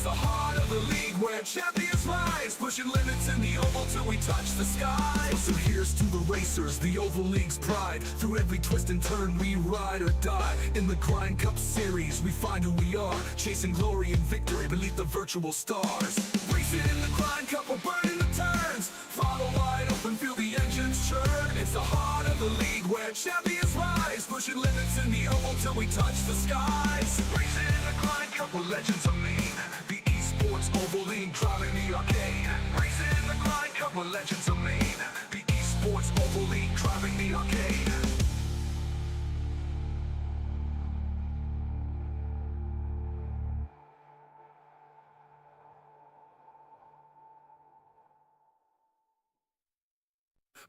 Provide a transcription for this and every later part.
It's the heart of the league where champions rise, pushing limits in the oval till we touch the skies. So here's to the racers, the Oval League's pride. Through every twist and turn we ride or die. In the Grind Cup Series we find who we are, chasing glory and victory beneath the virtual stars. Racing in the Grind Cup, we're burning the turns. Follow wide open, feel the engines churn. It's the heart of the league where champions rise, pushing limits in the oval till we touch the skies. Racing in the Grind Cup, we're legends of mean. The ESports Oval League driving the arcade. Racing in the Grind Cup, we're legends of mean. The ESports Oval League driving the arcade.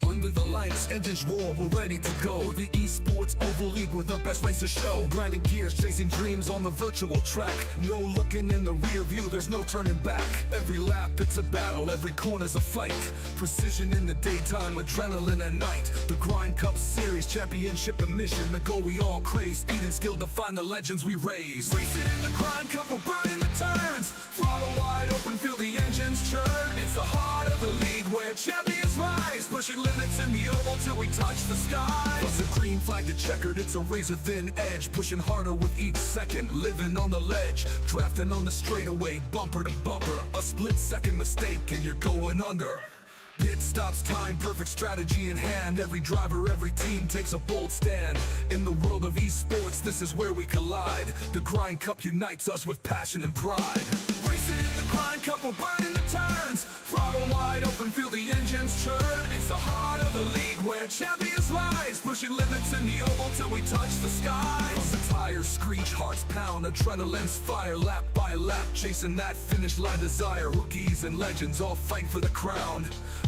Under the lights, engines roar, we're ready to go. The ESports Oval League with the best race to show. Grinding gears, chasing dreams on the virtual track. No looking in the rear view, there's no turning back. Every lap it's a battle, every corner's a fight. Precision in the daytime, adrenaline at night. The Grind Cup Series, championship and mission. The goal we all crave, speed and skill define the legends we raise. Racing in the Grind Cup, we're burning the turns. Throttle wide open, feel the engines churn. It's the heart of the league where champions rise, pushing limits in the oval till we touch the skies. From the green flag to checkered, it's a razor thin edge, pushing harder with each second, living on the ledge, drafting on the straightaway, bumper to bumper. A split second mistake and you're going under. Pit stops, time, perfect strategy in hand. Every driver, every team takes a bold stand. In the world of esports, this is where we collide. The Grind Cup unites us with passion and pride. Racing in the Grind Cup, we're burning the turns. Throttle wide open, feel the engines churn. It's the heart of the league where champions rise, pushing limits in the oval till we touch the skies. The tires screech, hearts pound, adrenaline's fire. Lap by lap, chasing that finish line desire. Rookies and legends all fight for the crown,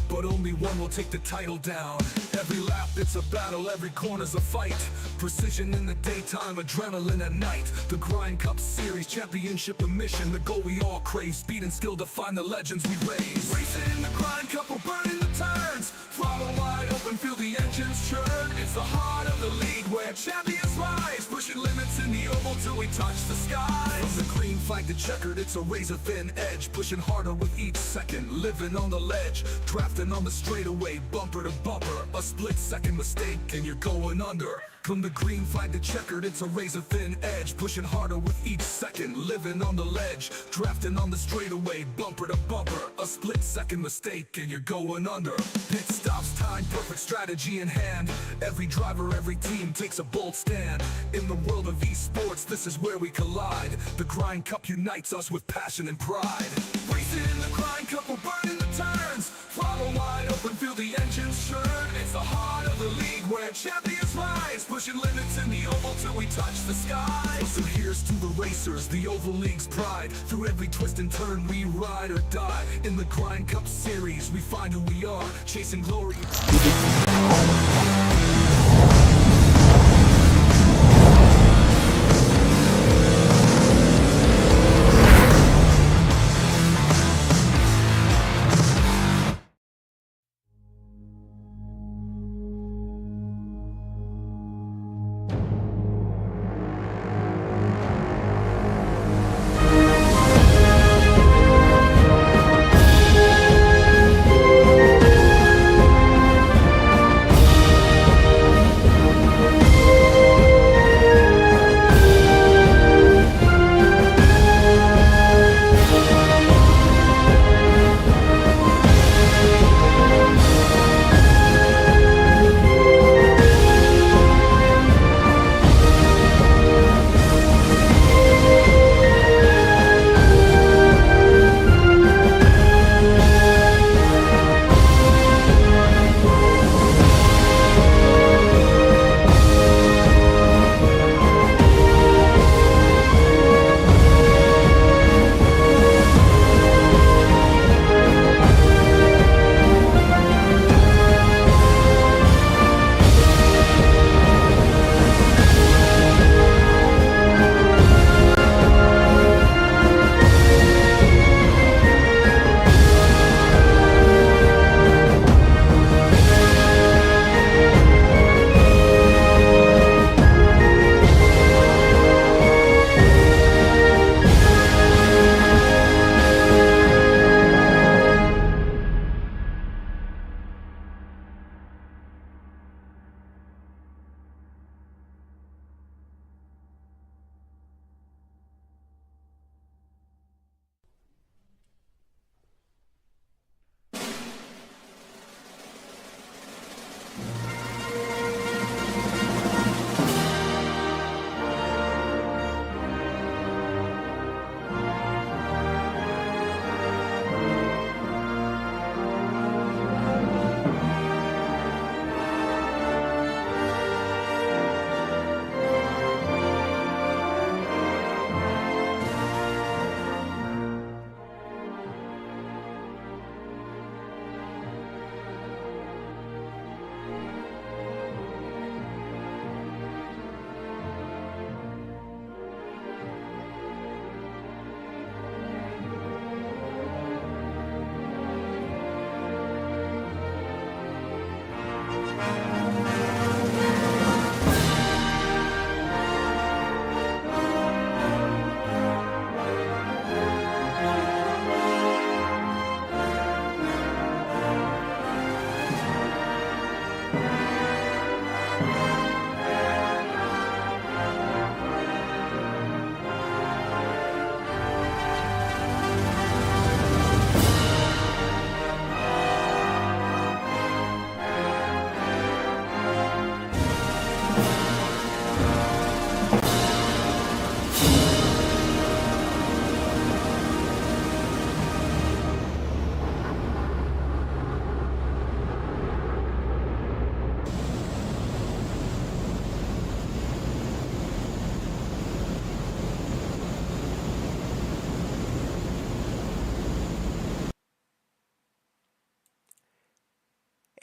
but only one will take the title down. Every lap it's a battle, every corner's a fight. Precision in the daytime, adrenaline at night. The Grind Cup Series, championship and mission. The goal we all crave, speed and skill define the legends we raise. Racing in the Grind Cup, we're burning the turns. Throttle wide open, feel the engines churn. It's the heart of the league where champions rise, pushing limits in the oval till we touch the skies. From the green flag to checkered, it's a razor thin edge, pushing harder with each second, living on the ledge, drafting on the straightaway, bumper to bumper. A split second mistake and you're going under. From the green flag to checkered, it's a razor thin edge, pushing harder with each second, living on the ledge, drafting on the straightaway, bumper to bumper. A split second mistake and you're going under. Pit stops, time, perfect strategy in hand. Every driver, every team takes a bold stand. In the world of esports, this is where we collide. The Grind Cup unites us with passion and pride. Racing in the Grind Cup, we're burning the turns. Throttle wide open, feel the engines churn. It's the heart of the league where champions rise, pushing limits in the oval till we touch the skies. So here's to the racers, the Oval League's pride. Through every twist and turn we ride or die. In the Grind Cup Series we find who we are, chasing glory.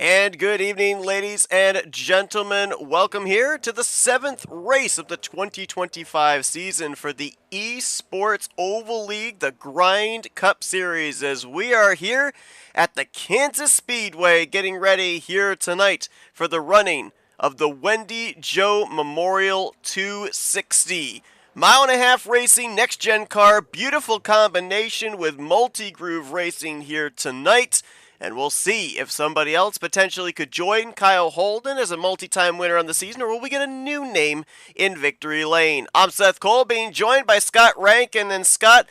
And good evening, ladies and gentlemen. Welcome here to the 7th race of the 2025 season for the ESports Oval League, the Grind Cup Series, as we are here at the Kansas Speedway getting ready here tonight for the running of the Wendy Joe Memorial 260. Mile and a half racing, next gen car, beautiful combination with multi-groove racing here tonight. And we'll see if somebody else potentially could join Kyle Holden as a multi-time winner on the season, or will we get a new name in Victory Lane? I'm Seth Cole, being joined by Scott Rankin. And Scott,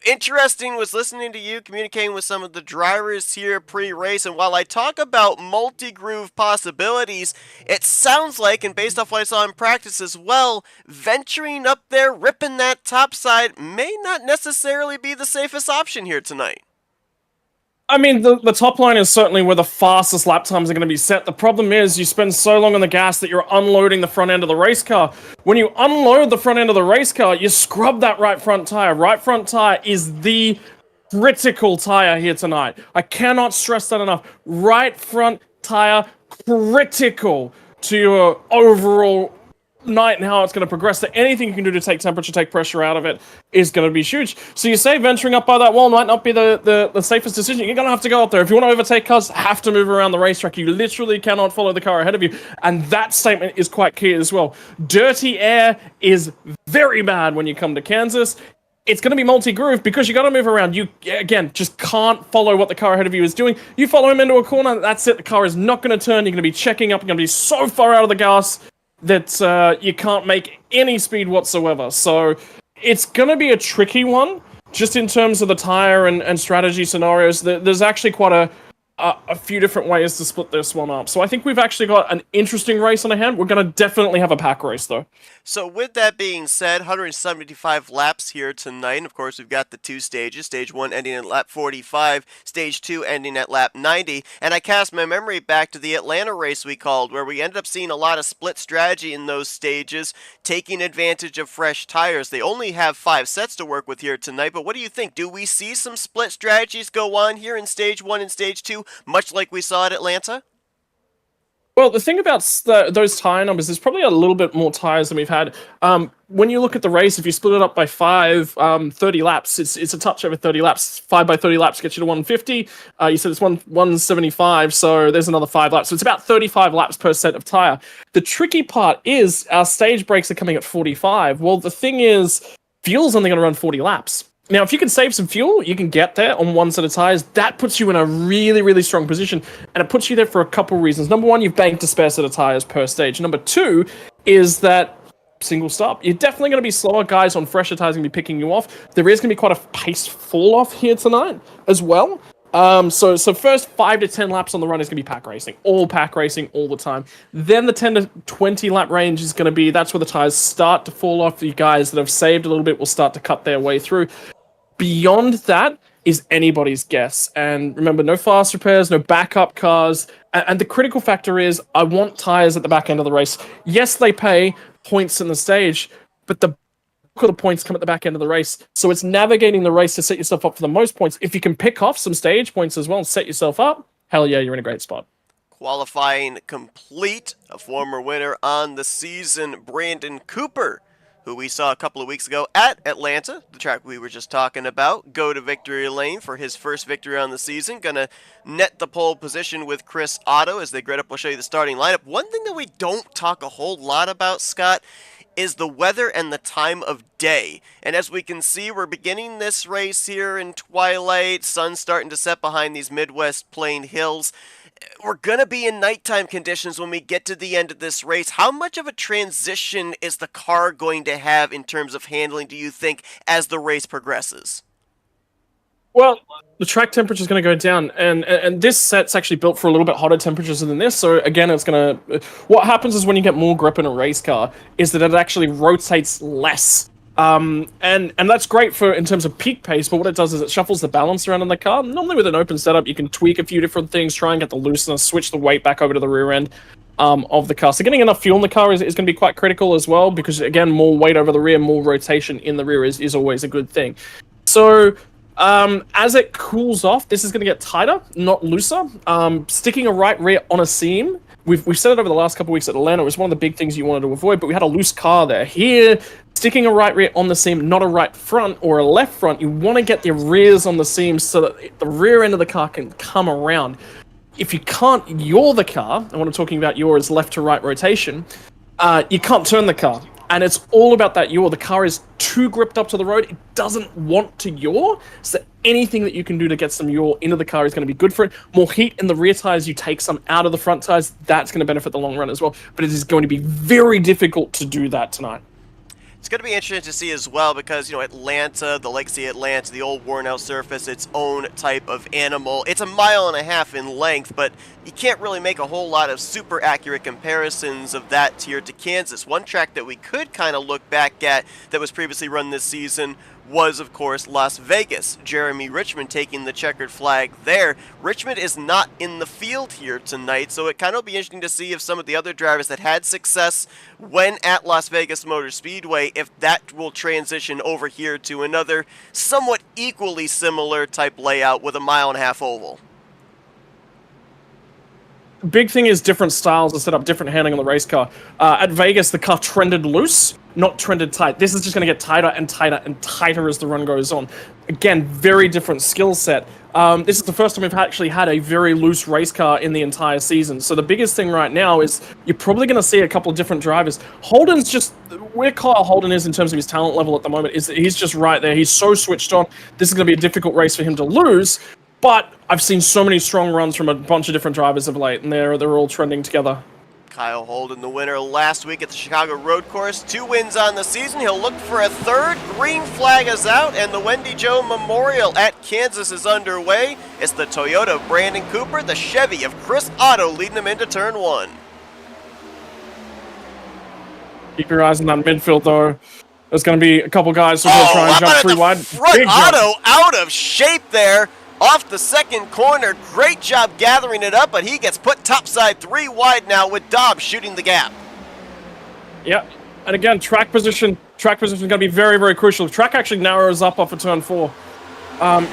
interesting was listening to you communicating with some of the drivers here pre-race, and while I talk about multi-groove possibilities, it sounds like, and based off what I saw in practice as well, venturing up there, ripping that top side may not necessarily be the safest option here tonight. I mean, the top line is certainly where the fastest lap times are going to be set. The problem is you spend so long on the gas that you're unloading the front end of the race car. When you unload the front end of the race car, you scrub that right front tire. Right front tire is the critical tire here tonight. I cannot stress that enough. Right front tire, critical to your overall night and how it's going to progress. So anything you can do to take temperature, take pressure out of it is going to be huge. So you say venturing up by that wall might not be the safest decision. You're going to have to go up there. If you want to overtake cars, have to move around the racetrack. You literally cannot follow the car ahead of you. And that statement is quite key as well. Dirty air is very bad when you come to Kansas. It's going to be multi-groove because you got to move around. You, again, just can't follow what the car ahead of you is doing. You follow him into a corner, that's it. The car is not going to turn. You're going to be checking up. You're going to be so far out of the gas that you can't make any speed whatsoever. So it's going to be a tricky one, just in terms of the tire and strategy scenarios. There's actually quite a few different ways to split this one up. So I think we've actually got an interesting race on a hand. We're going to definitely have a pack race, though. So with that being said, 175 laps here tonight. And of course, we've got the two stages. Stage 1 ending at lap 45, Stage 2 ending at lap 90. And I cast my memory back to the Atlanta race we called, where we ended up seeing a lot of split strategy in those stages, taking advantage of fresh tires. They only have 5 sets to work with here tonight, but what do you think? Do we see some split strategies go on here in Stage 1 and Stage 2, much like we saw at Atlanta? Well, the thing about those tire numbers, there's probably a little bit more tires than we've had. When you look at the race, if you split it up by 5, 30 laps, it's a touch over 30 laps. 5 by 30 laps gets you to 150. You said it's 175, so there's another 5 laps. So it's about 35 laps per set of tire. The tricky part is our stage breaks are coming at 45. Well, the thing is, fuel's only going to run 40 laps. Now, if you can save some fuel, you can get there on one set of tires. That puts you in a really, really strong position, and it puts you there for a couple reasons. Number one, you've banked a spare set of tires per stage. Number two is that single stop. You're definitely going to be slower. Guys on fresher tires are going to be picking you off. There is going to be quite a pace fall off here tonight as well. So first 5 to 10 laps on the run is going to be pack racing all the time. Then the 10 to 20 lap range is going to be, that's where the tires start to fall off. The guys that have saved a little bit will start to cut their way through. Beyond that is anybody's guess. And remember, no fast repairs, no backup cars. And the critical factor is, I want tires at the back end of the race. Yes, they pay points in the stage, but the bulk of the points come at the back end of the race. So it's navigating the race to set yourself up for the most points. If you can pick off some stage points as well and set yourself up, hell yeah, you're in a great spot. Qualifying complete, a former winner on the season, Brandon Cooper, who we saw a couple of weeks ago at Atlanta, the track we were just talking about, go to victory lane for his first victory on the season. Gonna net the pole position with Chris Otto as they grid up. We'll show you the starting lineup. One thing that we don't talk a whole lot about, Scott, is the weather and the time of day. And as we can see, we're beginning this race here in twilight, sun starting to set behind these Midwest plain hills. We're going to be in nighttime conditions when we get to the end of this race. How much of a transition is the car going to have in terms of handling, do you think, as the race progresses? Well, the track temperature is going to go down, and this set's actually built for a little bit hotter temperatures than this. So again, it's going to. What happens is when you get more grip in a race car, is that it actually rotates less. And that's great for in terms of peak pace, but what it does is it shuffles the balance around in the car. Normally with an open setup, you can tweak a few different things, try and get the looseness, switch the weight back over to the rear end of the car. So getting enough fuel in the car is going to be quite critical as well, because again, more weight over the rear, more rotation in the rear is always a good thing. So As it cools off, this is going to get tighter, not looser. Sticking a right rear on a seam. We've said it over the last couple of weeks at Atlanta. It was one of the big things you wanted to avoid, but we had a loose car there. Here, sticking a right rear on the seam, not a right front or a left front. You want to get the rears on the seam so that the rear end of the car can come around. If you can't yaw the car, and what I'm talking about yaw is left to right rotation, you can't turn the car. And it's all about that yaw. The car is too gripped up to the road. It doesn't want to yaw. So anything that you can do to get some yaw into the car is going to be good for it. More heat in the rear tires, you take some out of the front tires, that's going to benefit the long run as well. But it is going to be very difficult to do that tonight. It's going to be interesting to see as well because, Atlanta, the legacy Atlanta, the old worn-out surface, its own type of animal. It's 1.5 miles in length, but you can't really make a whole lot of super accurate comparisons of that here to Kansas. One track that we could kind of look back at that was previously run this season was, of course, Las Vegas. Jeremy Richmond taking the checkered flag there. Richmond is not in the field here tonight, so it kind of will be interesting to see if some of the other drivers that had success when at Las Vegas Motor Speedway, if that will transition over here to another somewhat equally similar type layout with 1.5 mile oval. Big thing is different styles to set up, different handling on the race car. At Vegas, the car trended loose, not trended tight. This is just going to get tighter and tighter and tighter as the run goes on. Again, very different skill set. This is the first time we've actually had a very loose race car in the entire season. So the biggest thing right now is you're probably going to see a couple of different drivers. Holden's just, where Kyle Holden is in terms of his talent level at the moment, is he's just right there. He's so switched on. This is going to be a difficult race for him to lose. But I've seen so many strong runs from a bunch of different drivers of late, and they're all trending together. Kyle Holden, the winner last week at the Chicago Road Course. 2 wins on the season. He'll look for a third. Green flag is out, and the Wendy Jo Memorial at Kansas is underway. It's the Toyota of Brandon Cooper, the Chevy of Chris Otto leading him into turn 1. Keep your eyes on that midfield, though. There's going to be a couple guys who are going to try and jump 3 wide. Front Otto out of shape there. Off the second corner, great job gathering it up, but he gets put topside 3 wide now with Dobbs shooting the gap. Yep, and again, track position is going to be very, very crucial. If track actually narrows up off of turn 4,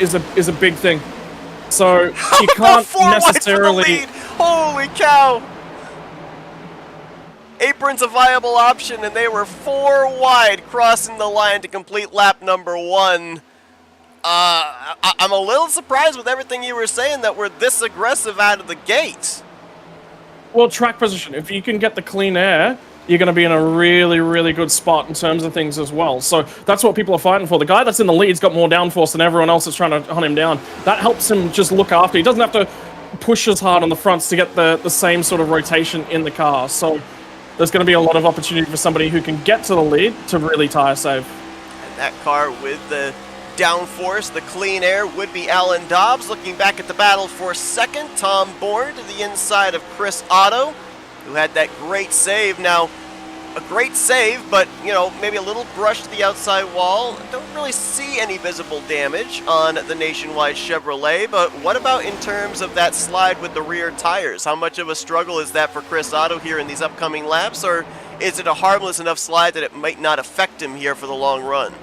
is a big thing. So you can't necessarily. Holy cow! Apron's a viable option, and they were 4 wide crossing the line to complete lap number 1. I'm a little surprised with everything you were saying that we're this aggressive out of the gate. Well, track position. If you can get the clean air, you're going to be in a really, really good spot in terms of things as well. So that's what people are fighting for. The guy that's in the lead's got more downforce than everyone else that's trying to hunt him down. That helps him just look after. He doesn't have to push as hard on the fronts to get the same sort of rotation in the car. So there's going to be a lot of opportunity for somebody who can get to the lead to really tire save. And that car with the downforce, the clean air, would be Alan Dobbs. Looking back at the battle for second, Tom Bourne to the inside of Chris Otto, who had that great save. Now, a great save, but, maybe a little brush to the outside wall. Don't really see any visible damage on the Nationwide Chevrolet, but what about in terms of that slide with the rear tires? How much of a struggle is that for Chris Otto here in these upcoming laps, or is it a harmless enough slide that it might not affect him here for the long run?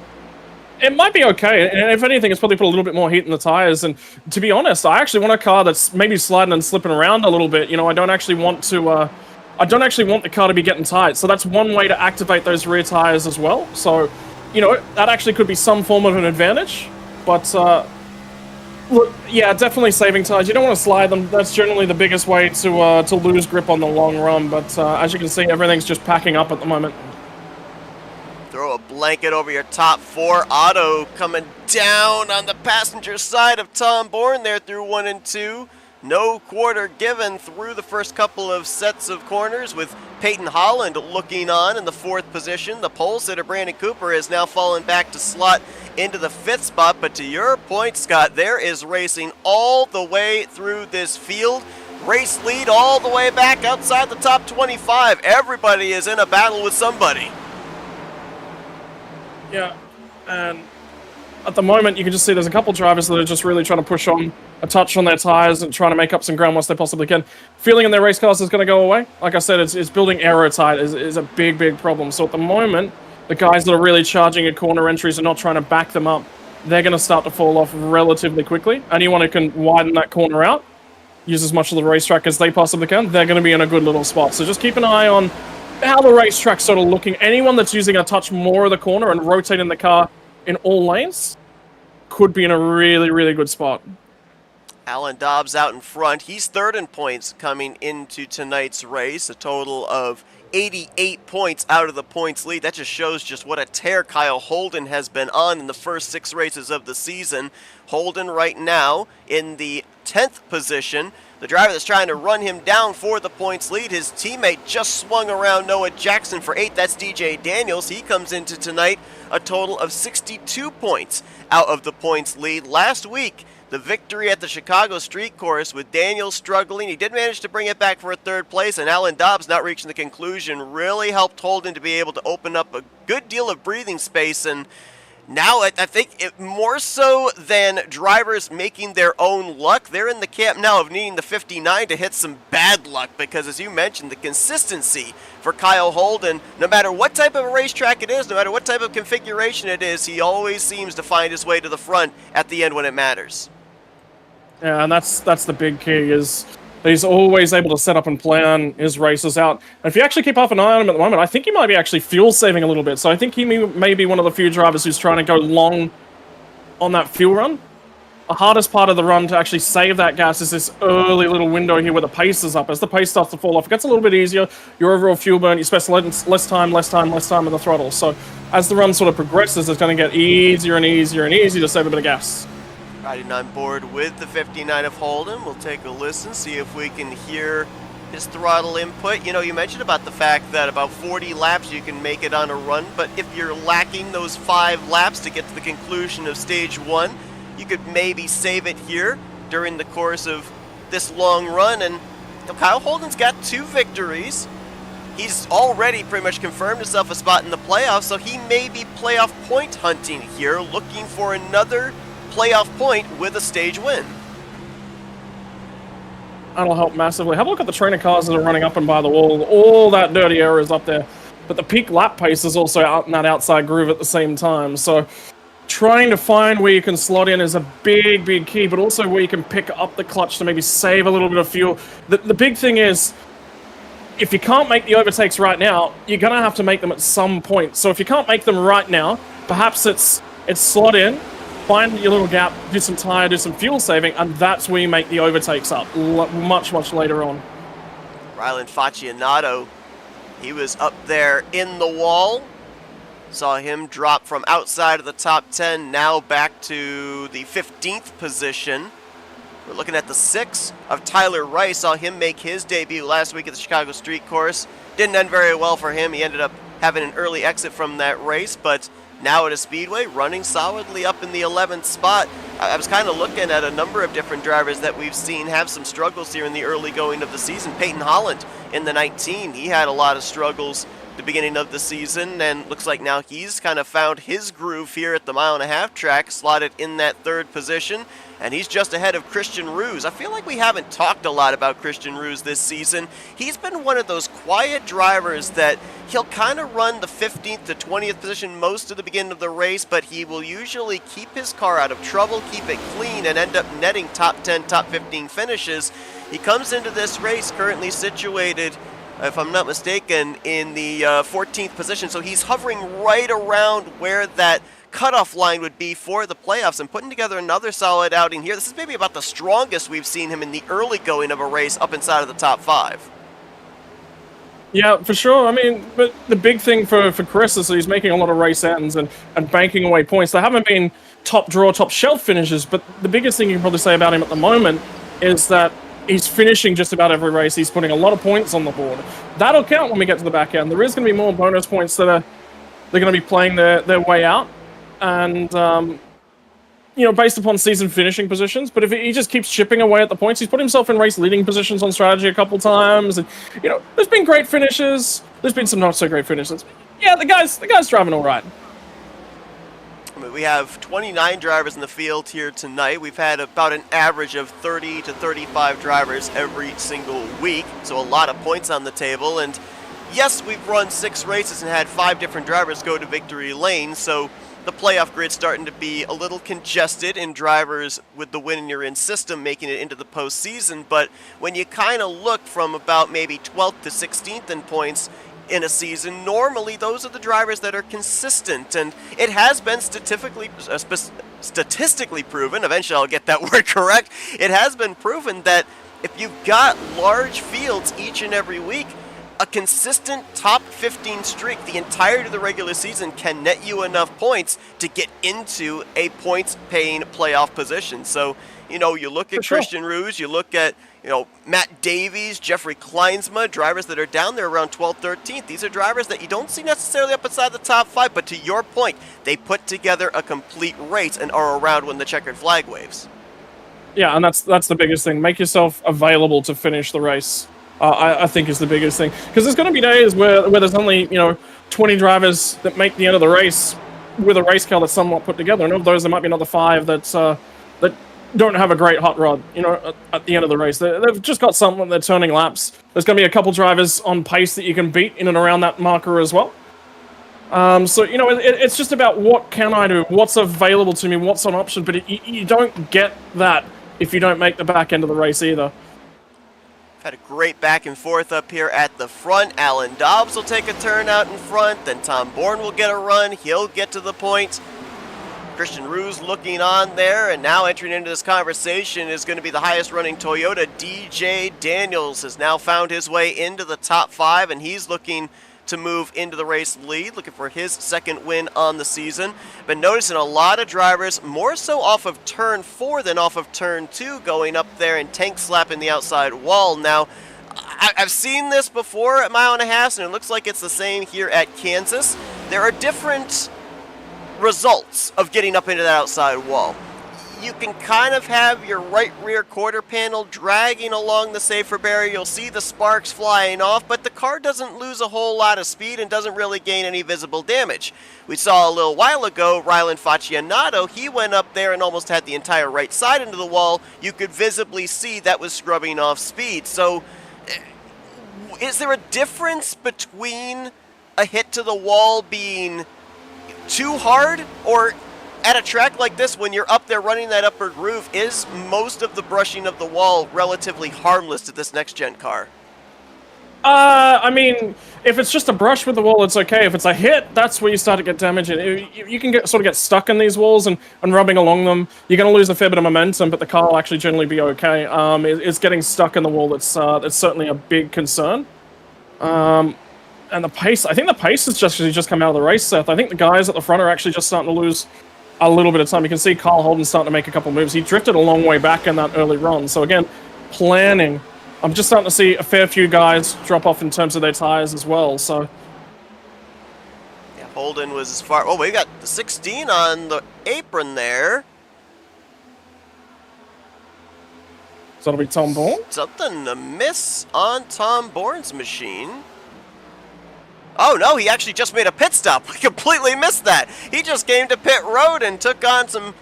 It might be okay, and if anything, it's probably put a little bit more heat in the tires. And to be honest, I actually want a car that's maybe sliding and slipping around a little bit. I don't actually want to. I don't actually want the car to be getting tight. So that's one way to activate those rear tires as well. So, that actually could be some form of an advantage. But look, yeah, definitely saving tires. You don't want to slide them. That's generally the biggest way to lose grip on the long run. But as you can see, everything's just packing up at the moment. Throw a blanket over your top 4. Otto coming down on the passenger side of Tom Bourne there through 1 and 2. No quarter given through the first couple of sets of corners, with Peyton Holland looking on in the 4th position. The pole sitter Brandon Cooper has now fallen back to slot into the 5th spot. But to your point, Scott, there is racing all the way through this field. Race lead all the way back outside the top 25. Everybody is in a battle with somebody. Yeah, and at the moment, you can just see there's a couple drivers that are just really trying to push on a touch on their tires and trying to make up some ground once they possibly can. Feeling in their race cars is going to go away. Like I said, it's building aero tight is a big, big problem. So at the moment, the guys that are really charging at corner entries are not trying to back them up they're going to start to fall off relatively quickly. Anyone who can widen that corner out, use as much of the racetrack as they possibly can, they're going to be in a good little spot. So just keep an eye on how the racetrack's sort of looking. Anyone that's using a touch more of the corner and rotating the car in all lanes could be in a really, really good spot. Alan Dobbs out in front. He's third in points coming into tonight's race. A total of 88 points out of the points lead. That just shows just what a tear Kyle Holden has been on in the first 6 races of the season. Holden right now in the 10th position. The driver that's trying to run him down for the points lead, his teammate just swung around Noah Jackson for 8th. That's DJ Daniels. He comes into tonight a total of 62 points out of the points lead. Last week, the victory at the Chicago Street Course with Daniels struggling. He did manage to bring it back for a 3rd place, and Alan Dobbs not reaching the conclusion really helped Holden to be able to open up a good deal of breathing space. And now I think more so than drivers making their own luck, they're in the camp now of needing the 59 to hit some bad luck, because as you mentioned, the consistency for Kyle Holden, no matter what type of a racetrack it is, no matter what type of configuration it is, he always seems to find his way to the front at the end when it matters. Yeah, and that's the big key, is he's always able to set up and plan his races out. And if you actually keep half an eye on him at the moment, I think he might be actually fuel saving a little bit. So I think he may be one of the few drivers who's trying to go long on that fuel run. The hardest part of the run to actually save that gas is this early little window here where the pace is up. As the pace starts to fall off, it gets a little bit easier. Your overall fuel burn, you spend less time on the throttle. So as the run sort of progresses, it's going to get easier and easier and easier to save a bit of gas. Riding on board with the 59 of Holden. We'll take a listen, see if we can hear his throttle input. You know, you mentioned about the fact that about 40 laps you can make it on a run, but if you're lacking those 5 laps to get to the conclusion of stage 1, you could maybe save it here during the course of this long run. And you know, Kyle Holden's got 2 victories. He's already pretty much confirmed himself a spot in the playoffs, so he may be playoff point hunting here, looking for another playoff point with a stage win. That'll help massively. Have a look at the trainer cars that are running up and by the wall. All that dirty air is up there. But the peak lap pace is also out in that outside groove at the same time. So trying to find where you can slot in is a big, big key, but also where you can pick up the clutch to maybe save a little bit of fuel. The big thing is, if you can't make the overtakes right now, you're going to have to make them at some point. So if you can't make them right now, perhaps it's slot in, find your little gap, do some tire, do some fuel saving, and that's where you make the overtakes up much, much later on. Rylan Faccianato, he was up there in the wall. Saw him drop from outside of the top 10, now back to the 15th position. We're looking at the 6 of Tyler Rice. Saw him make his debut last week at the Chicago Street Course. Didn't end very well for him. He ended up having an early exit from that race, but now at a speedway, running solidly up in the 11th spot. I was kind of looking at a number of different drivers that we've seen have some struggles here in the early going of the season. Peyton Holland in the 19, he had a lot of struggles at the beginning of the season, and looks like now he's kind of found his groove here at the mile-and-a-half track, slotted in that 3rd position. And he's just ahead of Christian Ruse. I feel like we haven't talked a lot about Christian Ruse this season. He's been one of those quiet drivers that he'll kind of run the 15th to 20th position most of the beginning of the race, but he will usually keep his car out of trouble, keep it clean, and end up netting top 10, top 15 finishes. He comes into this race currently situated, if I'm not mistaken, in the 14th position, so he's hovering right around where that cutoff line would be for the playoffs, and putting together another solid outing here. This is maybe about the strongest we've seen him in the early going of a race up inside of the top 5. Yeah, for sure. I mean, but the big thing for Chris is that he's making a lot of race ends and banking away points. They haven't been top draw, top shelf finishes, but the biggest thing you can probably say about him at the moment is that he's finishing just about every race. He's putting a lot of points on the board. That'll count when we get to the back end. There is going to be more bonus points that they're going to be playing their way out. And, you know, based upon season finishing positions. But if he just keeps chipping away at the points, he's put himself in race leading positions on strategy a couple times. And, you know, there's been great finishes. There's been some not so great finishes. Yeah, the guy's driving all right. I mean, we have 29 drivers in the field here tonight. We've had about an average of 30 to 35 drivers every single week. So a lot of points on the table. And yes, we've run 6 races and had 5 different drivers go to victory lane, so the playoff grid's starting to be a little congested in drivers with the win in your in system making it into the postseason. But when you kind of look from about maybe 12th to 16th in points in a season, normally those are the drivers that are consistent, and it has been statistically proven, eventually I'll get that word correct, it has been proven that if you've got large fields each and every week, a consistent top 15 streak the entirety of the regular season can net you enough points to get into a points-paying playoff position. So, you know, you look at Christian Rouge, you look at, you know, Matt Davies, Jeffrey Kleinsma, drivers that are down there around 12th, 13th. These are drivers that you don't see necessarily up inside the top 5, but to your point, they put together a complete race and are around when the checkered flag waves. Yeah, and that's the biggest thing. Make yourself available to finish the race. I think is the biggest thing, because there's going to be days where there's only 20 drivers that make the end of the race with a race car that's somewhat put together, and of those there might be another 5 that don't have a great hot rod at the end of the race. They've just got something, they're turning laps. There's going to be a couple drivers on pace that you can beat in and around that marker as well. So it's just about what can I do, what's available to me, what's an option, but you don't get that if you don't make the back end of the race either. Had a great back and forth up here at the front. Alan Dobbs will take a turn out in front. Then Tom Bourne will get a run. He'll get to the point. Christian Rouge looking on there. And now entering into this conversation is going to be the highest running Toyota. DJ Daniels has now found his way into the top 5. And he's looking to move into the race lead, looking for his second win on the season. Been noticing a lot of drivers more so off of turn 4 than off of turn 2 going up there and tank slapping the outside wall. Now, I've seen this before at Mile and a Half, and it looks like it's the same here at Kansas. There are different results of getting up into that outside wall. You can kind of have your right rear quarter panel dragging along the safer barrier. You'll see the sparks flying off, but the car doesn't lose a whole lot of speed and doesn't really gain any visible damage. We saw a little while ago, Rylan Faccianato, he went up there and almost had the entire right side into the wall. You could visibly see that was scrubbing off speed. So, is there a difference between a hit to the wall being too hard, or at a track like this, when you're up there running that upper groove, is most of the brushing of the wall relatively harmless to this next-gen car? I mean, if it's just a brush with the wall, it's okay. If it's a hit, that's where you start to get damage. You can sort of get stuck in these walls and rubbing along them. You're going to lose a fair bit of momentum, but the car will actually generally be okay. It's getting stuck in the wall that's certainly a big concern. And the pace, I think the pace has just come out of the race, Seth. I think the guys at the front are actually just starting to lose a little bit of time. You can see Kyle Holden starting to make a couple moves. He drifted a long way back in that early run. So again, planning. I'm just starting to see a fair few guys drop off in terms of their tires as well. So yeah, Holden was as far. Oh, we got the 16 on the apron there. So that'll be Tom Bourne. Something amiss on Tom Bourne's machine. Oh no, he actually just made a pit stop. I completely missed that. He just came to pit road and took on some,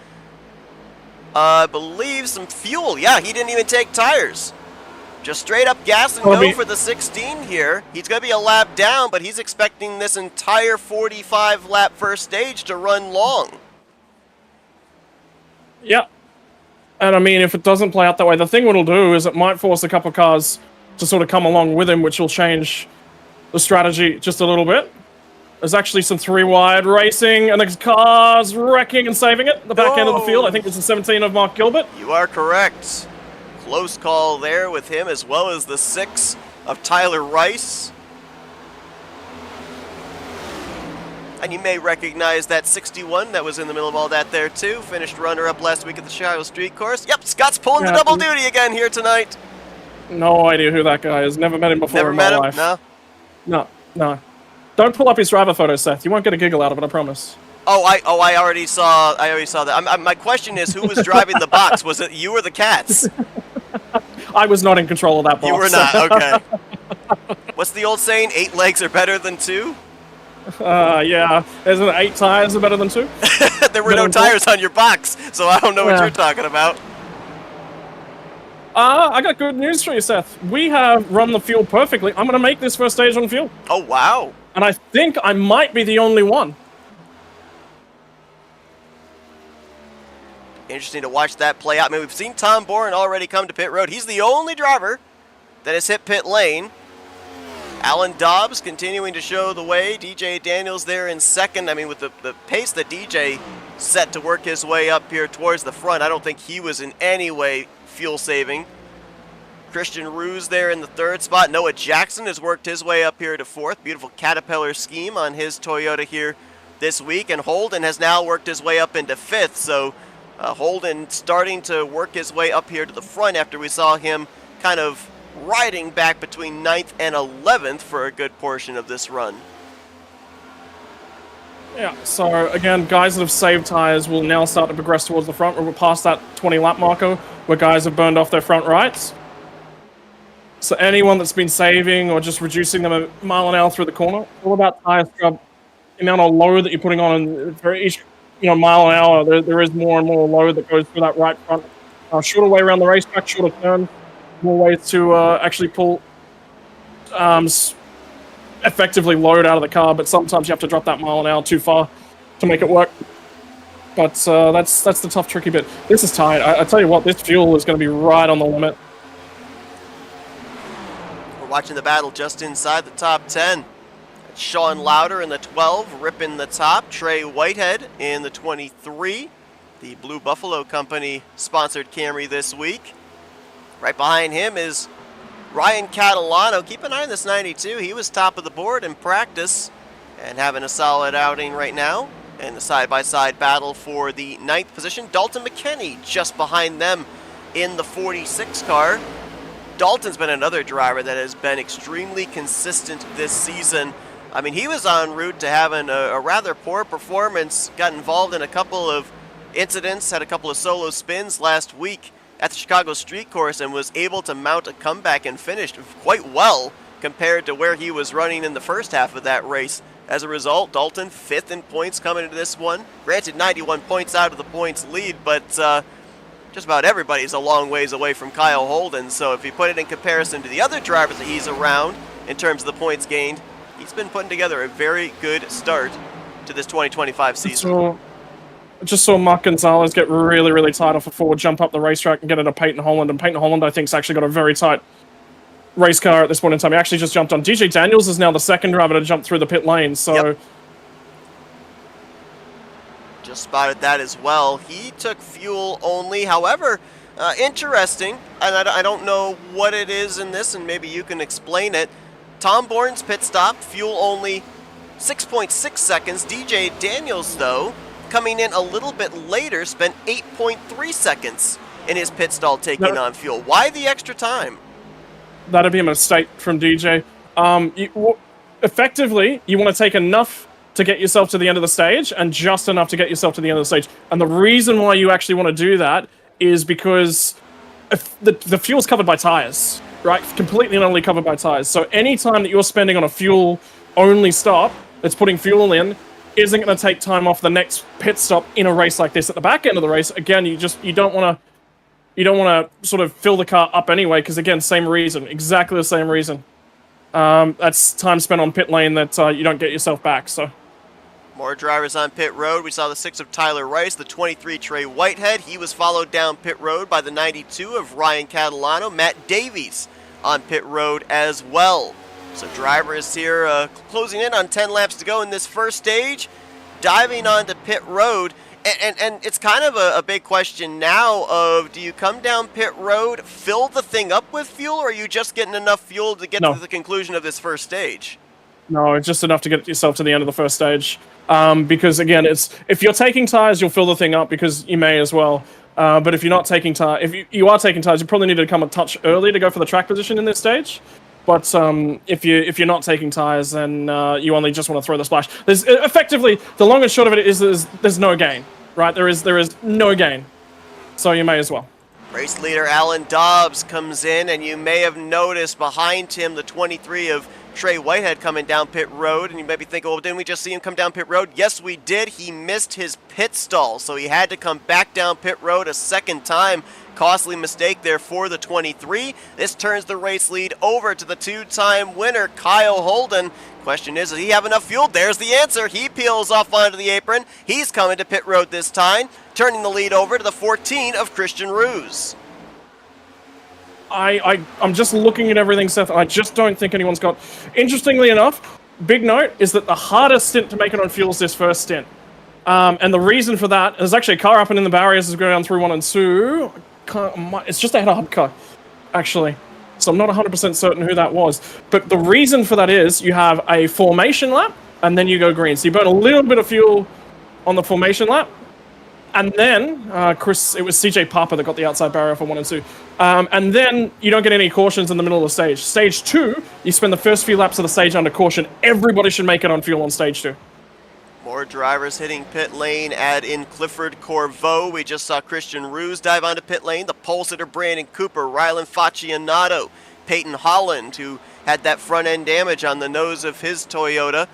I believe, some fuel. Yeah, he didn't even take tires. Just straight up gas and go for the 16 here. He's going to be a lap down, but he's expecting this entire 45-lap first stage to run long. Yeah. And I mean, if it doesn't play out that way, the thing it'll do is it might force a couple of cars to sort of come along with him, which will change the strategy just a little bit. There's actually some 3-wide racing, and the car's wrecking and saving it. The back end of the field, I think it's the 17 of Mark Gilbert. You are correct. Close call there with him, as well as the 6 of Tyler Rice. And you may recognize that 61 that was in the middle of all that there too. Finished runner-up last week at the Chicago Street Course. Yep, Scott's pulling the double duty again here tonight. No idea who that guy is. Never met him before in my life. No? No. Don't pull up his driver photo, Seth. You won't get a giggle out of it, I promise. I already saw that. My question is, who was driving the box? Was it you or the cats? I was not in control of that box. You were not, okay. What's the old saying? 8 legs are better than 2? Yeah. Isn't it 8 tires are better than 2? There were no tires on your box, so I don't know what you're talking about. I got good news for you, Seth. We have run the fuel perfectly. I'm going to make this first stage on fuel. Oh, wow. And I think I might be the only one. Interesting to watch that play out. I mean, we've seen Tom Bourne already come to pit road. He's the only driver that has hit pit lane. Alan Dobbs continuing to show the way. DJ Daniels there in second. I mean, with the pace that DJ set to work his way up here towards the front, I don't think he was in any way fuel saving. Christian Ruse there in the third spot. Noah Jackson has worked his way up here to fourth. Beautiful Caterpillar scheme on his Toyota here this week. And Holden has now worked his way up into fifth. So Holden starting to work his way up here to the front after we saw him kind of riding back between 9th and 11th for a good portion of this run. Yeah, so again, guys that have saved tires will now start to progress towards the front. We're past that 20 lap marker where guys have burned off their front rights. So anyone that's been saving or just reducing them a mile an hour through the corner, all about tire scrub, the amount of load that you're putting on, and for each mile an hour, there is more and more load that goes through that right front. Shorter way around the racetrack, shorter turn, more ways to actually pull effectively load out of the car, but sometimes you have to drop that mile an hour too far to make it work. But that's the tough, tricky bit. This is tight. I tell you what, this fuel is going to be right on the limit. We're watching the battle just inside the top 10. Sean Lauder in the 12, ripping the top. Trey Whitehead in the 23. The Blue Buffalo Company sponsored Camry this week. Right behind him is Ryan Catalano. Keep an eye on this 92. He was top of the board in practice and having a solid outing right now. And the side-by-side battle for the 9th position. Dalton McKenney just behind them in the 46 car. Dalton's been another driver that has been extremely consistent this season. I mean, he was en route to having a rather poor performance, got involved in a couple of incidents, had a couple of solo spins last week at the Chicago Street Course, and was able to mount a comeback and finished quite well compared to where he was running in the first half of that race. As a result, Dalton 5th in points coming into this one. Granted, 91 points out of the points lead, but just about everybody's a long ways away from Kyle Holden. So if you put it in comparison to the other drivers that he's around in terms of the points gained, he's been putting together a very good start to this 2025 season. So, I just saw Mark Gonzalez get really, really tight off a forward jump up the racetrack and get into Peyton Holland. And Peyton Holland, I think, has actually got a very tight race car at this point in time. He actually just jumped on. DJ Daniels is now the second driver to jump through the pit lane. So, yep. Just spotted that as well. He took fuel only. However, interesting, and I don't know what it is in this, and maybe you can explain it. Tom Bourne's pit stop, fuel only 6.6 seconds. DJ Daniels, though, coming in a little bit later, spent 8.3 seconds in his pit stall taking on fuel. Why the extra time? That'd be a mistake from DJ. Effectively, you want to take enough to get yourself to the end of the stage and just enough to get yourself to the end of the stage. And the reason why you actually want to do that is because the fuel's covered by tires, right? Completely and only covered by tires. So any time that you're spending on a fuel-only stop that's putting fuel in isn't going to take time off the next pit stop in a race like this. At the back end of the race, again, you don't want to sort of fill the car up anyway, because again, same reason, exactly the same reason. That's time spent on pit lane that you don't get yourself back. So. More drivers on pit road. We saw the 6 of Tyler Rice, the 23 Trey Whitehead. He was followed down pit road by the 92 of Ryan Catalano. Matt Davies on pit road as well. So drivers here closing in on 10 laps to go in this first stage, diving onto pit road. And it's kind of a big question now of, do you come down pit road, fill the thing up with fuel, or are you just getting enough fuel to get to the conclusion of this first stage? No, it's just enough to get yourself to the end of the first stage. Because again, if you're taking tires, you'll fill the thing up because you may as well. But if you're not taking tires, if you are taking tires, you probably need to come a touch early to go for the track position in this stage. But if you're not taking tires, then you only just want to throw the splash. There's effectively, the long and short of it is there's no gain, right? There is no gain, so you may as well. Race leader Alan Dobbs comes in, and you may have noticed behind him the 23 of Trey Whitehead coming down pit road, and you may be thinking, well, didn't we just see him come down pit road? Yes, we did. He missed his pit stall, so he had to come back down pit road a second time. costly mistake there for the 23. This turns the race lead over to the two-time winner, Kyle Holden. Question is, does he have enough fuel? There's the answer. He peels off onto the apron. He's coming to pit road this time, turning the lead over to the 14 of Christian Ruse. I'm just looking at everything, Seth. I just don't think anyone's got... Interestingly enough, big note is that the hardest stint to make it on fuel is this first stint. And the reason for that is actually a car up and in the barriers is going down through 1 and 2. It's just ahead of Hubka, actually. So I'm not 100% certain who that was. But the reason for that is you have a formation lap, and then you go green. So you burn a little bit of fuel on the formation lap. And then, it was CJ Papa that got the outside barrier for 1 and 2. And then you don't get any cautions in the middle of the stage. Stage 2, you spend the first few laps of the stage under caution. Everybody should make it on fuel on stage 2. More drivers hitting pit lane. Add in Clifford Corveau. We just saw Christian Ruse dive onto pit lane. The pole sitter Brandon Cooper, Rylan Faccianato, Peyton Holland, who had that front end damage on the nose of his Toyota,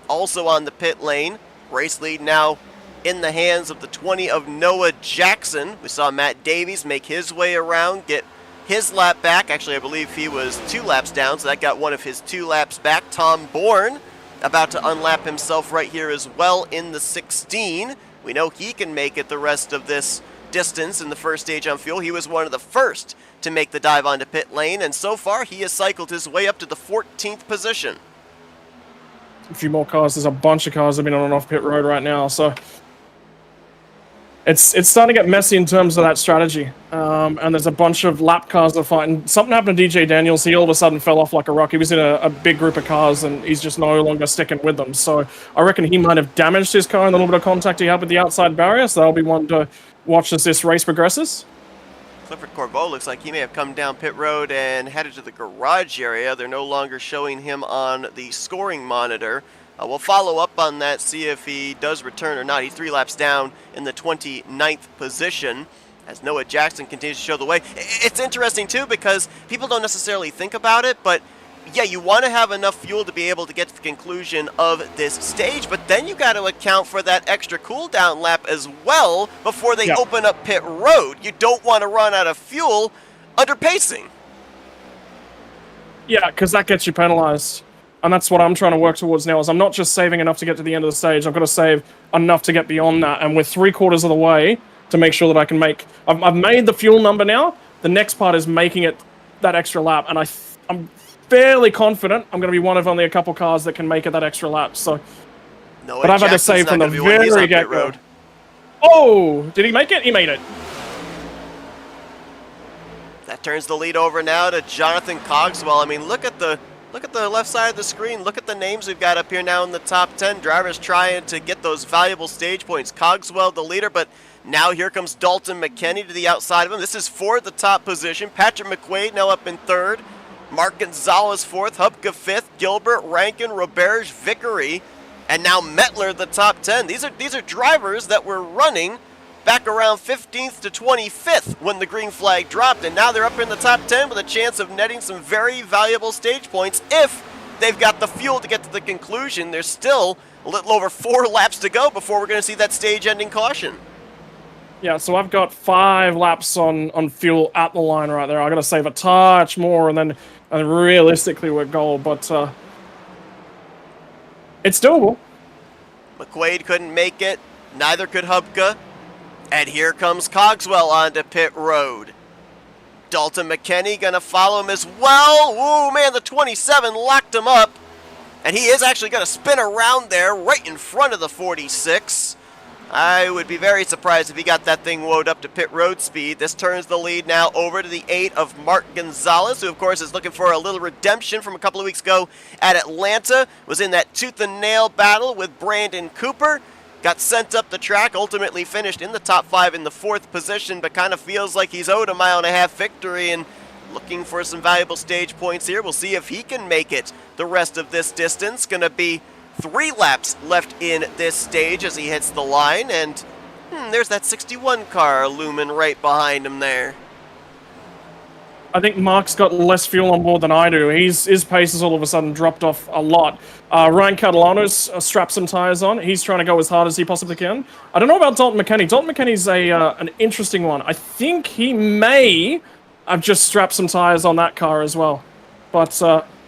also on the pit lane. Race lead now in the hands of the 20 of Noah Jackson. We saw Matt Davies make his way around, get his lap back. Actually, I believe he was 2 laps down, so that got one of his 2 laps back. Tom Bourne about to unlap himself right here as well in the 16. We know he can make it the rest of this distance in the first stage on fuel. He was one of the first to make the dive onto pit lane, and so far he has cycled his way up to the 14th position. A few more cars. There's a bunch of cars that have been on and off pit road right now, so it's starting to get messy in terms of that strategy. And there's a bunch of lap cars that are fighting. Something happened to DJ Daniels. He all of a sudden fell off like a rock. He was in a big group of cars, and he's just no longer sticking with them. So I reckon he might have damaged his car in the little bit of contact he had with the outside barrier. So that'll be one to watch as this race progresses. Clifford Corveau looks like he may have come down pit road and headed to the garage area. They're no longer showing him on the scoring monitor. We'll follow up on that, see if he does return or not. He's 3 laps down in the 29th position as Noah Jackson continues to show the way. It's interesting, too, because people don't necessarily think about it, but yeah, you want to have enough fuel to be able to get to the conclusion of this stage, but then you got to account for that extra cooldown lap as well before they open up pit road. You don't want to run out of fuel under pacing. Yeah, because that gets you penalized. And that's what I'm trying to work towards now, is I'm not just saving enough to get to the end of the stage, I've got to save enough to get beyond that, and we're 3/4 of the way to make sure that I can make... I've made the fuel number now, the next part is making it that extra lap, and I'm fairly confident I'm going to be one of only a couple cars that can make it that extra lap, so... But I've had to save from the very get-go. Oh! Did he make it? He made it. That turns the lead over now to Jonathan Cogswell. I mean, look at the left side of the screen. Look at the names we've got up here now in the top 10. Drivers trying to get those valuable stage points. Cogswell, the leader, but now here comes Dalton McKenney to the outside of him. This is for the top position. Patrick McQuaid now up in 3rd. Mark Gonzalez 4th. Hubka 5th. Gilbert, Rankin, Roberge, Vickery, and now Mettler the top 10. These are drivers that were running back around 15th to 25th when the green flag dropped, and now they're up in the top 10 with a chance of netting some very valuable stage points if they've got the fuel to get to the conclusion. There's still a little over 4 laps to go before we're going to see that stage-ending caution. Yeah, so I've got 5 laps on fuel at the line right there. I've got to save a touch more, and realistically we're goal, but it's doable. McQuaid couldn't make it. Neither could Hubka. And here comes Cogswell onto pit road. Dalton McKenney going to follow him as well. Whoa, man, the 27 locked him up. And he is actually going to spin around there right in front of the 46. I would be very surprised if he got that thing woed up to pit road speed. This turns the lead now over to the 8 of Mark Gonzalez, who, of course, is looking for a little redemption from a couple of weeks ago at Atlanta. Was in that tooth and nail battle with Brandon Cooper. Got sent up the track, ultimately finished in the top 5 in the 4th position, but kind of feels like he's owed a 1.5 mile victory and looking for some valuable stage points here. We'll see if he can make it the rest of this distance. Going to be 3 laps left in this stage as he hits the line, and there's that 61 car looming right behind him there. I think Mark's got less fuel on board than I do. His pace has all of a sudden dropped off a lot. Ryan Catalano's strapped some tires on. He's trying to go as hard as he possibly can. I don't know about Dalton McKenney. Dalton McKenney's an interesting one. I think he may have just strapped some tires on that car as well. But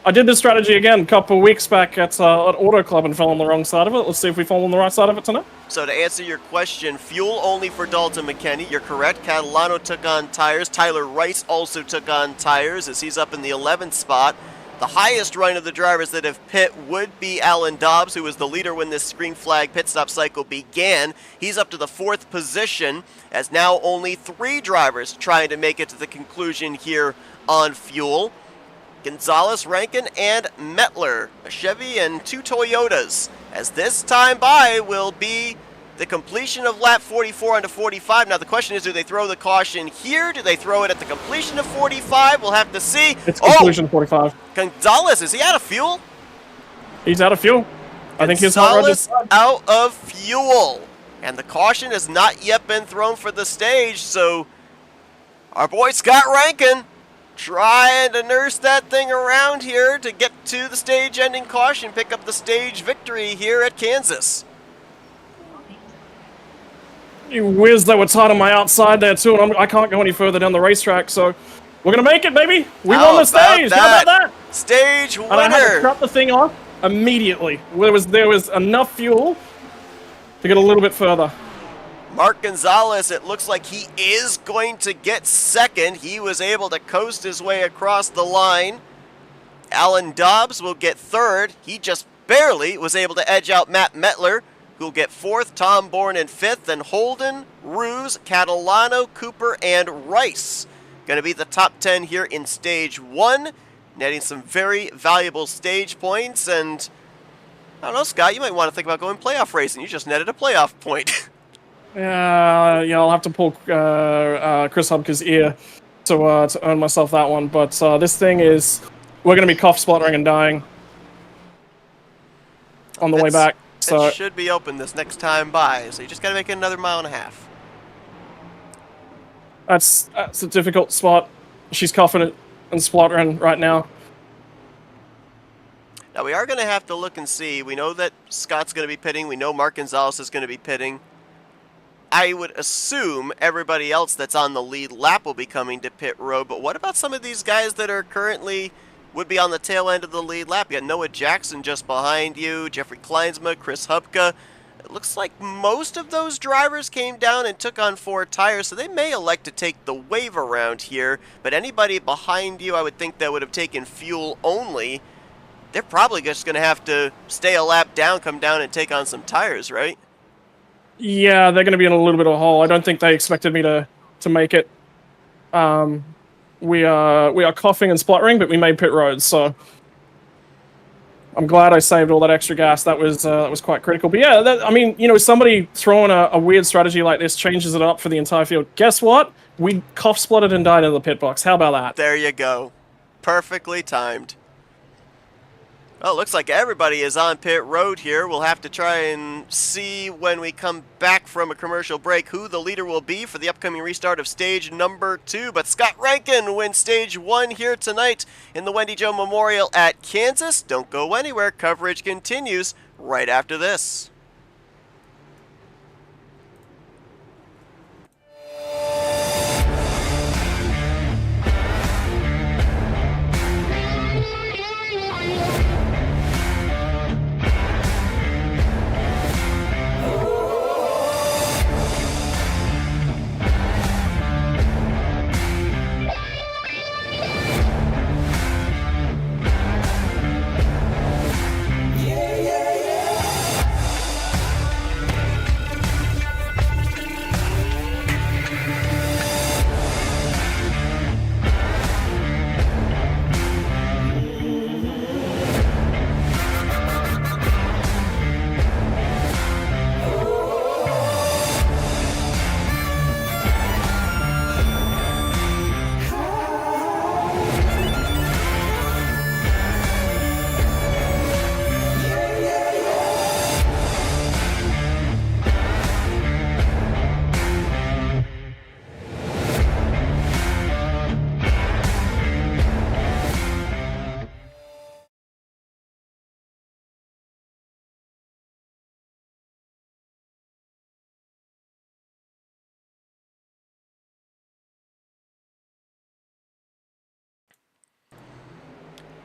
I did this strategy again a couple of weeks back at Auto Club and fell on the wrong side of it. Let's see if we fall on the right side of it tonight. So to answer your question, fuel only for Dalton McKenney. You're correct. Catalano took on tires. Tyler Rice also took on tires as he's up in the 11th spot. The highest run of the drivers that have pit would be Alan Dobbs, who was the leader when this green flag pit stop cycle began. He's up to the 4th position, as now only 3 drivers trying to make it to the conclusion here on fuel. Gonzalez, Rankin, and Mettler, a Chevy and 2 Toyotas, as this time by will be the completion of lap 44 onto 45. Now the question is, do they throw the caution here? Do they throw it at the completion of 45? We'll have to see. It's completion 45. Gonzalez, is he out of fuel? He's out of fuel. I think his hot rod Gonzalez out of fuel. And the caution has not yet been thrown for the stage, so our boy Scott Rankin trying to nurse that thing around here to get to the stage-ending caution, pick up the stage victory here at Kansas. You whiz, they were tight on my outside there too, and I can't go any further down the racetrack, so we're going to make it, baby. We won the stage. How about that? Stage winner. And I had to cut the thing off immediately. There was enough fuel to get a little bit further. Mark Gonzalez, it looks like he is going to get second. He was able to coast his way across the line. Alan Dobbs will get third. He just barely was able to edge out Matt Mettler, who'll get fourth. Tom Bourne in fifth. And Holden, Ruse, Catalano, Cooper, and Rice going to be the top 10 here in stage 1, netting some very valuable stage points. And I don't know, Scott, you might want to think about going playoff racing. You just netted a playoff point. Yeah, I'll have to pull Chris Hubke's ear to earn myself that one. But this thing is, we're going to be cough spluttering and dying on the way back. So it should be open this next time by, so you just got to make it another 1.5 miles. That's a difficult spot. She's coughing and spluttering right now. Now we are going to have to look and see. We know that Scott's going to be pitting. We know Mark Gonzalez is going to be pitting. I would assume everybody else that's on the lead lap will be coming to pit road, but what about some of these guys that are currently would be on the tail end of the lead lap? You got Noah Jackson just behind you, Jeffrey Kleinsma, Chris Hupke. It looks like most of those drivers came down and took on 4 tires, so they may elect to take the wave around here, but anybody behind you, I would think that would have taken fuel only. They're probably just going to have to stay a lap down, come down, and take on some tires, right? Yeah, they're going to be in a little bit of a hole. I don't think they expected me to make it. We are coughing and spluttering, but we made pit road, so I'm glad I saved all that extra gas. That was quite critical. But yeah, I mean, somebody throwing a weird strategy like this changes it up for the entire field. Guess what? We cough spluttered and died in the pit box. How about that? There you go. Perfectly timed. Well, it looks like everybody is on pit road here. We'll have to try and see when we come back from a commercial break who the leader will be for the upcoming restart of stage number 2. But Scott Rankin wins stage 1 here tonight in the Wendy Jo Memorial at Kansas. Don't go anywhere. Coverage continues right after this.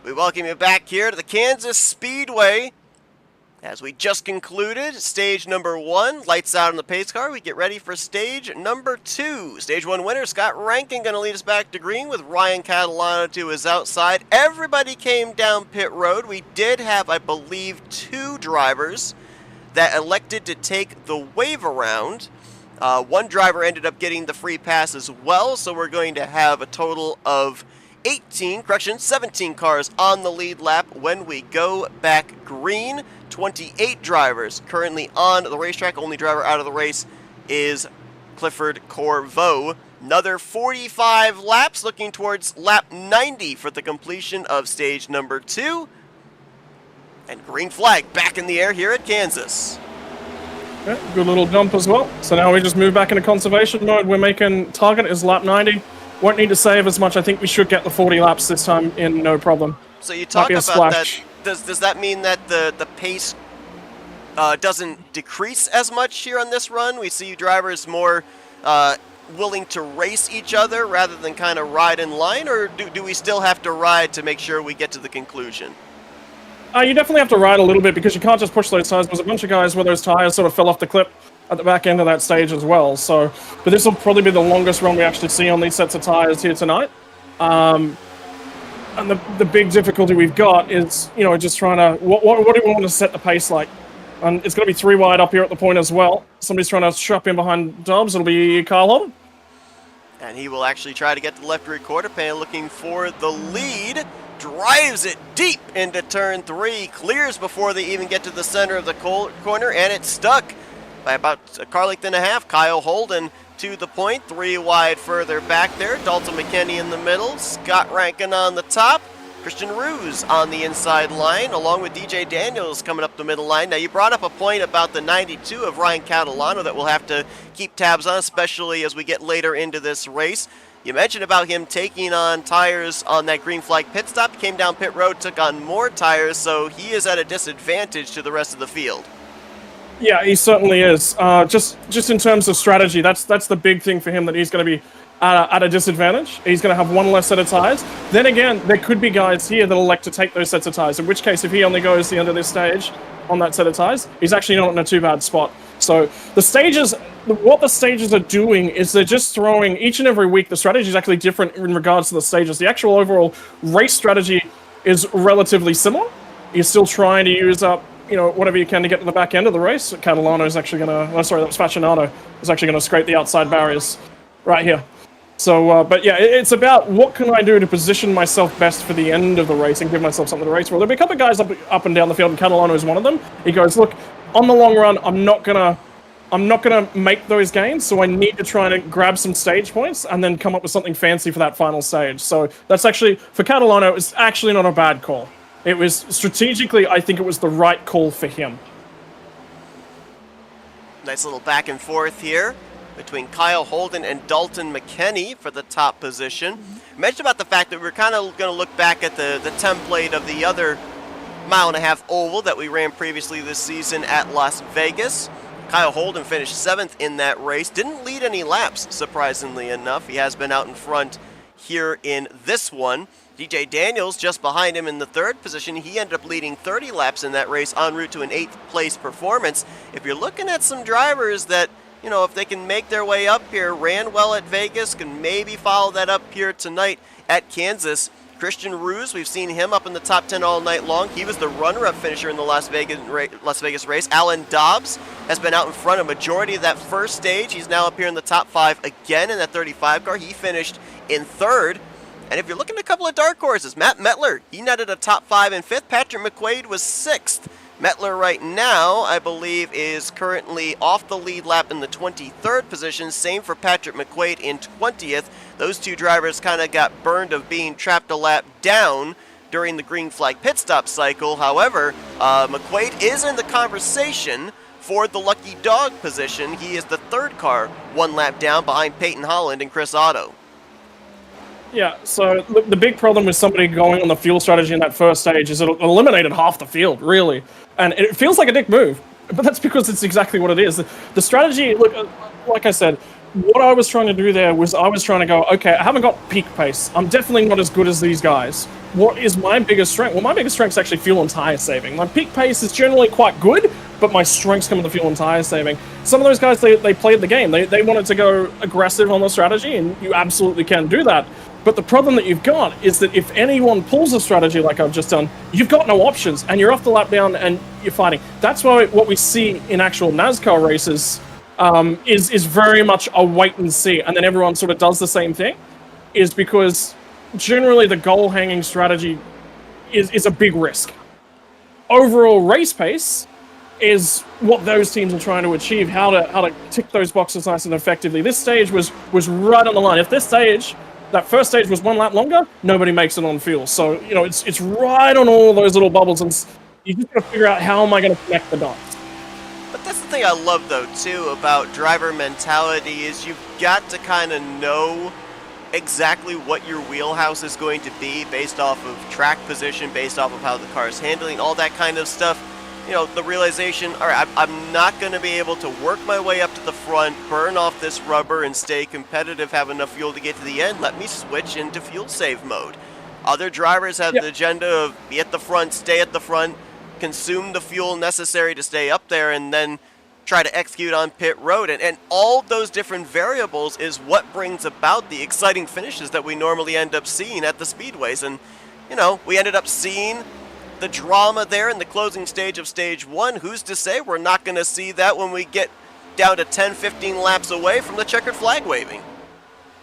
We welcome you back here to the Kansas Speedway. As we just concluded stage number 1, lights out on the pace car, we get ready for stage number 2. Stage 1 winner, Scott Rankin, going to lead us back to green with Ryan Catalano to his outside. Everybody came down pit road. We did have, I believe, 2 drivers that elected to take the wave around. One driver ended up getting the free pass as well, so we're going to have a total of 17 cars on the lead lap when we go back green. 28 drivers currently on the racetrack. Only driver out of the race is Clifford Corvo. Another 45 laps, looking towards lap 90 for the completion of stage number 2. And green flag back in the air here at Kansas. Yeah, good little jump as well. So now we just move back into conservation mode. We're making target is lap 90. Won't need to save as much. I think we should get the 40 laps this time in no problem. So you talk about that. Does that mean that the pace doesn't decrease as much here on this run? We see drivers more willing to race each other rather than kind of ride in line, or do we still have to ride to make sure we get to the conclusion? You definitely have to ride a little bit because you can't just push those tires. There's a bunch of guys where those tires sort of fell off the clip at the back end of that stage as well. So, but this will probably be the longest run we actually see on these sets of tires here tonight. And the big difficulty we've got is, just trying to, what do we want to set the pace like? And it's going to be 3 wide up here at the point as well. Somebody's trying to shove in behind Dobbs. It'll be Kyle Holden. And he will actually try to get the left rear quarter pan, looking for the lead. Drives it deep into turn 3, clears before they even get to the center of the corner, and it's stuck by about a car length and a half. Kyle Holden to the point, 3 wide further back there. Dalton McKenney in the middle, Scott Rankin on the top, Christian Ruse on the inside line, along with DJ Daniels coming up the middle line. Now, you brought up a point about the 92 of Ryan Catalano that we'll have to keep tabs on, especially as we get later into this race. You mentioned about him taking on tires on that green flag pit stop. He came down pit road, took on more tires, so he is at a disadvantage to the rest of the field. Yeah, he certainly is. Just in terms of strategy, that's the big thing for him, that he's going to be at a disadvantage. He's going to have 1 less set of tires. Then again, there could be guys here that elect to take those sets of tires, in which case, if he only goes the end of this stage on that set of tires, he's actually not in a too bad spot. So what the stages are doing is they're just throwing, each and every week, the strategy is actually different in regards to the stages. The actual overall race strategy is relatively similar. You're still trying to use up, whatever you can to get to the back end of the race. Catalano is actually going to, that was Fascinato, is actually going to scrape the outside barriers right here. So, but yeah, it's about what can I do to position myself best for the end of the race and give myself something to race for. There'll be a couple of guys up and down the field, and Catalano is one of them. He goes, look, on the long run, I'm not gonna make those gains, so I need to try to grab some stage points and then come up with something fancy for that final stage. So that's actually, for Catalano, it's actually not a bad call. It was strategically, I think it was the right call for him. Nice little back and forth here between Kyle Holden and Dalton McKenney for the top position. I mentioned about the fact that we're kind of going to look back at the template of the other 1.5-mile oval that we ran previously this season at Las Vegas. Kyle Holden finished 7th in that race. Didn't lead any laps, surprisingly enough. He has been out in front here in this one. DJ Daniels just behind him in the 3rd position. He ended up leading 30 laps in that race, en route to an 8th place performance. If you're looking at some drivers that, if they can make their way up here, ran well at Vegas, can maybe follow that up here tonight at Kansas. Christian Ruse, we've seen him up in the top 10 all night long. He was the runner-up finisher in the Las Vegas race. Alan Dobbs has been out in front a majority of that first stage. He's now up here in the top 5 again in that 35 car. He finished in 3rd. And if you're looking at a couple of dark horses, Matt Mettler, he netted a top 5 in 5th. Patrick McQuaid was 6th. Mettler right now, I believe, is currently off the lead lap in the 23rd position. Same for Patrick McQuaid in 20th. Those 2 drivers kind of got burned of being trapped a lap down during the green flag pit stop cycle. However, McQuaid is in the conversation for the lucky dog position. He is the 3rd car, 1 lap down behind Peyton Holland and Chris Otto. Yeah, so the big problem with somebody going on the fuel strategy in that first stage is it eliminated half the field, really. And it feels like a dick move, but that's because it's exactly what it is. The strategy, look, like I said, what I was trying to do there was I was trying to go, okay, I haven't got peak pace. I'm definitely not as good as these guys, what is my biggest strength? Well, my biggest strength is actually fuel and tire saving. My peak pace is generally quite good, but my strengths come in the fuel and tire saving. Some of those guys, they played the game. They wanted to go aggressive on the strategy, and you absolutely can do that. But the problem that you've got is that if anyone pulls a strategy like I've just done, you've got no options, and you're off the lap down and you're fighting. That's why what we see in actual NASCAR races is very much a wait and see, and then everyone sort of does the same thing, is because generally the goal hanging strategy is a big risk. Overall race pace is what those teams are trying to achieve, how to tick those boxes nice and effectively. This stage was right on the line. If that first stage was 1 lap longer, nobody makes it on fuel. So, it's right on all those little bubbles, and you just got to figure out, how am I going to connect the dots? But that's the thing I love, though, too, about driver mentality, is you've got to kind of know exactly what your wheelhouse is going to be based off of track position, based off of how the car is handling, all that kind of stuff. The realization, all right, I'm not going to be able to work my way up to the front, burn off this rubber, and stay competitive, have enough fuel to get to the end. Let me switch into fuel save mode. Other drivers have the agenda of be at the front, stay at the front, consume the fuel necessary to stay up there, and then try to execute on pit road. And all those different variables is what brings about the exciting finishes that we normally end up seeing at the speedways. And, we ended up seeing the drama there in the closing stage of stage 1. Who's to say we're not going to see that when we get down to 10-15 laps away from the checkered flag waving?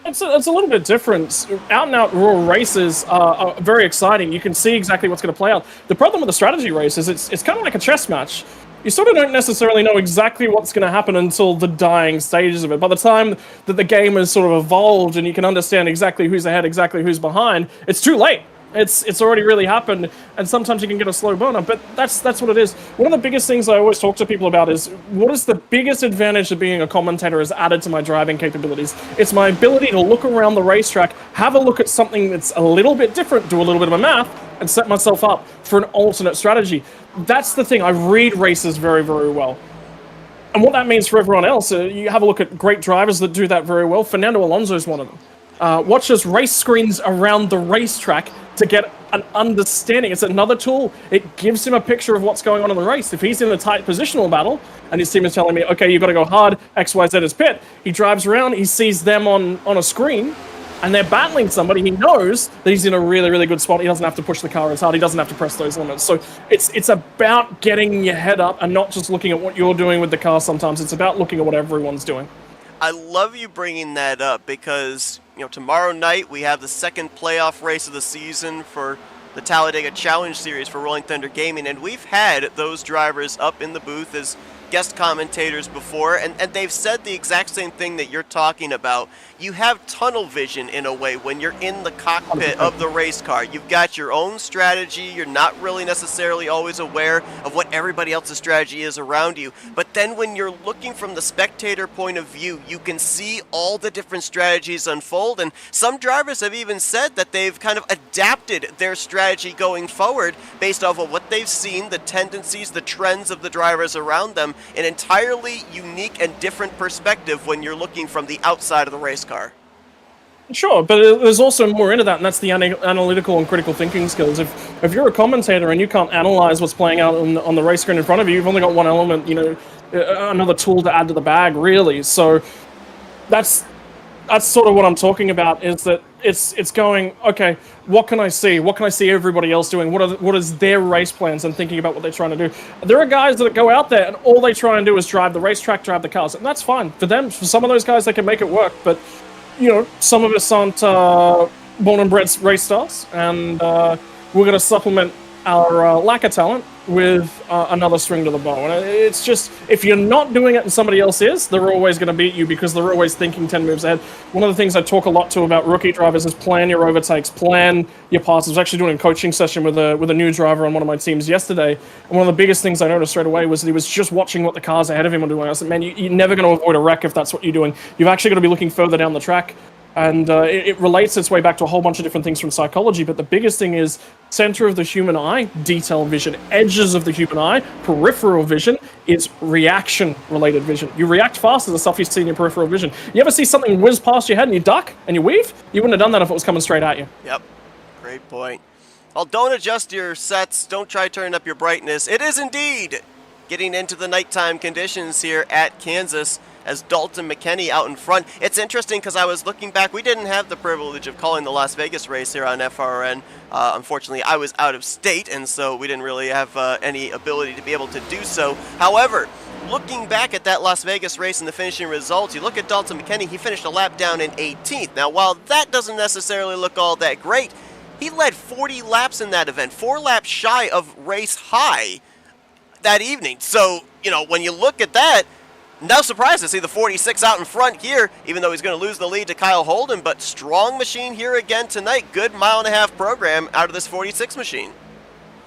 It's a little bit different. Out-and-out raw races are very exciting. You can see exactly what's going to play out. The problem with the strategy race is it's kind of like a chess match. You sort of don't necessarily know exactly what's going to happen until the dying stages of it. By the time that the game has sort of evolved and you can understand exactly who's ahead, exactly who's behind, it's too late. It's already really happened, and sometimes you can get a slow burner, but that's what it is. One of the biggest things I always talk to people about is, what is the biggest advantage of being a commentator has added to my driving capabilities? It's my ability to look around the racetrack, have a look at something that's a little bit different, do a little bit of a math, and set myself up for an alternate strategy. That's the thing. I read races very, very well. And what that means for everyone else, you have a look at great drivers that do that very well. Fernando Alonso is one of them. Watches race screens around the racetrack to get an understanding. It's another tool. It gives him a picture of what's going on in the race. If he's in a tight positional battle and his team is telling me, okay, you've got to go hard, XYZ is pit, he drives around, he sees them on a screen, and they're battling somebody. He knows that he's in a really, really good spot. He doesn't have to push the car as hard. He doesn't have to press those limits. So it's about getting your head up and not just looking at what you're doing with the car sometimes. It's about looking at what everyone's doing. I love you bringing that up because, tomorrow night we have the second playoff race of the season for the Talladega Challenge Series for Rolling Thunder Gaming, and we've had those drivers up in the booth as guest commentators before, and they've said the exact same thing that you're talking about. You have tunnel vision in a way when you're in the cockpit of the race car. You've got your own strategy. You're not really necessarily always aware of what everybody else's strategy is around you. But then when you're looking from the spectator point of view, you can see all the different strategies unfold. And some drivers have even said that they've kind of adapted their strategy going forward based off of what they've seen, the tendencies, the trends of the drivers around them, an entirely unique and different perspective when you're looking from the outside of the race car. Sure, but there's also more into that, and that's the analytical and critical thinking skills. If you're a commentator and you can't analyze what's playing out on the race screen in front of you, you've only got one element, another tool to add to the bag, really. So that's sort of what I'm talking about, is that it's going, okay, what can I see? What can I see everybody else doing? What is their race plans, and thinking about what they're trying to do. There are guys that go out there and all they try and do is drive the racetrack, drive the cars, and that's fine. For them, for some of those guys, they can make it work, but some of us aren't born and bred race stars, and we're going to supplement our lack of talent with another string to the bow. And it's just, if you're not doing it and somebody else is, they're always going to beat you because they're always thinking 10 moves ahead. One of the things I talk a lot to about rookie drivers is plan your overtakes, plan your passes. I was actually doing a coaching session with a new driver on one of my teams yesterday, and one of the biggest things I noticed straight away was that he was just watching what the cars ahead of him were doing. I said, man, you're never going to avoid a wreck if that's what you're doing. You've actually got to be looking further down the track. And it relates its way back to a whole bunch of different things from psychology, but the biggest thing is center of the human eye, detail vision, edges of the human eye, peripheral vision is reaction-related vision. You react faster to the stuff you see in your peripheral vision. You ever see something whiz past your head and you duck and you weave? You wouldn't have done that if it was coming straight at you. Yep, great point. Well, don't adjust your sets. Don't try turning up your brightness. It is indeed getting into the nighttime conditions here at Kansas as Dalton McKinney out in front. It's interesting because I was looking back. We didn't have the privilege of calling the Las Vegas race here on FRN. Unfortunately, I was out of state, and so we didn't really have any ability to be able to do so. However, looking back at that Las Vegas race and the finishing results, you look at Dalton McKinney, he finished a lap down in 18th. Now, while that doesn't necessarily look all that great, he led 40 laps in that event, 4 laps shy of race high that evening. So, you know, when you look at that, no surprise to see the 46 out in front here, even though he's going to lose the lead to Kyle Holden, but strong machine here again tonight. Good mile-and-a-half program out of this 46 machine.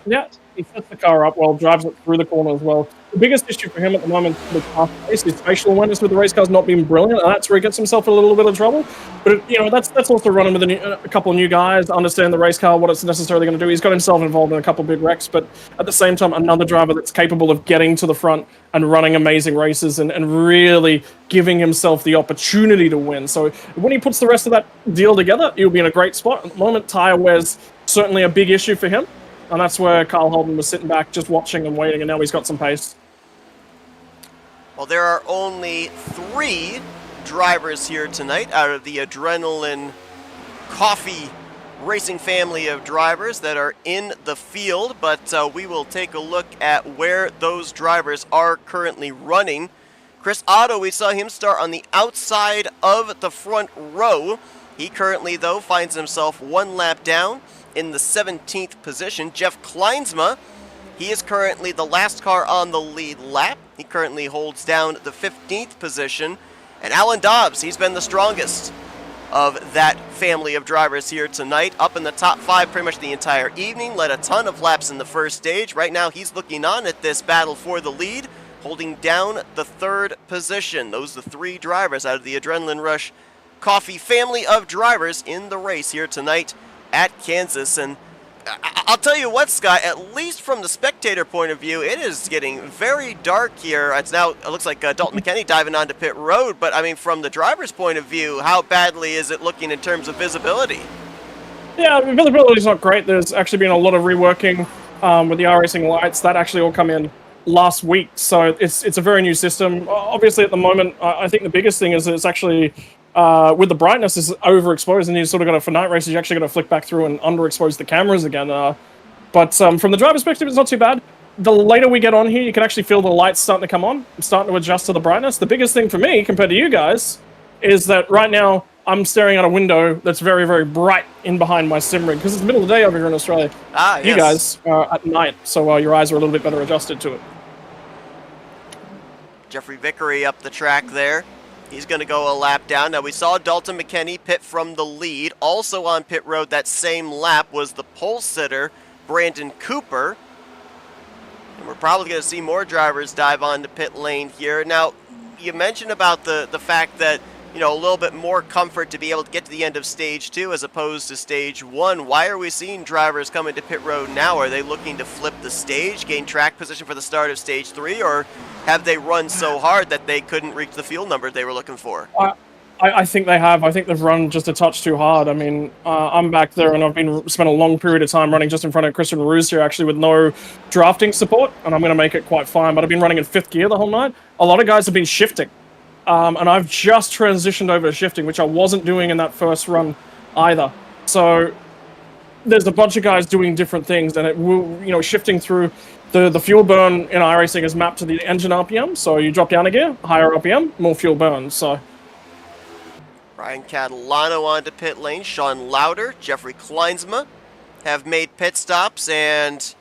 Yeah, he sets the car up well, drives it through the corner as well. The biggest issue for him at the moment with the race is spatial awareness with the race car's not been brilliant, and that's where he gets himself in a little bit of trouble. But, you know, that's also running with a couple of new guys, understand the race car, what it's necessarily going to do. He's got himself involved in a couple of big wrecks, but at the same time, another driver that's capable of getting to the front and running amazing races and really giving himself the opportunity to win. So when he puts the rest of that deal together, he'll be in a great spot. At the moment, tire wear's certainly a big issue for him. And that's where Kyle Holden was sitting back, just watching and waiting, and now he's got some pace. Well, there are only 3 drivers here tonight out of the Adrenaline Coffee Racing family of drivers that are in the field, but we will take a look at where those drivers are currently running. Chris Otto, we saw him start on the outside of the front row. He currently, though, finds himself 1 lap down in the 17th position. Jeff Kleinsma, he is currently the last car on the lead lap. He currently holds down the 15th position. And Alan Dobbs, he's been the strongest of that family of drivers here tonight. Up in the top 5 pretty much the entire evening. Led a ton of laps in the first stage. Right now he's looking on at this battle for the lead, holding down the 3rd position. Those are the 3 drivers out of the Adrenaline Rush Coffee family of drivers in the race here tonight at Kansas. And I'll tell you what, Scott, at least from the spectator point of view, it is getting very dark here. It looks like Dalton McKinney diving onto pit road, but I mean, from the driver's point of view, how badly is it looking in terms of visibility? Yeah, visibility is not great. There's actually been a lot of reworking with the iRacing lights. That actually all come in last week, so it's a very new system. Obviously, at the moment, I think the biggest thing is that it's actually with the brightness is overexposed, and you sort of got to, for night races, you actually got to flick back through and underexpose the cameras again. But from the driver perspective, it's not too bad. The later we get on here, you can actually feel the lights starting to come on, starting to adjust to the brightness. The biggest thing for me, compared to you guys, is that right now I'm staring out a window that's very, very bright in behind my sim rig, because it's the middle of the day over here in Australia. Yes. You guys are at night, so your eyes are a little bit better adjusted to it. Jeffrey Vickery up the track there. He's going to go a lap down. Now, we saw Dalton McKinney pit from the lead. Also on pit road that same lap was the pole sitter, Brandon Cooper. And we're probably going to see more drivers dive onto pit lane here. Now, you mentioned about the fact that, you know, a little bit more comfort to be able to get to the end of stage 2 as opposed to stage 1. Why are we seeing drivers come into pit road now? Are they looking to flip the stage, gain track position for the start of stage 3, or have they run so hard that they couldn't reach the fuel number they were looking for? I think they have. I think they've run just a touch too hard. I mean, I'm back there and I've spent a long period of time running just in front of Christian Roos here, actually, with no drafting support, and I'm going to make it quite fine. But I've been running in 5th gear the whole night. A lot of guys have been shifting. And I've just transitioned over to shifting, which I wasn't doing in that first run either. So there's a bunch of guys doing different things, and it will, you know, shifting through the fuel burn in iRacing is mapped to the engine RPM. So you drop down a gear, higher RPM, more fuel burn. So Ryan Catalano onto pit lane. Sean Lauder, Jeffrey Kleinsma have made pit stops, and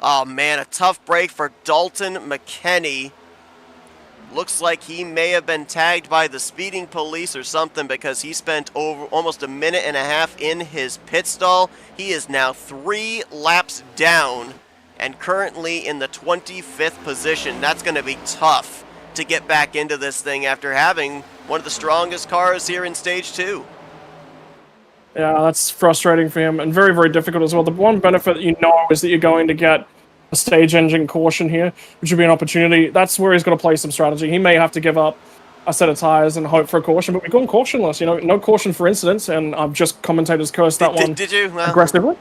oh man, a tough break for Dalton McKinney. Looks like he may have been tagged by the speeding police or something, because he spent over almost a minute and a half in his pit stall. He is now 3 laps down and currently in the 25th position. That's going to be tough to get back into this thing after having one of the strongest cars here in stage 2. yeah, that's frustrating for him and very, very difficult as well. The one benefit that you know is that you're going to get a stage engine caution here, which would be an opportunity. That's where he's got to play some strategy. He may have to give up a set of tires and hope for a caution, but we've gone cautionless, you know, no caution for incidents, and I've just commentators cursed that one did you? Well, aggressively.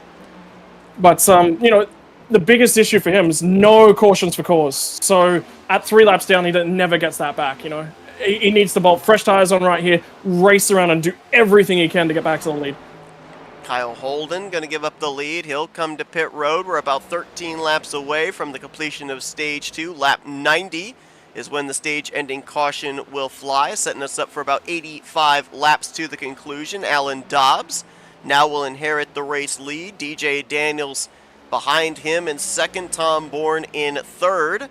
But you know, the biggest issue for him is no cautions for cause. So at 3 laps down, he never gets that back. You know, he needs to bolt fresh tires on right here, race around and do everything he can to get back to the lead. Kyle Holden going to give up the lead. He'll come to pit road. We're about 13 laps away from the completion of stage 2. Lap 90 is when the stage-ending caution will fly, setting us up for about 85 laps to the conclusion. Alan Dobbs now will inherit the race lead. DJ Daniels behind him in second. Tom Bourne in third. And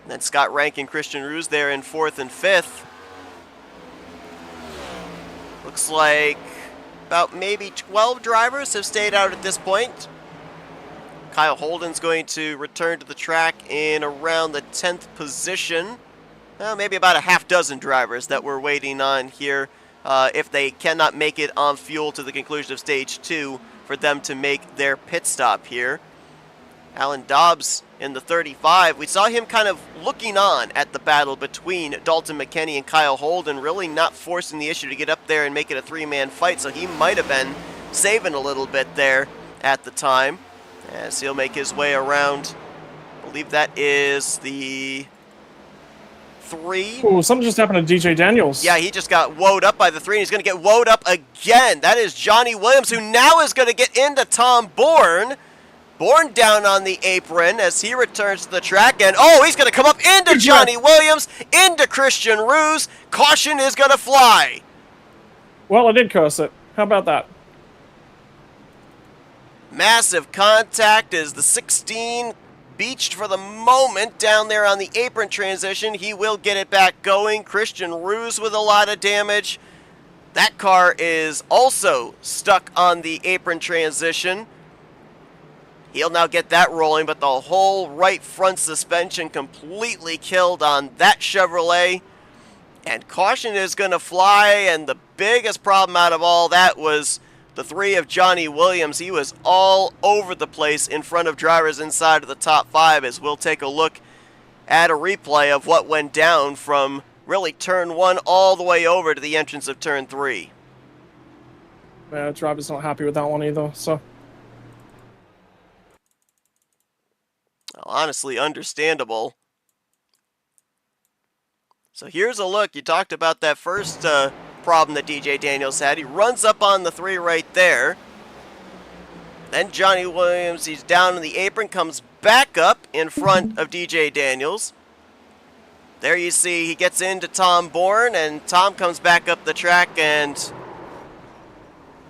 then Scott Rank and Christian Roos there in fourth and fifth. Looks like about maybe 12 drivers have stayed out at this point. Kyle Holden's going to return to the track in around the 10th position. Well, maybe about a half dozen drivers that we're waiting on here if they cannot make it on fuel to the conclusion of stage 2 for them to make their pit stop here. Alan Dobbs in the 35. We saw him kind of looking on at the battle between Dalton McKenney and Kyle Holden, really not forcing the issue to get up there and make it a three-man fight, so he might have been saving a little bit there at the time as he'll make his way around. I believe that is the 3. Oh, something just happened to DJ Daniels. Yeah, he just got woed up by the 3, and he's going to get woed up again. That is Johnny Williams, who now is going to get into Tom Bourne. Bourne down on the apron as he returns to the track, and oh, he's going to come up into Johnny Williams, into Christian Roos. Caution is going to fly. Well, I did curse it. How about that? Massive contact as the 16 beached for the moment down there on the apron transition. He will get it back going. Christian Roos with a lot of damage. That car is also stuck on the apron transition. He'll now get that rolling, but the whole right front suspension completely killed on that Chevrolet. And caution is going to fly, and the biggest problem out of all that was the 3 of Johnny Williams. He was all over the place in front of drivers inside of the top 5, as we'll take a look at a replay of what went down from really turn 1 all the way over to the entrance of turn 3. Yeah, driver's not happy with that one either, so... Honestly, understandable. So here's a look. You talked about that first problem that DJ Daniels had. He runs up on the 3 right there. Then Johnny Williams, he's down in the apron, comes back up in front of DJ Daniels. There you see he gets into Tom Bourne, and Tom comes back up the track, and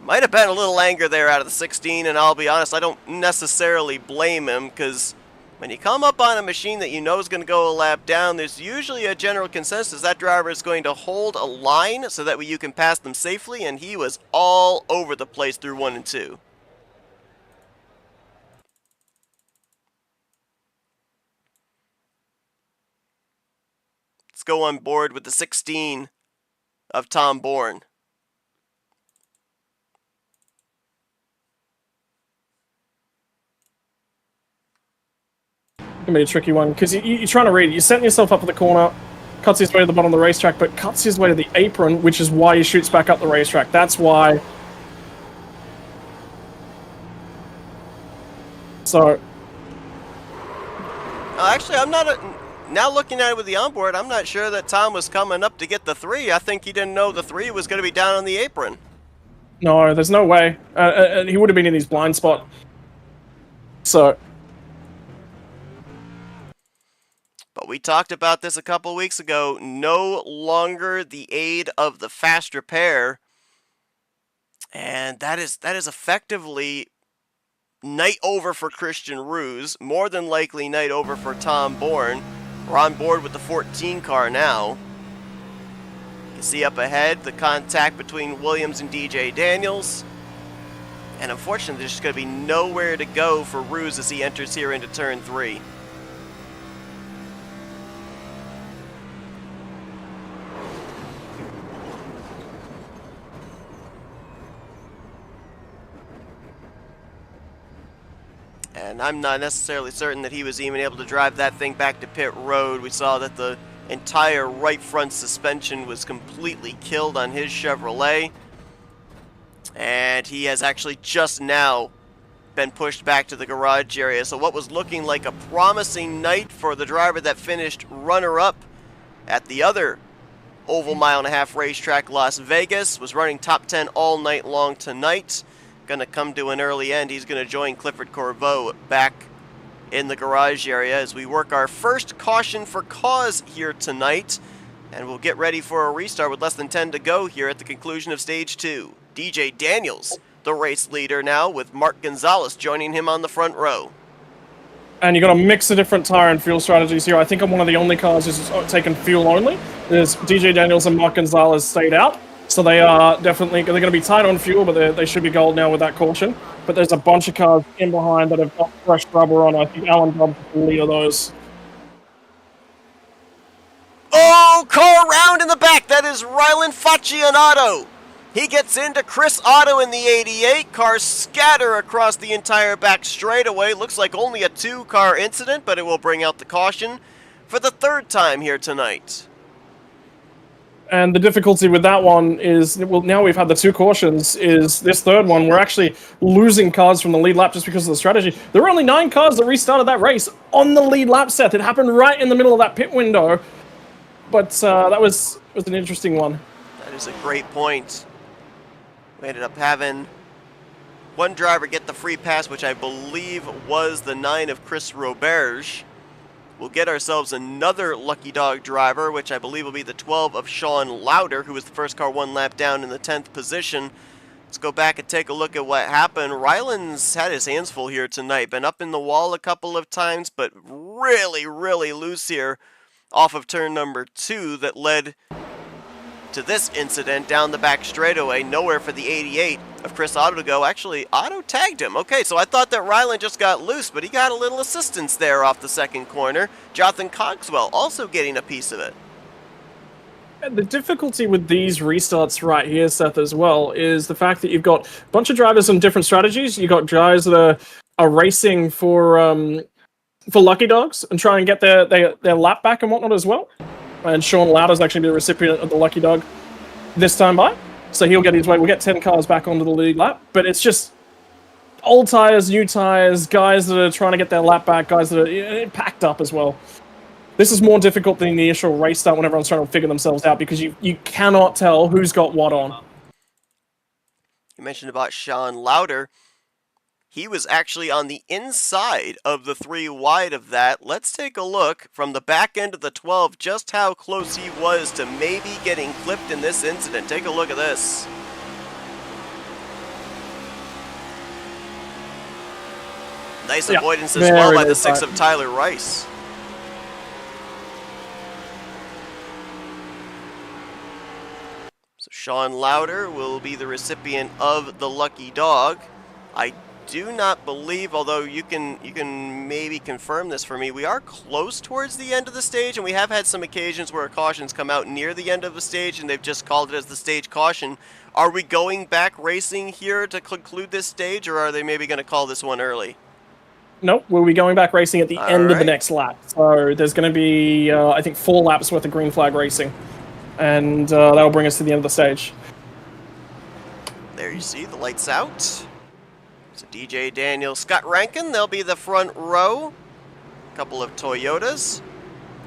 might have been a little anger there out of the 16, and I'll be honest, I don't necessarily blame him, because when you come up on a machine that you know is going to go a lap down, there's usually a general consensus that driver is going to hold a line so that way you can pass them safely, and he was all over the place through 1 and 2. Let's go on board with the 16 of Tom Bourne. Gonna be a tricky one because you're trying to read it. You're setting yourself up for the corner, cuts his way to the bottom of the racetrack, but cuts his way to the apron, which is why he shoots back up the racetrack. That's why. So. Actually, I'm not. Now looking at it with the onboard, I'm not sure that Tom was coming up to get the 3. I think he didn't know the 3 was going to be down on the apron. No, there's no way. He would have been in his blind spot. So. But we talked about this a couple weeks ago. No longer the aid of the fast repair. And that is effectively night over for Christian Roos. More than likely night over for Tom Bourne. We're on board with the 14 car now. You see up ahead the contact between Williams and DJ Daniels. And unfortunately, there's just going to be nowhere to go for Roos as he enters here into turn 3. And I'm not necessarily certain that he was even able to drive that thing back to pit road. We saw that the entire right front suspension was completely killed on his Chevrolet. And he has actually just now been pushed back to the garage area. So what was looking like a promising night for the driver that finished runner-up at the other oval mile-and-a-half racetrack, Las Vegas, was running top 10 all night long tonight. Going to come to an early end. He's going to join Clifford Corbeau back in the garage area as we work our first caution for cause here tonight. And we'll get ready for a restart with less than 10 to go here at the conclusion of stage 2. DJ Daniels, the race leader now, with Mark Gonzalez joining him on the front row. And you've got a mix of different tire and fuel strategies here. I think I'm one of the only cars who's taken fuel only. There's DJ Daniels and Mark Gonzalez stayed out. So they are definitely, they're going to be tight on fuel, but they should be gold now with that caution. But there's a bunch of cars in behind that have got fresh rubber on. I think Alan Dobbs is the lead of those. Oh, car round in the back. That is Rylan Faccianato. He gets into Chris Otto in the 88. Cars scatter across the entire back straightaway. Looks like only a 2-car incident, but it will bring out the caution for the 3rd time here tonight. And the difficulty with that one is, well, now we've had the 2 cautions, is this 3rd one, we're actually losing cars from the lead lap just because of the strategy. There were only 9 cars that restarted that race on the lead lap set. It happened right in the middle of that pit window. But that was an interesting one. That is a great point. We ended up having one driver get the free pass, which I believe was the 9 of Chris Roberge. We'll get ourselves another Lucky Dog driver, which I believe will be the 12 of Sean Lauder, who was the first car 1 lap down in the 10th position. Let's go back and take a look at what happened. Ryland's had his hands full here tonight. Been up in the wall a couple of times, but really, really loose here off of turn number 2 that led to this incident down the back straightaway. Nowhere for the 88 of Chris Otto to go. Actually, Otto tagged him. Okay, so I thought that Ryland just got loose, but he got a little assistance there off the 2nd corner. Jonathan Cogswell also getting a piece of it. The difficulty with these restarts right here, Seth, as well, is the fact that you've got a bunch of drivers on different strategies. You've got guys that are racing for Lucky Dogs and try and get their lap back and whatnot as well. And Sean Lauder's actually been the recipient of the Lucky Dog this time by. So he'll get his way. We'll get 10 cars back onto the lead lap. But it's just old tires, new tires, guys that are trying to get their lap back, guys that are packed up as well. This is more difficult than the initial race start when everyone's trying to figure themselves out because you cannot tell who's got what on. You mentioned about Sean Lauder. He was actually on the inside of the 3 wide of that. Let's take a look from the back end of the 12 just how close he was to maybe getting clipped in this incident. Take a look at this. Nice avoidance as well by the 6 of Tyler Rice. So Sean Lauder will be the recipient of the Lucky Dog. I do not believe, although you can maybe confirm this for me, we are close towards the end of the stage, and we have had some occasions where cautions come out near the end of the stage and they've just called it as the stage caution. Are we going back racing here to conclude this stage, or are they maybe going to call this one early? Nope, we'll be going back racing at the end of the next lap. So there's going to be, I think, 4 laps worth of green flag racing, and that'll bring us to the end of the stage. There you see, the lights out. So DJ Daniel, Scott Rankin, they'll be the front row. A couple of Toyotas.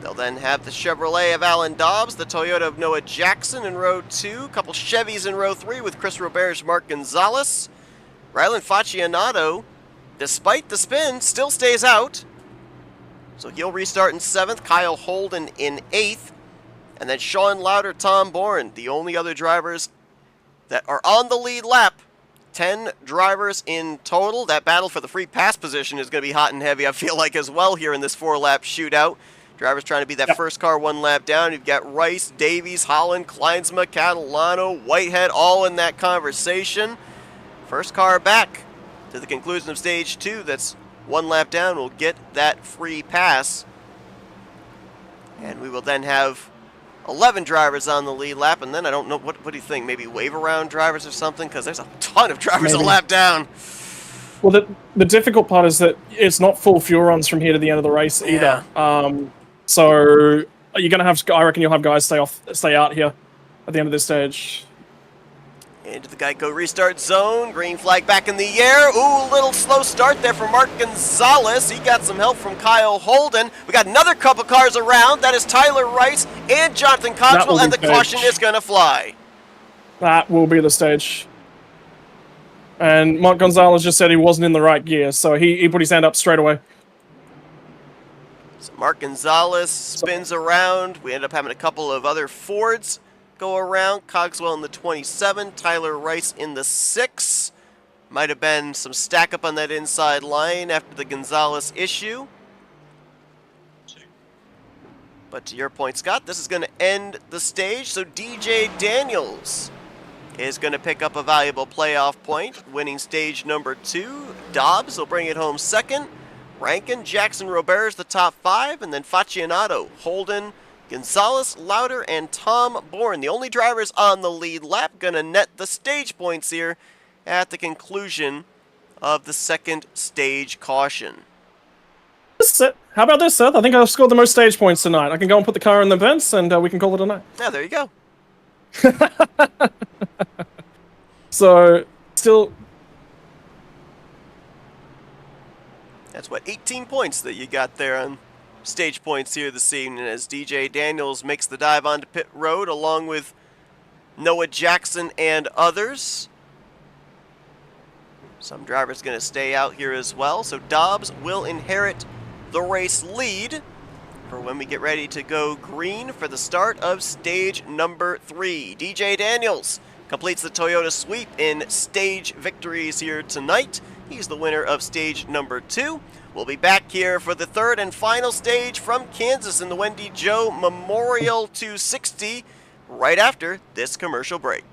They'll then have the Chevrolet of Alan Dobbs, the Toyota of Noah Jackson in row 2. A couple Chevys in row 3 with Chris Roberge, Mark Gonzalez. Rylan Faccianato, despite the spin, still stays out. So he'll restart in 7th. Kyle Holden in 8th. And then Sean Lauder, Tom Bourne, the only other drivers that are on the lead lap. 10 drivers in total. That battle for the free pass position is going to be hot and heavy, I feel like, as well here in this 4-lap shootout. Drivers trying to be that first car 1 lap down. You've got Rice, Davies, Holland, Kleinsma, Catalano, Whitehead, all in that conversation. First car back to the conclusion of stage 2 that's 1 lap down will get that free pass. And we will then have 11 drivers on the lead lap, and then I don't know, what do you think? Maybe wave around drivers or something? Because there's a ton of drivers a lap down. Well, the difficult part is that it's not full fuel runs from here to the end of the race either. So you're going to have, I reckon you'll have guys stay out here at the end of this stage. Into the Geico restart zone. Green flag back in the air. Ooh, little slow start there for Mark Gonzalez. He got some help from Kyle Holden. We got another couple cars around. That is Tyler Rice and Jonathan Cottrell, and the caution is going to fly. That will be the stage. And Mark Gonzalez just said he wasn't in the right gear, so he put his hand up straight away. So Mark Gonzalez spins around. We end up having a couple of other Fords go around. Cogswell in the 27, Tyler Rice in the 6. Might have been some stack up on that inside line after the Gonzalez issue. But to your point, Scott, this is going to end the stage. So DJ Daniels is going to pick up a valuable playoff point, winning stage number 2. Dobbs will bring it home second. Rankin, Jackson Robert's the top 5, and then Faccianato, Holden, Gonzalez, Lauder, and Tom Bourne, the only drivers on the lead lap, going to net the stage points here at the conclusion of the second stage caution. How about this, Seth? I think I've scored the most stage points tonight. I can go and put the car in the vents, and we can call it a night. Yeah, there you go. So, still... That's what, 18 points that you got there on stage points here this evening as DJ Daniels makes the dive onto pit road along with Noah Jackson and others. Some drivers going to stay out here as well, so Dobbs will inherit the race lead for when we get ready to go green for the start of stage number 3. DJ Daniels completes the Toyota sweep in stage victories here tonight. He's the winner of stage number 2. We'll be back here for the third and final stage from Kansas in the Wendy Joe Memorial 260 right after this commercial break.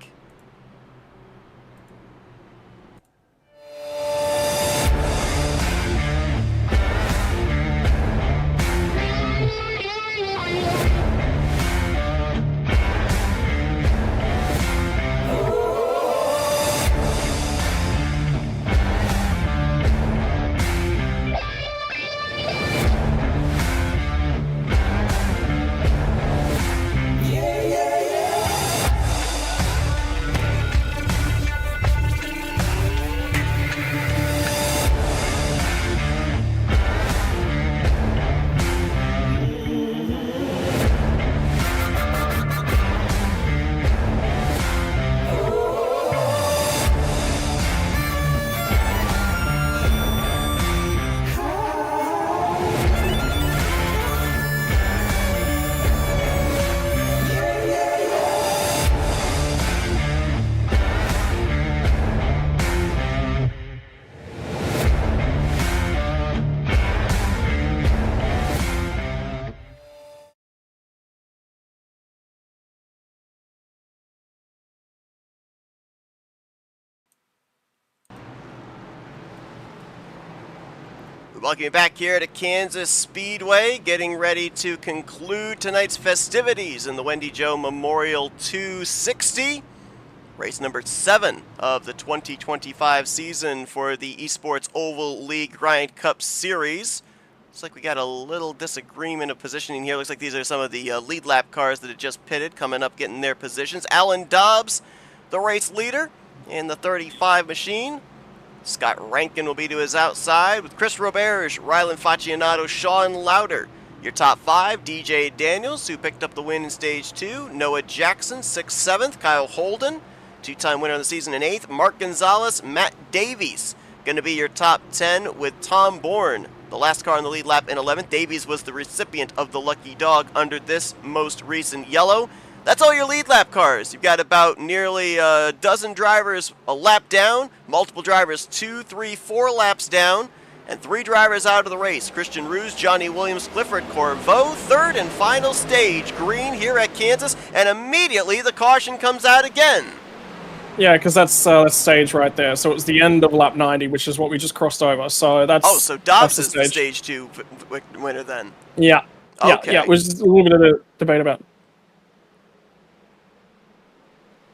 Welcome you back here to Kansas Speedway, getting ready to conclude tonight's festivities in the Wendy Joe Memorial 260. Race number 7 of the 2025 season for the ESports Oval League Grind Cup Series. Looks like we got a little disagreement of positioning here. Looks like these are some of the lead lap cars that had just pitted, coming up, getting their positions. Alan Dobbs, the race leader in the 35 machine. Scott Rankin will be to his outside with Chris Roberge, Rylan Faccianato, Sean Lauder. Your top 5, DJ Daniels, who picked up the win in stage 2. Noah Jackson, 6th, 7th. Kyle Holden, 2-time winner of the season in 8th. Mark Gonzalez, Matt Davies, going to be your top 10 with Tom Bourne, the last car on the lead lap in 11th. Davies was the recipient of the lucky dog under this most recent yellow. That's all your lead lap cars. You've got about nearly a dozen drivers a lap down, multiple drivers 2, 3, 4 laps down, and 3 drivers out of the race. Christian Ruse, Johnny Williams, Clifford Corvo, third and final stage, green here at Kansas, and immediately the caution comes out again. Yeah, because that's stage right there. So it's the end of lap 90, which is what we just crossed over. So that's... Oh, so Dobbs is the stage 2 winner then. Yeah. Okay. Yeah, which is a little bit of a debate about.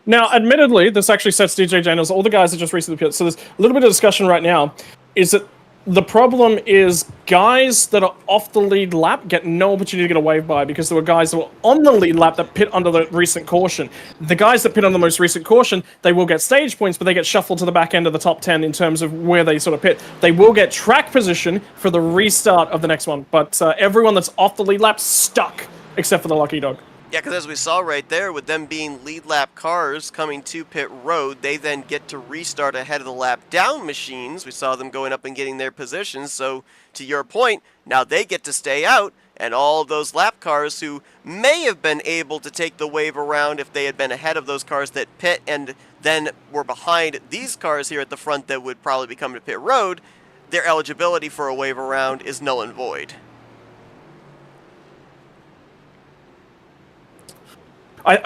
Now, admittedly, this actually sets DJ Daniels, all the guys that just recently pitted, so there's a little bit of discussion right now, is that The problem is guys that are off the lead lap get no opportunity to get a wave by because there were guys that were on the lead lap that pit under the recent caution. The guys that pit on the most recent caution, they will get stage points, but they get shuffled to the back end of the top 10 in terms of where they sort of pit. They will get track position for the restart of the next one, but everyone that's off the lead lap stuck, except for the lucky dog. Yeah, because as we saw right there, with them being lead lap cars coming to pit road, they then get to restart ahead of the lap down machines. We saw them going up and getting their positions. So to your point, now they get to stay out, and all those lap cars who may have been able to take the wave around if they had been ahead of those cars that pit and then were behind these cars here at the front that would probably be coming to pit road, their eligibility for a wave around is null and void.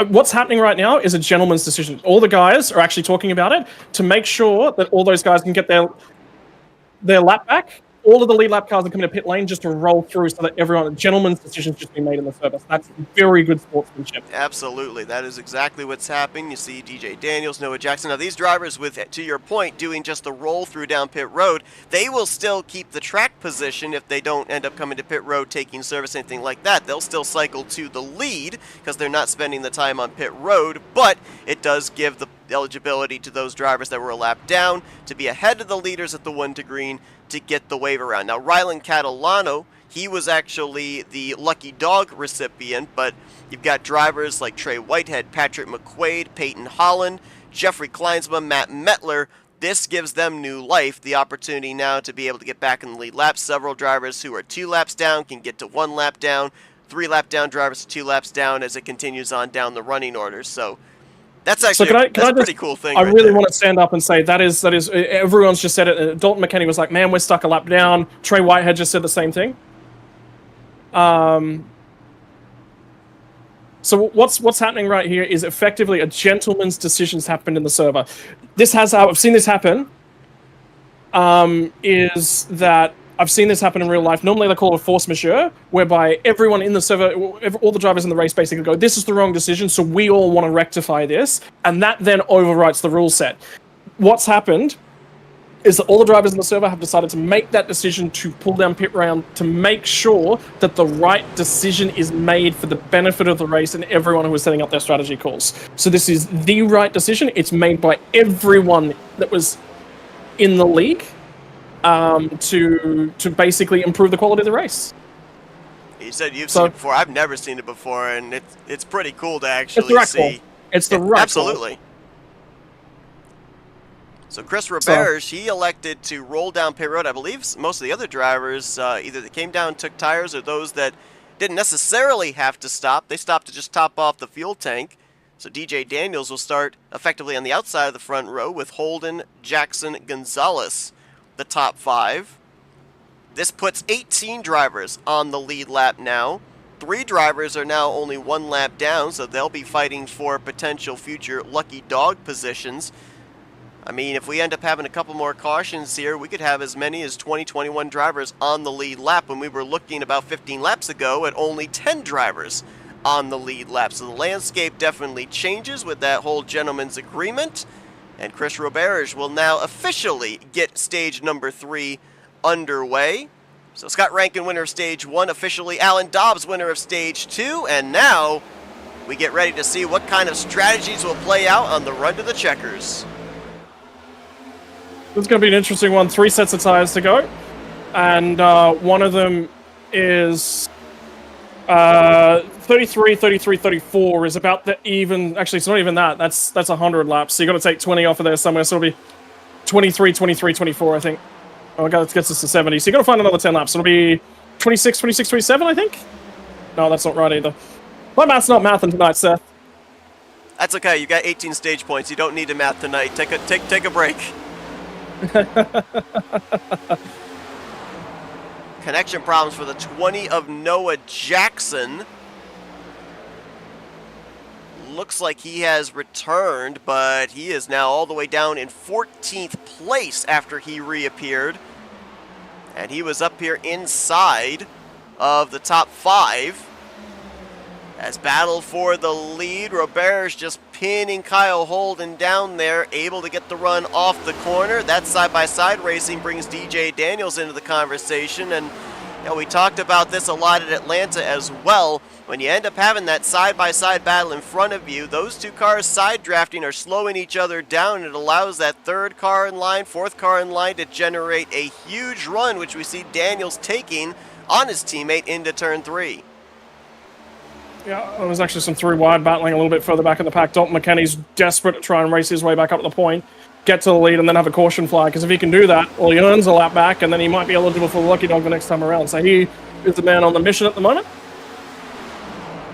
What's happening right now is a gentleman's decision. All the guys are actually talking about it to make sure that all those guys can get their lap back. All of the lead lap cars are coming to pit lane just to roll through so that a gentleman's decision's just been made in the service. That's very good sportsmanship. Absolutely. That is exactly what's happening. You see DJ Daniels, Noah Jackson. Now, these drivers, with, to your point, doing just the roll through down pit road, they will still keep the track position if they don't end up coming to pit road, taking service, anything like that. They'll still cycle to the lead because they're not spending the time on pit road, but it does give the eligibility to those drivers that were a lap down to be ahead of the leaders at the 1 to green to get the wave around. Now, Rylan Catalano, he was actually the lucky dog recipient, but you've got drivers like Trey Whitehead, Patrick McQuaid, Peyton Holland, Jeffrey Kleinsma, Matt Mettler. This gives them new life, the opportunity now to be able to get back in the lead lap. Several drivers who are 2 laps down can get to 1 lap down, 3 lap down drivers to 2 laps down as it continues on down the running order. So that's actually a pretty cool thing. I really want to stand up and say that is everyone's just said it. Dalton McKenney was like, "Man, we're stuck a lap down." Trey Whitehead just said the same thing. So what's happening right here is effectively a gentleman's decisions happened in the server. I've seen this happen. Is that I've seen this happen in real life. Normally they call it a force majeure, whereby everyone in the server, all the drivers in the race basically go, "This is the wrong decision, so we all want to rectify this," and that then overwrites the rule set. What's happened is that all the drivers in the server have decided to make that decision to pull down pit round to make sure that the right decision is made for the benefit of the race and everyone who is setting up their strategy calls. So this is the right decision. It's made by everyone that was in the league to basically improve the quality of the race. You said you've seen it before. I've never seen it before, and it's pretty cool to actually see. It's the right absolutely. Call. So Chris Roberge, he elected to roll down pit road. I believe most of the other drivers, either they came down and took tires, or those that didn't necessarily have to stop. They stopped to just top off the fuel tank. So DJ Daniels will start effectively on the outside of the front row with Holden, Jackson, Gonzalez, the top 5. This puts 18 drivers on the lead lap now. 3 drivers are now only 1 lap down, so they'll be fighting for potential future lucky dog positions. I mean, if we end up having a couple more cautions here, we could have as many as 20, 21 drivers on the lead lap when we were looking about 15 laps ago at only 10 drivers on the lead lap. So the landscape definitely changes with that whole gentleman's agreement. And Chris Roberge will now officially get stage number 3 underway. So Scott Rankin, winner of stage 1, officially Alan Dobbs, winner of stage 2. And now we get ready to see what kind of strategies will play out on the run to the checkers. This is going to be an interesting one. 3 sets of tires to go. And one of them is 33, 33, 34 is about the even. Actually, it's not even that. That's 100 laps. So you got to take 20 off of there somewhere. So it'll be 23, 23, 24, I think. Oh, my God, that gets us to 70. So you got to find another 10 laps. So it'll be 26, 26, 27, I think. No, that's not right either. My math's not mathing tonight, Seth. That's okay. You got 18 stage points. You don't need to math tonight. Take a break. Connection problems for the 20 of Noah Jackson. Looks like he has returned, but he is now all the way down in 14th place after he reappeared. And he was up here inside of the top 5. As battle for the lead, Roberge just pinning Kyle Holden down there, able to get the run off the corner. That side-by-side racing brings DJ Daniels into the conversation, and we talked about this a lot at Atlanta as well. When you end up having that side-by-side battle in front of you, those two cars side drafting are slowing each other down. It allows that third car in line, fourth car in line to generate a huge run, which we see Daniels taking on his teammate into turn 3. Yeah, there was actually some three-wide battling a little bit further back in the pack. Dalton McKenny's desperate to try and race his way back up to the point, get to the lead, and then have a caution flag, because if he can do that, well, he earns a lap back, and then he might be eligible for the lucky dog the next time around. So he is the man on the mission at the moment.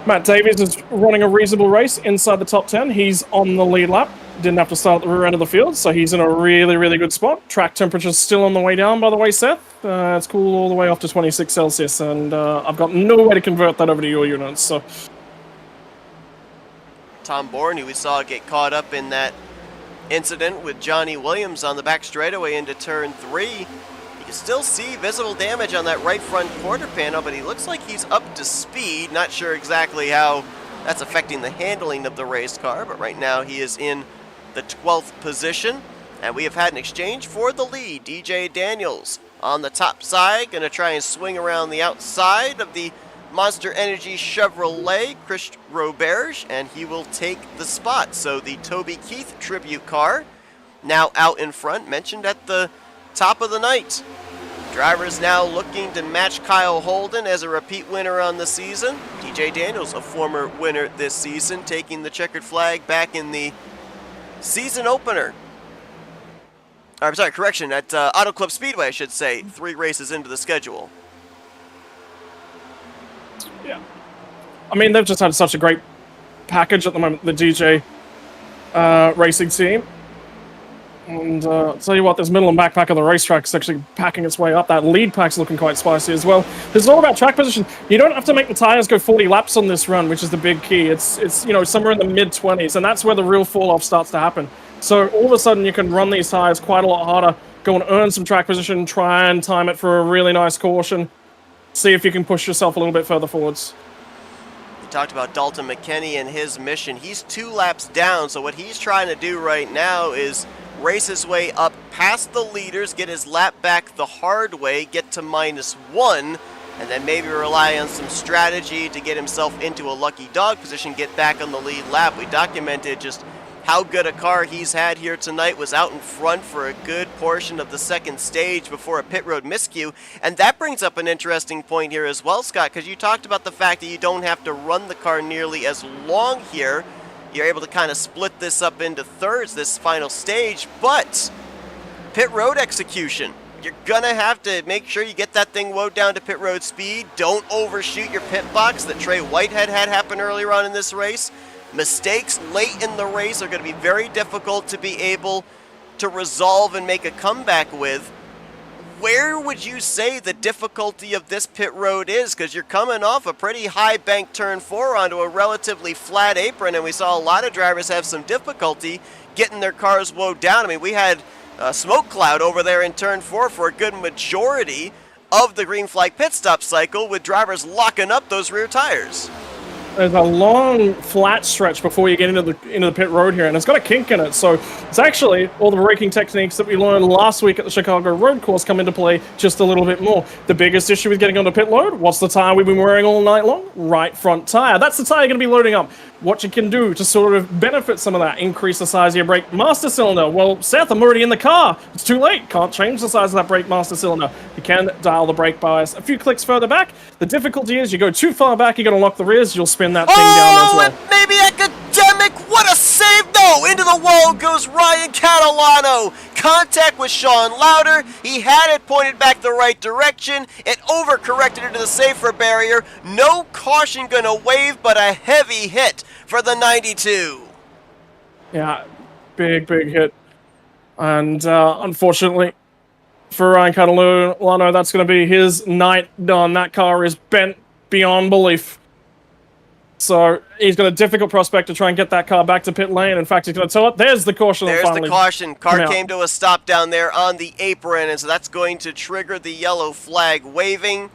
Matt Davies is running a reasonable race inside the top 10. He's on the lead lap. Didn't have to start at the rear end of the field, so he's in a really, really good spot. Track temperature's still on the way down, by the way, Seth. It's cool all the way off to 26 Celsius, and I've got no way to convert that over to your units, so... Tom Bourne, who we saw get caught up in that incident with Johnny Williams on the back straightaway into turn 3. You can still see visible damage on that right front quarter panel, but he looks like he's up to speed. Not sure exactly how that's affecting the handling of the race car, but right now he is in the 12th position, and we have had an exchange for the lead. DJ Daniels on the top side, going to try and swing around the outside of the Monster Energy Chevrolet, Chris Roberge, and he will take the spot. So the Toby Keith tribute car now out in front, mentioned at the top of the night. Drivers now looking to match Kyle Holden as a repeat winner on the season. DJ Daniels, a former winner this season, taking the checkered flag back in the season opener. I'm sorry, correction, at Auto Club Speedway, I should say, 3 races into the schedule. Yeah. I mean, they've just had such a great package at the moment, the DJ racing team. And I'll tell you what, this middle and back pack of the racetrack is actually packing its way up. That lead pack's looking quite spicy as well. This is all about track position. You don't have to make the tires go 40 laps on this run, which is the big key. It's you know, somewhere in the mid-20s, and that's where the real fall-off starts to happen. So all of a sudden, you can run these tires quite a lot harder, go and earn some track position, try and time it for a really nice caution. See if you can push yourself a little bit further forwards. We talked about Dalton McKenney and his mission. He's 2 laps down, so what he's trying to do right now is race his way up past the leaders, get his lap back the hard way, get to -1, and then maybe rely on some strategy to get himself into a lucky dog position, get back on the lead lap. We documented just how good a car he's had here tonight, was out in front for a good portion of the second stage before a pit road miscue. And that brings up an interesting point here as well, Scott, because you talked about the fact that you don't have to run the car nearly as long here. You're able to kind of split this up into thirds, this final stage, but pit road execution. You're gonna have to make sure you get that thing woed down to pit road speed. Don't overshoot your pit box that Trey Whitehead had happen earlier on in this race. Mistakes late in the race are going to be very difficult to be able to resolve and make a comeback with. Where would you say the difficulty of this pit road is? Because you're coming off a pretty high bank turn 4 onto a relatively flat apron, and we saw a lot of drivers have some difficulty getting their cars woed down. I mean, we had a smoke cloud over there in turn 4 for a good majority of the green flag pit stop cycle, with drivers locking up those rear tires. There's a long flat stretch before you get into the pit road here, and it's got a kink in it. So it's actually all the braking techniques that we learned last week at the Chicago road course come into play just a little bit more. The biggest issue with getting onto pit road, what's the tire we've been wearing all night long? Right front tire. That's the tire you're going to be loading up. What you can do to sort of benefit some of that, increase the size of your brake master cylinder. Well, Seth, I'm already in the car. It's too late. Can't change the size of that brake master cylinder. You can dial the brake bias a few clicks further back. The difficulty is you go too far back, you're going to lock the rears, you'll spin that thing down as well. And maybe academic. What a save! No, into the wall goes Ryan Catalano. Contact with Sean Lauder. He had it pointed back the right direction. It overcorrected into the safer barrier. No caution going to wave, but a heavy hit for the 92. Yeah, big hit. And unfortunately for Ryan Catalano, that's going to be his night done. That car is bent beyond belief. So he's got a difficult prospect to try and get that car back to pit lane. In fact, he's going to tow it. There's the caution. There's the caution. Car came to a stop down there on the apron, and so that's going to trigger the yellow flag waving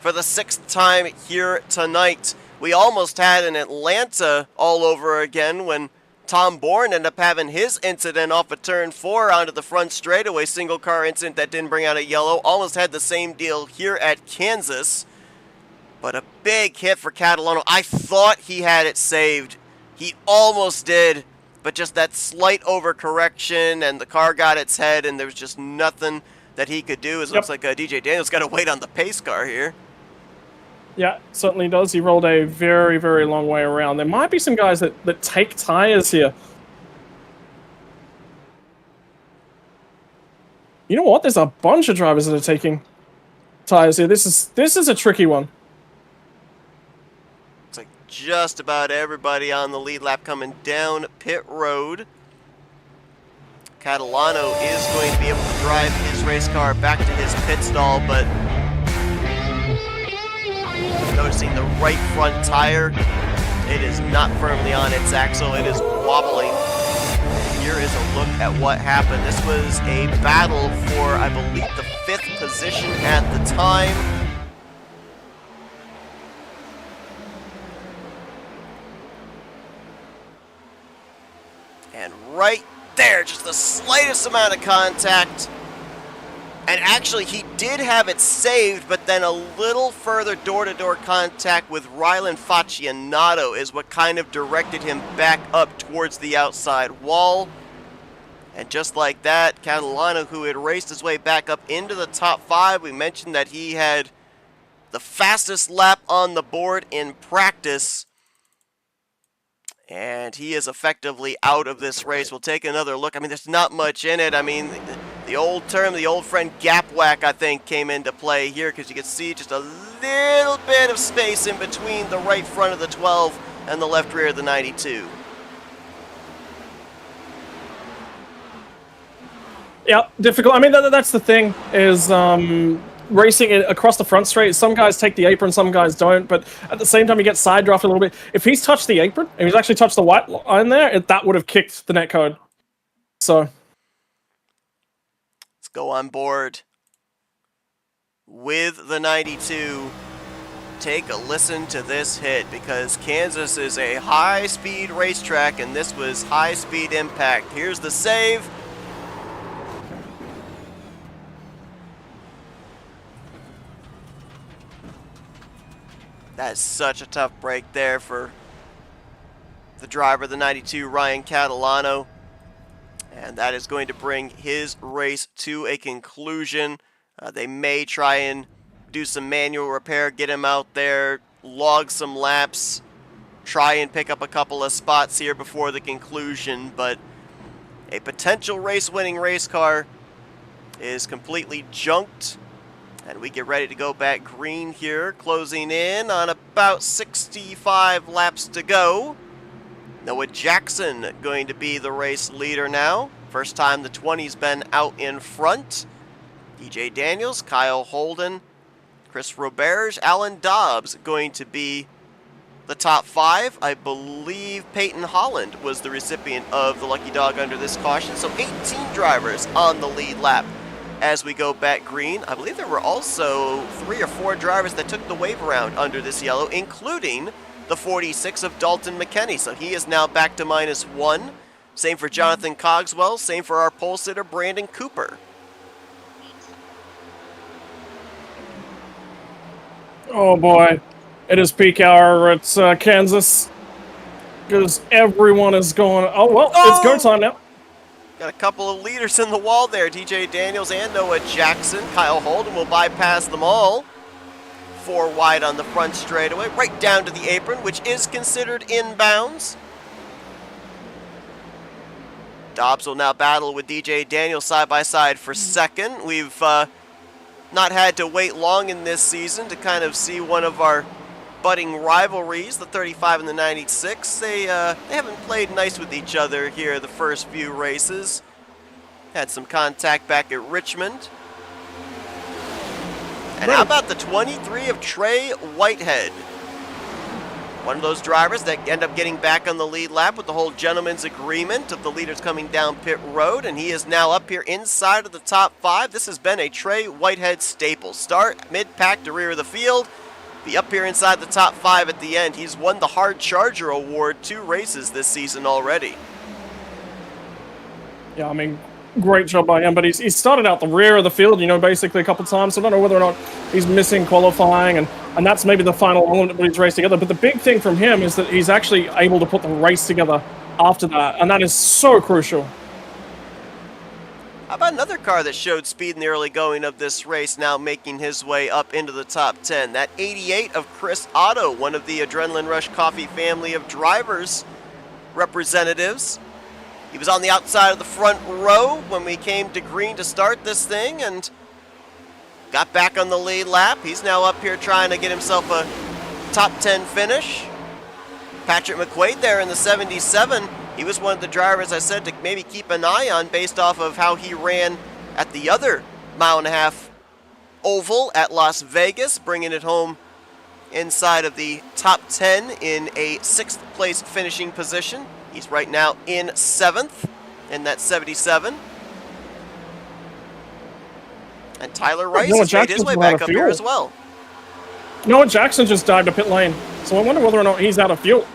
for the 6th time here tonight. We almost had an Atlanta all over again when Tom Bourne ended up having his incident off of turn 4 onto the front straightaway. Single car incident that didn't bring out a yellow. Almost had the same deal here at Kansas. But a big hit for Catalano. I thought he had it saved. He almost did. But just that slight overcorrection, and the car got its head, and there was just nothing that he could do. It looks like DJ Daniels got to wait on the pace car here. Yeah, certainly does. He rolled a very, very long way around. There might be some guys that take tires here. You know what? There's a bunch of drivers that are taking tires here. This is a tricky one. Looks like just about everybody on the lead lap coming down pit road. Catalano is going to be able to drive his race car back to his pit stall, but noticing the right front tire, it is not firmly on its axle, it is wobbling. Here is a look at what happened. This was a battle for, I believe, the 5th position at the time. And right there, just the slightest amount of contact. And actually, he did have it saved, but then a little further door-to-door contact with Rylan Faccianato is what kind of directed him back up towards the outside wall. And just like that, Catalano, who had raced his way back up into the top 5, we mentioned that he had the fastest lap on the board in practice. And he is effectively out of this race. We'll take another look. I mean, there's not much in it. I mean, the old term, the old friend gap whack, I think, came into play here because you can see just a little bit of space in between the right front of the 12 and the left rear of the 92. Yeah, difficult. I mean, that's the thing, is racing it across the front straight. Some guys take the apron, some guys don't, but at the same time, you get side drafted a little bit. If he's touched the apron, if he's actually touched the white line there, that would have kicked the netcode. So let's go on board with the 92. Take a listen to this hit, because Kansas is a high-speed racetrack, and this was high-speed impact. Here's the save. That is such a tough break there for the driver, the 92, Ryan Catalano. And that is going to bring his race to a conclusion. They may try and do some manual repair, get him out there, log some laps, try and pick up a couple of spots here before the conclusion. But a potential race-winning race car is completely junked. And we get ready to go back green here, closing in on about 65 laps to go. Noah Jackson going to be the race leader now. First time the 20's been out in front. DJ Daniels, Kyle Holden, Chris Roberge, Alan Dobbs going to be the top 5. I believe Peyton Holland was the recipient of the lucky dog under this caution. So 18 drivers on the lead lap as we go back green. I believe there were also 3 or 4 drivers that took the wave around under this yellow, including the 46 of Dalton McKenney. So he is now back to -1. Same for Jonathan Cogswell. Same for our pole sitter, Brandon Cooper. oh boy, it is peak hour at Kansas, because everyone is going. Oh well, it's go time now. Got a couple of leaders in the wall there, DJ Daniels and Noah Jackson. Kyle Holden will bypass them all. 4 wide on the front straightaway, right down to the apron, which is considered inbounds. Dobbs will now battle with DJ Daniels side by side for second. We've not had to wait long in this season to kind of see one of our budding rivalries, the 35 and the 96. They haven't played nice with each other here the first few races. Had some contact back at Richmond. And how about the 23 of Trey Whitehead? One of those drivers that end up getting back on the lead lap with the whole gentleman's agreement of the leaders coming down pit road, and he is now up here inside of the top 5. This has been a Trey Whitehead staple. Start, mid-pack to rear of the field. Be up here inside the top 5 at the end. He's won the Hard Charger Award 2 races this season already. Yeah, I mean, great job by him, but he's started out the rear of the field, you know, basically a couple times. So I don't know whether or not he's missing qualifying, and that's maybe the final element of his race together. But the big thing from him is that he's actually able to put the race together after that, and that is so crucial. How about another car that showed speed in the early going of this race, now making his way up into the top 10? That 88 of Chris Otto, one of the Adrenaline Rush Coffee family of drivers representatives. He was on the outside of the front row when we came to green to start this thing and got back on the lead lap. He's now up here trying to get himself a top 10 finish. Patrick McQuaid there in the 77. He was one of the drivers I said to maybe keep an eye on based off of how he ran at the other mile-and-a-half oval at Las Vegas, bringing it home inside of the top 10 in a 6th place finishing position. He's right now in 7th in that 77. And Tyler Rice has made his way back up here as well. Noah Jackson just dived to pit lane, so I wonder whether or not he's out of fuel.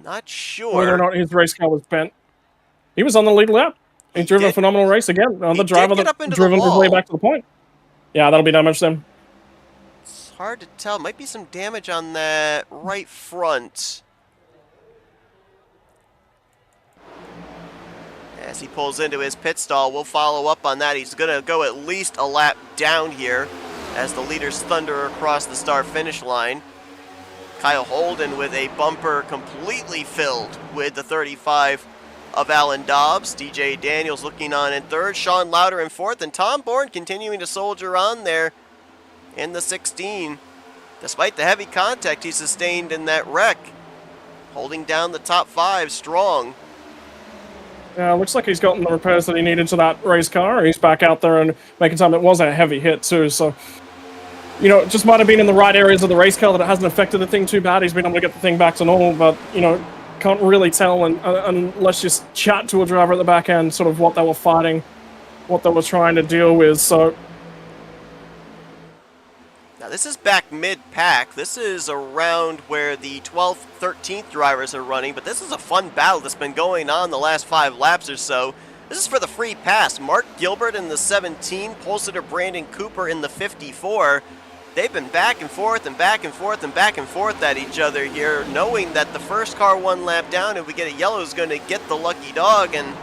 Not sure. Whether or not his race car was bent. He was on the lead lap. He drove a phenomenal race again. The driver that driven his way back to the point. Yeah, that'll be damage then. It's hard to tell. Might be some damage on that right front. As he pulls into his pit stall, we'll follow up on that. He's going to go at least a lap down here as the leaders thunder across the start finish line. Kyle Holden with a bumper completely filled with the 35 of Alan Dobbs. DJ Daniels looking on in 3rd. Sean Lauder in 4th. And Tom Bourne continuing to soldier on there in the 16. Despite the heavy contact he sustained in that wreck. Holding down the top 5 strong. Yeah, looks like he's gotten the repairs that he needed to that race car. He's back out there and making time. It was a heavy hit too, so you know, it just might have been in the right areas of the race car that it hasn't affected the thing too bad. He's been able to get the thing back to normal, but, you know, can't really tell unless you chat to a driver at the back end sort of what they were fighting, what they were trying to deal with, so. Now this is back mid-pack. This is around where the 12th, 13th drivers are running, but this is a fun battle that's been going on the last 5 laps or so. This is for the free pass. Mark Gilbert in the 17, pole sitter Brandon Cooper in the 54. They've been back and forth and back and forth and back and forth at each other here, knowing that the first car 1 lap down, if we get a yellow, is going to get the lucky dog. And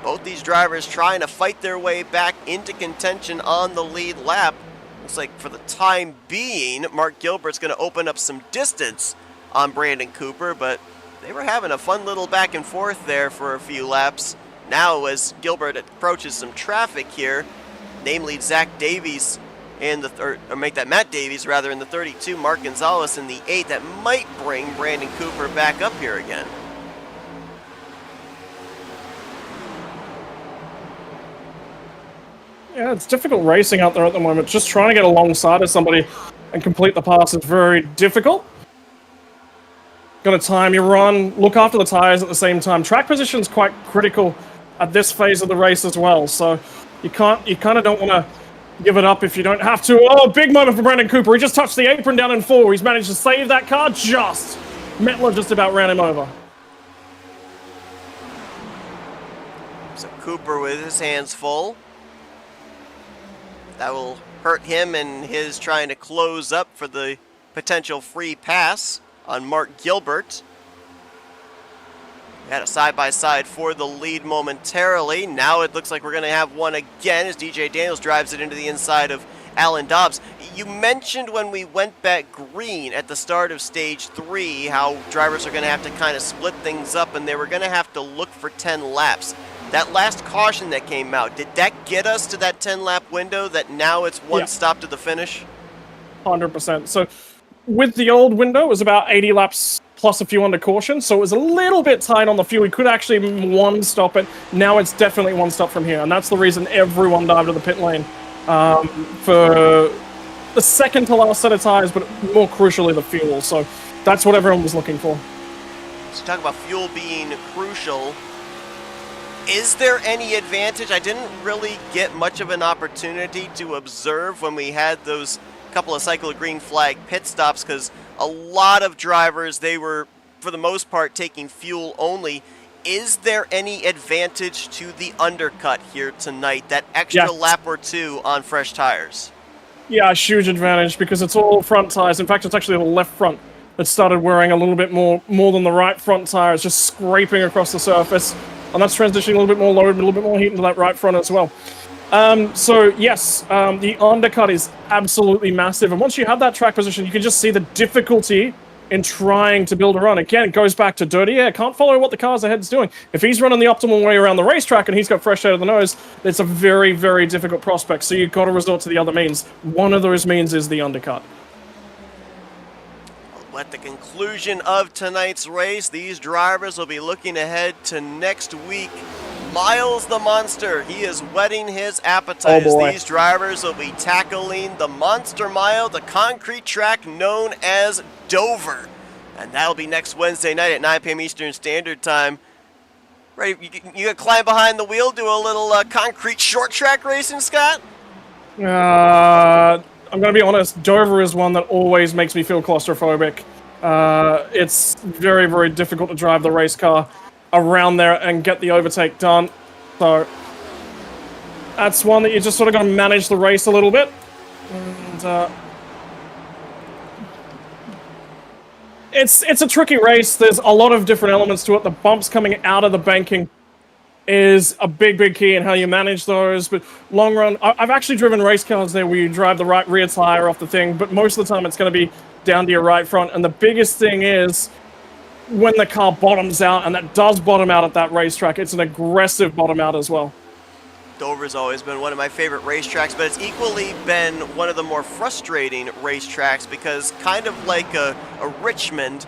both these drivers trying to fight their way back into contention on the lead lap. Looks like for the time being, Mark Gilbert's going to open up some distance on Brandon Cooper, but they were having a fun little back and forth there for a few laps. Now as Gilbert approaches some traffic here, namely Zach Davies in the third, or make that Matt Davies rather in the 32, Mark Gonzalez in the 8, that might bring Brandon Cooper back up here again. Yeah, it's difficult racing out there at the moment. Just trying to get alongside of somebody and complete the pass is very difficult. Got to time your run, look after the tires at the same time. Track position is quite critical at this phase of the race as well, so you kind of don't want to give it up if you don't have to. Oh, big moment for Brandon Cooper. He just touched the apron down in 4. He's managed to save that car just. Metler just about ran him over. So Cooper with his hands full. That will hurt him in his trying to close up for the potential free pass on Mark Gilbert. Had a side-by-side for the lead momentarily. Now it looks like we're going to have one again as DJ Daniels drives it into the inside of Alan Dobbs. You mentioned when we went back green at the start of stage 3 how drivers are going to have to kind of split things up and they were going to have to look for 10 laps. That last caution that came out, did that get us to that 10-lap window that now it's one stop to the finish? 100%. So with the old window, it was about 80 laps plus a few under caution, so it was a little bit tight on the fuel. We could actually one stop it. Now it's definitely one stop from here, and that's the reason everyone dived to the pit lane for the second to last set of tires, but more crucially the fuel. So that's what everyone was looking for. So talk about fuel being crucial. Is there any advantage? I didn't really get much of an opportunity to observe when we had those couple of cycle green flag pit stops because a lot of drivers, they were for the most part, taking fuel only. Is there any advantage to the undercut here tonight, that extra lap or two on fresh tires? Yeah, huge advantage because it's all front tires. In fact, it's actually the left front that started wearing a little bit more than the right front tire. It's just scraping across the surface, and that's transitioning a little bit more load, a little bit more heat into that right front as well. So yes, the undercut is absolutely massive, and once you have that track position, you can just see the difficulty in trying to build a run. Again, it goes back to dirty air. Can't follow what the cars ahead is doing. If he's running the optimal way around the racetrack and he's got fresh air to the nose, it's a very, very difficult prospect. So you've got to resort to the other means. One of those means is the undercut. At the conclusion of tonight's race, these drivers will be looking ahead to next week. Miles the Monster, he is whetting his appetite as these drivers will be tackling the Monster Mile, the concrete track known as Dover. And that'll be next Wednesday night at 9 p.m. Eastern Standard Time. Ready? You gonna climb behind the wheel, do a little concrete short track racing, Scott? I'm gonna be honest, Dover is one that always makes me feel claustrophobic. It's very, very difficult to drive the race car around there and get the overtake done. So that's one that you just sort of got to manage the race a little bit. And it's a tricky race. There's a lot of different elements to it. The bumps coming out of the banking is a big, big key in how you manage those. But long run, I've actually driven race cars there where you drive the right rear tire off the thing, but most of the time it's going to be down to your right front. And the biggest thing is when the car bottoms out, and that does bottom out at that racetrack, it's an aggressive bottom out as well. Dover's always been one of my favorite racetracks, but it's equally been one of the more frustrating racetracks because kind of like a Richmond,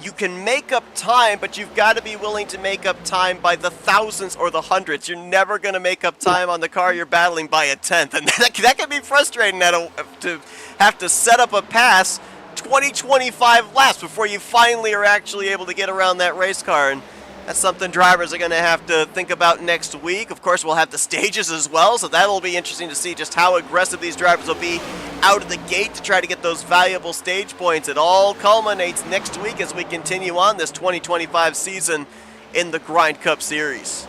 you can make up time, but you've got to be willing to make up time by the thousands or the hundreds. You're never going to make up time on the car you're battling by a tenth, and that can be frustrating to have to set up a pass 20-25 laps before you finally are actually able to get around that race car. And that's something drivers are going to have to think about next week. Of course, we'll have the stages as well, so that'll be interesting to see just how aggressive these drivers will be out of the gate to try to get those valuable stage points. It all culminates next week as we continue on this 2025 season in the Grind Cup Series.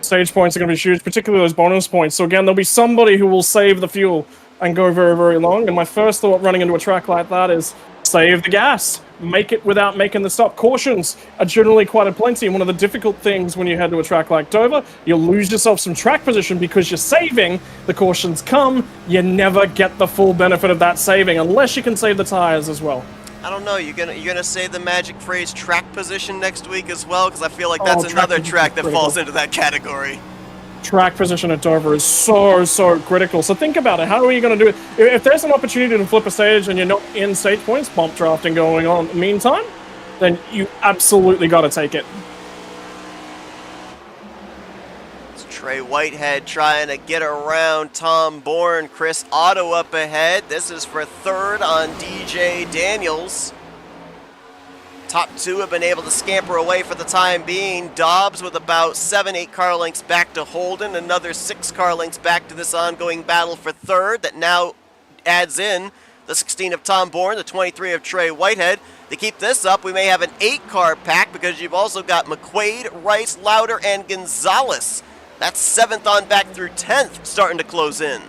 Stage points are going to be huge, particularly those bonus points. So again, there'll be somebody who will save the fuel and go very, very long. And my first thought running into a track like that is save the gas. Make it without making the stop. Cautions are generally quite aplenty. And one of the difficult things when you head to a track like Dover, you'll lose yourself some track position because you're saving. The cautions come. You never get the full benefit of that saving unless you can save the tires as well. I don't know. You're gonna say the magic phrase track position next week as well, because I feel like that's another track that falls into that category. Track position at Dover is so critical. So think about it. How are you going to do it? If there's an opportunity to flip a stage and you're not in stage points, bump drafting going on in the meantime, then you absolutely got to take it. It's Trey Whitehead trying to get around Tom Bourne. Chris Otto up ahead. This is for third on DJ Daniels. Top two have been able to scamper away for the time being. Dobbs with about 7-8 car lengths back to Holden. Another 6 car lengths back to this ongoing battle for third that now adds in the 16 of Tom Bourne, the 23 of Trey Whitehead. To keep this up, we may have an 8-car pack because you've also got McQuaid, Rice, Lauder, and Gonzalez. That's 7th on back through 10th starting to close in.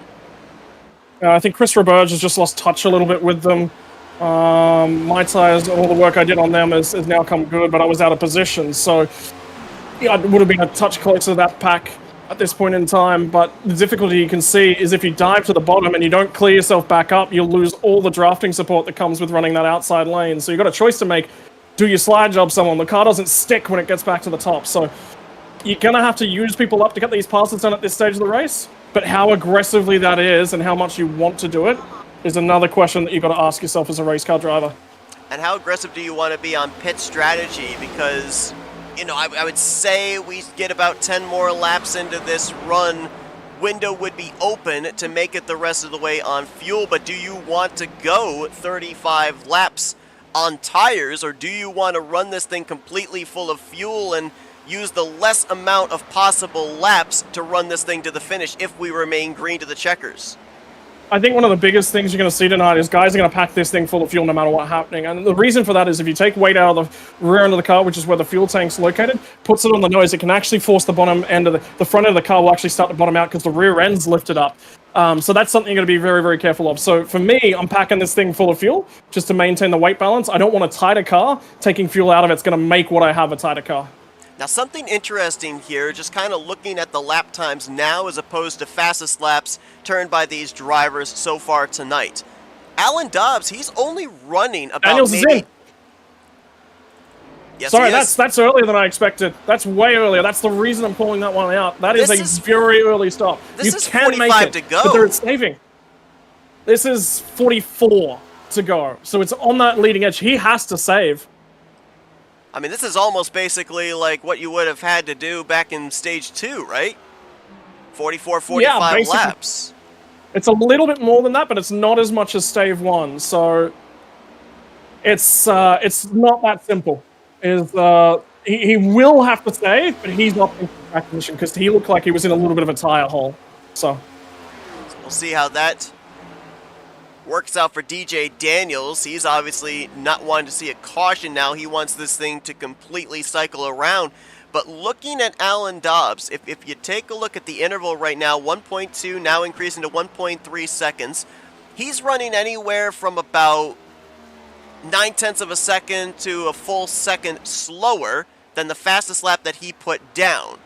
I think Chris Roberge has just lost touch a little bit with them. My tires, all the work I did on them has now come good, but I was out of position, so yeah, it would have been a touch closer to that pack at this point in time. But the difficulty you can see is if you dive to the bottom and you don't clear yourself back up, you'll lose all the drafting support that comes with running that outside lane. So you've got a choice to make. Do you slide job someone? The car doesn't stick when it gets back to the top, so you're going to have to use people up to get these passes done at this stage of the race. But how aggressively that is and how much you want to do it is another question that you've got to ask yourself as a race car driver. And how aggressive do you want to be on pit strategy? Because, you know, I would say we get about 10 more laps into this run, window would be open to make it the rest of the way on fuel. But do you want to go 35 laps on tires, or do you want to run this thing completely full of fuel and use the less amount of possible laps to run this thing to the finish if we remain green to the checkers? I think one of the biggest things you're going to see tonight is guys are going to pack this thing full of fuel no matter what's happening. And the reason for that is if you take weight out of the rear end of the car, which is where the fuel tank's located, puts it on the nose, it can actually force the bottom end of the front end of the car will actually start to bottom out because the rear end's lifted up. So that's something you're going to be very, very careful of. So for me, I'm packing this thing full of fuel just to maintain the weight balance. I don't want a tighter car. Taking fuel out of it's going to make what I have a tighter car. Now, something interesting here, just kind of looking at the lap times now as opposed to fastest laps turned by these drivers so far tonight. Alan Dobbs, he's only running about Daniels maybe... is in. Yes, Sorry, he is. that's earlier than I expected. That's way earlier. That's the reason I'm pulling that one out. That is a very early stop. This you is can 45 make it, to go. but they're saving. This is 44 to go, so it's on that leading edge. He has to save. I mean, this is almost basically like what you would have had to do back in stage 2, right? 44, 45 laps. It's a little bit more than that, but it's not as much as stage 1. So it's not that simple. He will have to save, but he's not in track position because he looked like he was in a little bit of a tire hole. So we'll see how that works out for DJ Daniels. He's obviously not wanting to see a caution now. He wants this thing to completely cycle around. But looking at Alan Dobbs, if you take a look at the interval right now, 1.2, now increasing to 1.3 seconds, he's running anywhere from about 0.9 of a second to a full second slower than the fastest lap that he put down.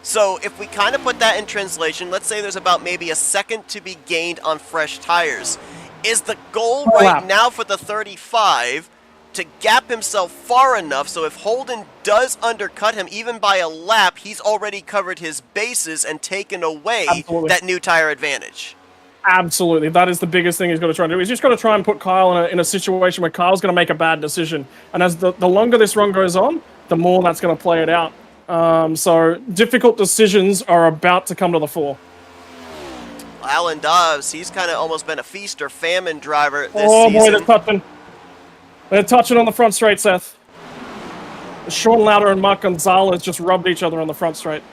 So if we kind of put that in translation, let's say there's about maybe a second to be gained on fresh tires. Is the goal right now for the 35 to gap himself far enough so if Holden does undercut him even by a lap, he's already covered his bases and taken away that new tire advantage? Absolutely. That is the biggest thing he's got to try and do. He's just got to try and put Kyle in a situation where Kyle's going to make a bad decision. And as the longer this run goes on, the more that's going to play it out. So difficult decisions are about to come to the fore. Alan Dobbs, he's kind of almost been a feast or famine driver this season. Oh boy, they're touching. They're touching on the front straight, Seth. Sean Lauder and Mark Gonzalez just rubbed each other on the front straight.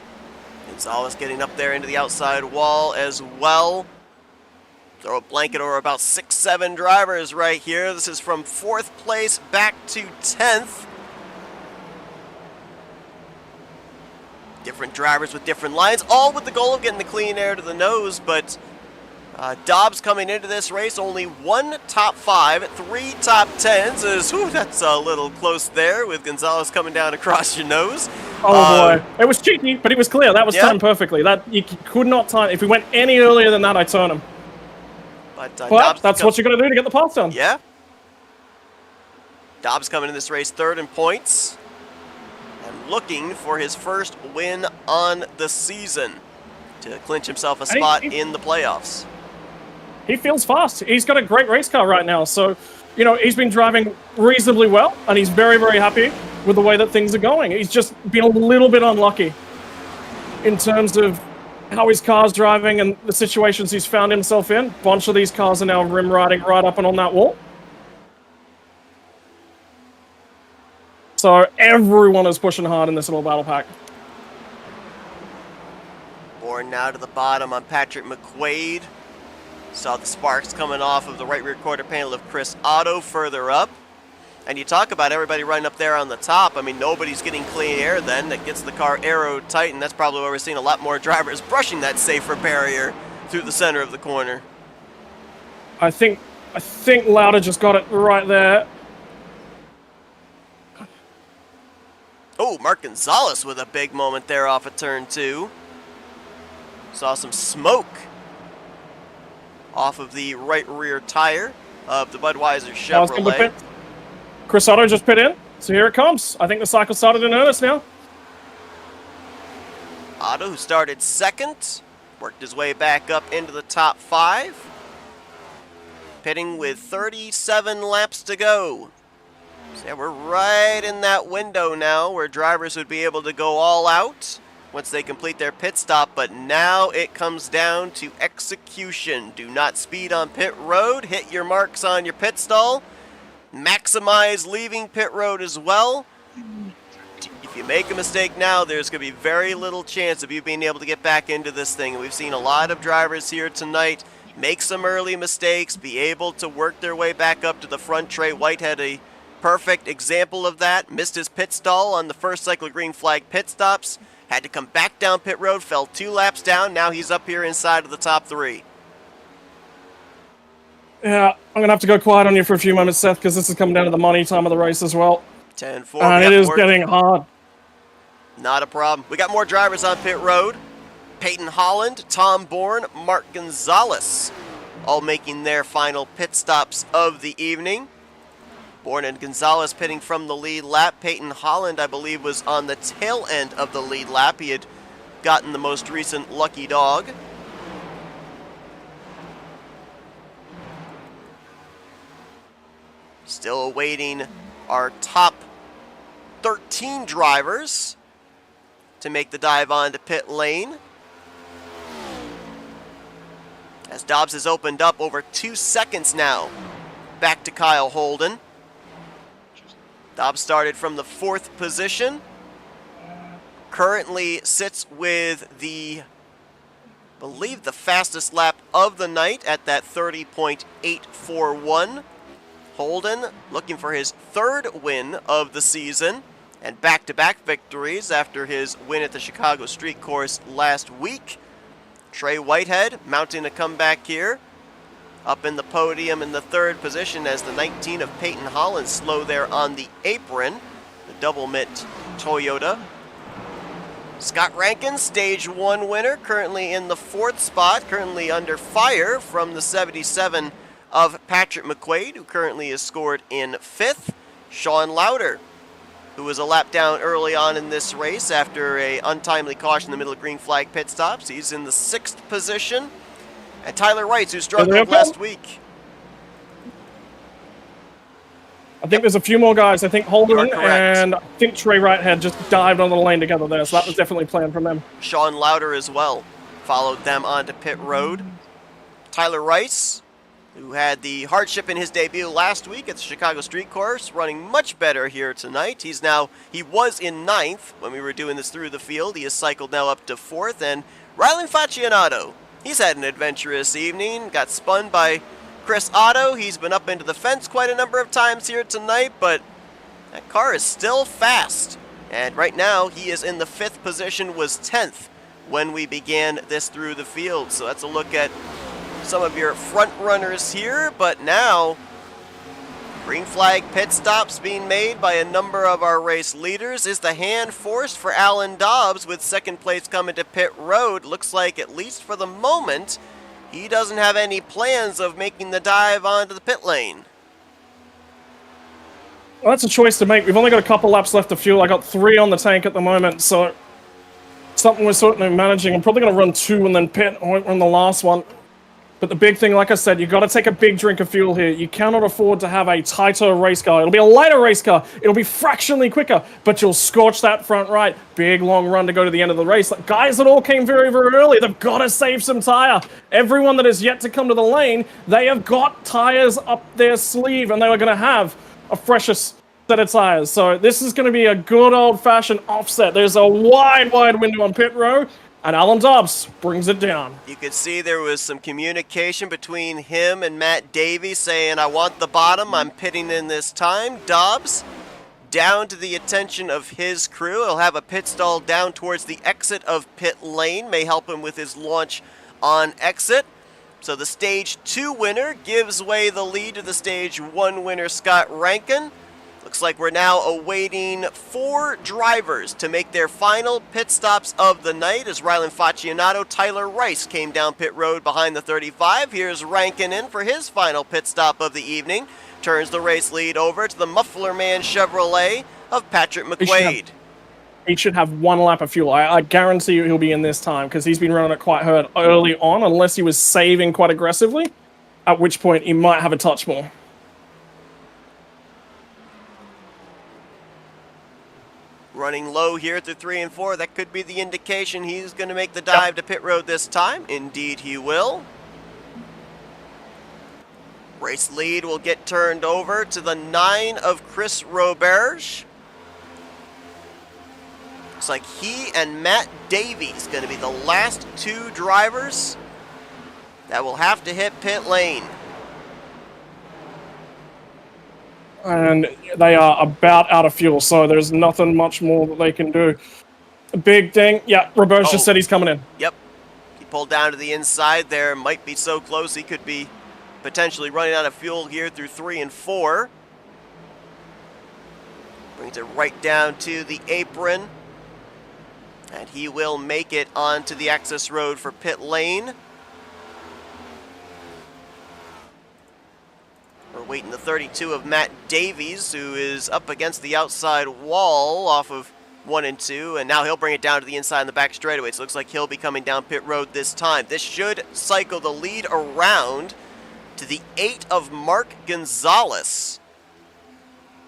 Gonzalez getting up there into the outside wall as well. Throw a blanket over about 6-7 drivers right here. This is from 4th place back to 10th. Different drivers with different lines, all with the goal of getting the clean air to the nose, but Dobbs coming into this race, only 1 top 5, 3 top 10s. That's a little close there with Gonzalez coming down across your nose. Oh boy, it was cheeky, but it was clear. That was timed perfectly. That you could not time. If we went any earlier than that, I'd turn him. But that's what you got to do to get the pass done. Yeah. Dobbs coming in this race 3rd in points. And looking for his first win on the season to clinch himself a spot in the playoffs. He feels fast. He's got a great race car right now. So, you know, he's been driving reasonably well, and he's very, very happy with the way that things are going. He's just been a little bit unlucky in terms of how his car's driving and the situations he's found himself in. A bunch of these cars are now rim riding right up and on that wall. So everyone is pushing hard in this little battle pack. Born now to the bottom on Patrick McQuaid. Saw the sparks coming off of the right rear quarter panel of Chris Otto further up. And you talk about everybody running up there on the top. I mean, nobody's getting clean air then. That gets the car aero tight, and that's probably where we're seeing a lot more drivers brushing that safer barrier through the center of the corner. I think Lauder just got it right there. Oh, Mark Gonzalez with a big moment there off of turn 2. Saw some smoke off of the right rear tire of the Budweiser Chevrolet. Chris Otto just pit in, so here it comes. I think the cycle started in earnest now. Otto, who started 2nd, worked his way back up into the top 5. Pitting with 37 laps to go. So yeah, we're right in that window now where drivers would be able to go all out once they complete their pit stop, but now it comes down to execution. Do not speed on pit road, hit your marks on your pit stall, maximize leaving pit road as well. If you make a mistake now, there's going to be very little chance of you being able to get back into this thing. We've seen a lot of drivers here tonight make some early mistakes, be able to work their way back up to the front. Trey Whitehead, a perfect example of that. Missed his pit stall on the first cycle of green flag pit stops. Had to come back down pit road, fell 2 laps down. Now he's up here inside of the top 3. Yeah, I'm going to have to go quiet on you for a few moments, Seth, because this is coming down to the money time of the race as well. 10-4. And it is getting hard. Not a problem. We got more drivers on pit road. Peyton Holland, Tom Bourne, Mark Gonzalez, all making their final pit stops of the evening. Bourne and Gonzalez pitting from the lead lap. Peyton Holland, I believe, was on the tail end of the lead lap. He had gotten the most recent lucky dog. Still awaiting our top 13 drivers to make the dive onto pit lane. As Dobbs has opened up over 2 seconds now. Back to Kyle Holden. Dobbs started from the 4th position. Currently sits with I believe the fastest lap of the night at that 30.841. Holden looking for his 3rd win of the season and back-to-back victories after his win at the Chicago Street Course last week. Trey Whitehead mounting a comeback here, up in the podium in the 3rd position as the 19 of Peyton Holland slow there on the apron, the double mitt Toyota. Scott Rankin, stage 1 winner, currently in the 4th spot, currently under fire from the 77 of Patrick McQuaid, who currently is scored in 5th. Sean Lauder, who was a lap down early on in this race after an untimely caution in the middle of green flag pit stops. He's in the 6th position. And Tyler Wright, who struggled last week. I think there's a few more guys. I think Holden and I think Trey Whitehead just dived on the lane together there, so that was definitely planned from them. Sean Lauder as well followed them onto pit road. Tyler Rice, who had the hardship in his debut last week at the Chicago Street Course, running much better here tonight. He was in 9th when we were doing this through the field. He has cycled now up to 4th. And Rylan Faccianato, he's had an adventurous evening, got spun by Chris Otto. He's been up into the fence quite a number of times here tonight, but that car is still fast. And right now, he is in the 5th position, was 10th when we began this through the field. So that's a look at some of your front runners here, but now green flag pit stops being made by a number of our race leaders. Is the hand forced for Alan Dobbs with 2nd place coming to pit road? Looks like, at least for the moment, he doesn't have any plans of making the dive onto the pit lane. Well, that's a choice to make. We've only got a couple laps left of fuel. I got 3 on the tank at the moment, so something we're certainly managing. I'm probably going to run 2 and then pit. I won't run the last one. But the big thing, like I said, you've got to take a big drink of fuel here. You cannot afford to have a tighter race car. It'll be a lighter race car. It'll be fractionally quicker, but you'll scorch that front right. Big, long run to go to the end of the race. Like, guys that all came very, very early, they've got to save some tire. Everyone that has yet to come to the lane, they have got tires up their sleeve, and they are going to have a fresher set of tires. So this is going to be a good old-fashioned offset. There's a wide, wide window on pit row. And Alan Dobbs brings it down. You could see there was some communication between him and Matt Davies saying, I want the bottom, I'm pitting in this time. Dobbs, down to the attention of his crew. He'll have a pit stall down towards the exit of pit lane. May help him with his launch on exit. So the stage 2 winner gives away the lead to the stage 1 winner, Scott Rankin. Looks like we're now awaiting 4 drivers to make their final pit stops of the night as Rylan Faccianato, Tyler Rice came down pit road behind the 35. Here's Rankin in for his final pit stop of the evening. Turns the race lead over to the Muffler Man Chevrolet of Patrick McQuaid. He should have 1 lap of fuel. I guarantee you he'll be in this time because he's been running it quite hard early on, unless he was saving quite aggressively, at which point he might have a touch more. Running low here through 3 and 4. That could be the indication he's going to make the dive to pit road this time. Indeed he will. Race lead will get turned over to the 9 of Chris Roberge. Looks like he and Matt Davies going to be the last 2 drivers that will have to hit pit lane. And they are about out of fuel, so there's nothing much more that they can do. Big thing. Yeah, Roberts just said he's coming in. Yep. He pulled down to the inside there. Might be so close he could be potentially running out of fuel here through 3 and 4. Brings it right down to the apron. And he will make it onto the access road for pit lane. We're waiting the 32 of Matt Davies, who is up against the outside wall off of 1 and 2, and now he'll bring it down to the inside in the back straightaway. So it looks like he'll be coming down pit road this time. This should cycle the lead around to the 8 of Mark Gonzalez.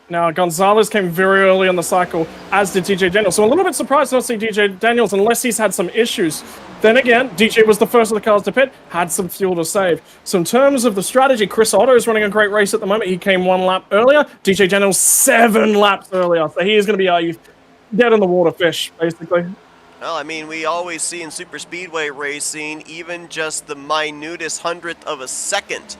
Now, Gonzalez came very early on the cycle, as did DJ Daniels. So I'm a little bit surprised to not see DJ Daniels unless he's had some issues. Then again, DJ was the first of the cars to pit, had some fuel to save. So in terms of the strategy, Chris Otto is running a great race at the moment. He came 1 lap earlier. DJ Daniels 7 laps earlier. So he is going to be a dead in the water fish, basically. Well, I mean, we always see in super speedway racing, even just the minutest hundredth of a second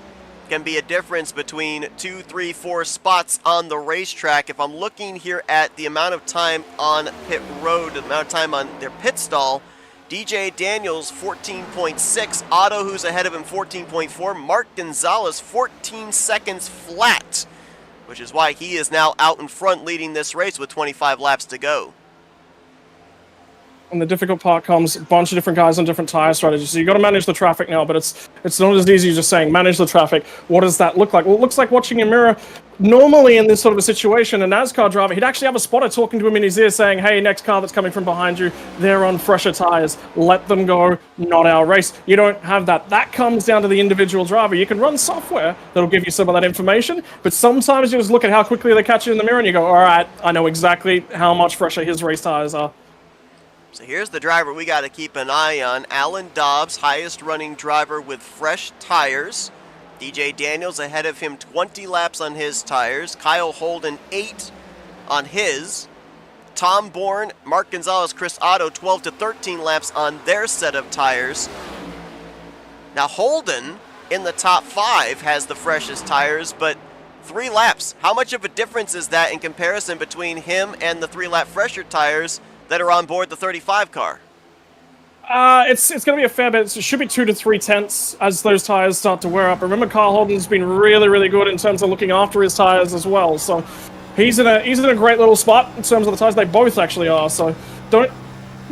can be a difference between 2, 3, 4 spots on the racetrack. If I'm looking here at the amount of time on pit road, the amount of time on their pit stall, DJ Daniels 14.6, Otto, who's ahead of him, 14.4, Mark Gonzalez 14 seconds flat, which is why he is now out in front leading this race with 25 laps to go. And the difficult part comes a bunch of different guys on different tire strategies. So you got to manage the traffic now, but it's not as easy as just saying manage the traffic. What does that look like? Well, it looks like watching a mirror. Normally in this sort of a situation, a NASCAR driver, he'd actually have a spotter talking to him in his ear saying, hey, next car that's coming from behind you, they're on fresher tires. Let them go, not our race. You don't have that. That comes down to the individual driver. You can run software that'll give you some of that information, but sometimes you just look at how quickly they catch you in the mirror and you go, all right, I know exactly how much fresher his race tires are. So here's the driver we got to keep an eye on. Alan Dobbs, highest running driver with fresh tires. DJ Daniels ahead of him 20 laps on his tires. Kyle Holden 8 on his. Tom Bourne, Mark Gonzalez, Chris Otto 12 to 13 laps on their set of tires. Now Holden in the top 5 has the freshest tires, but 3 laps. How much of a difference is that in comparison between him and the 3-lap fresher tires that are on board the 35 car? It's going to be a fair bit. It should be 2 to 3 tenths as those tires start to wear up. Remember, Kyle Holden's been really, really good in terms of looking after his tires as well. So he's in a great little spot in terms of the tires. They both actually are. So don't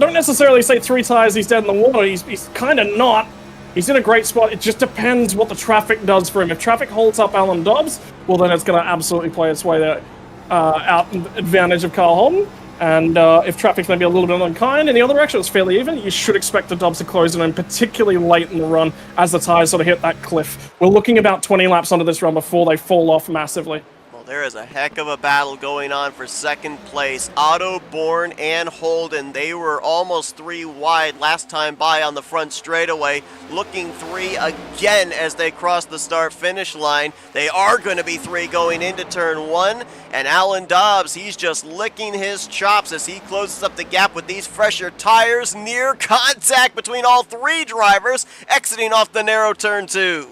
necessarily say 3 tires he's dead in the water. He's kind of not. He's in a great spot. It just depends what the traffic does for him. If traffic holds up Alan Dobbs, well then it's going to absolutely play its way there out in advantage of Kyle Holden. And if traffic's maybe a little bit unkind in the other direction, it's fairly even, you should expect the Dobbs to close in, and particularly late in the run as the tires sort of hit that cliff. We're looking about 20 laps onto this run before they fall off massively. Well, there is a heck of a battle going on for second place. Otto, Bourne, and Holden, they were almost 3 wide last time by on the front straightaway. Looking 3 again as they cross the start-finish line. They are going to be 3 going into turn 1. And Alan Dobbs, he's just licking his chops as he closes up the gap with these fresher tires. Near contact between all 3 drivers, exiting off the narrow turn 2.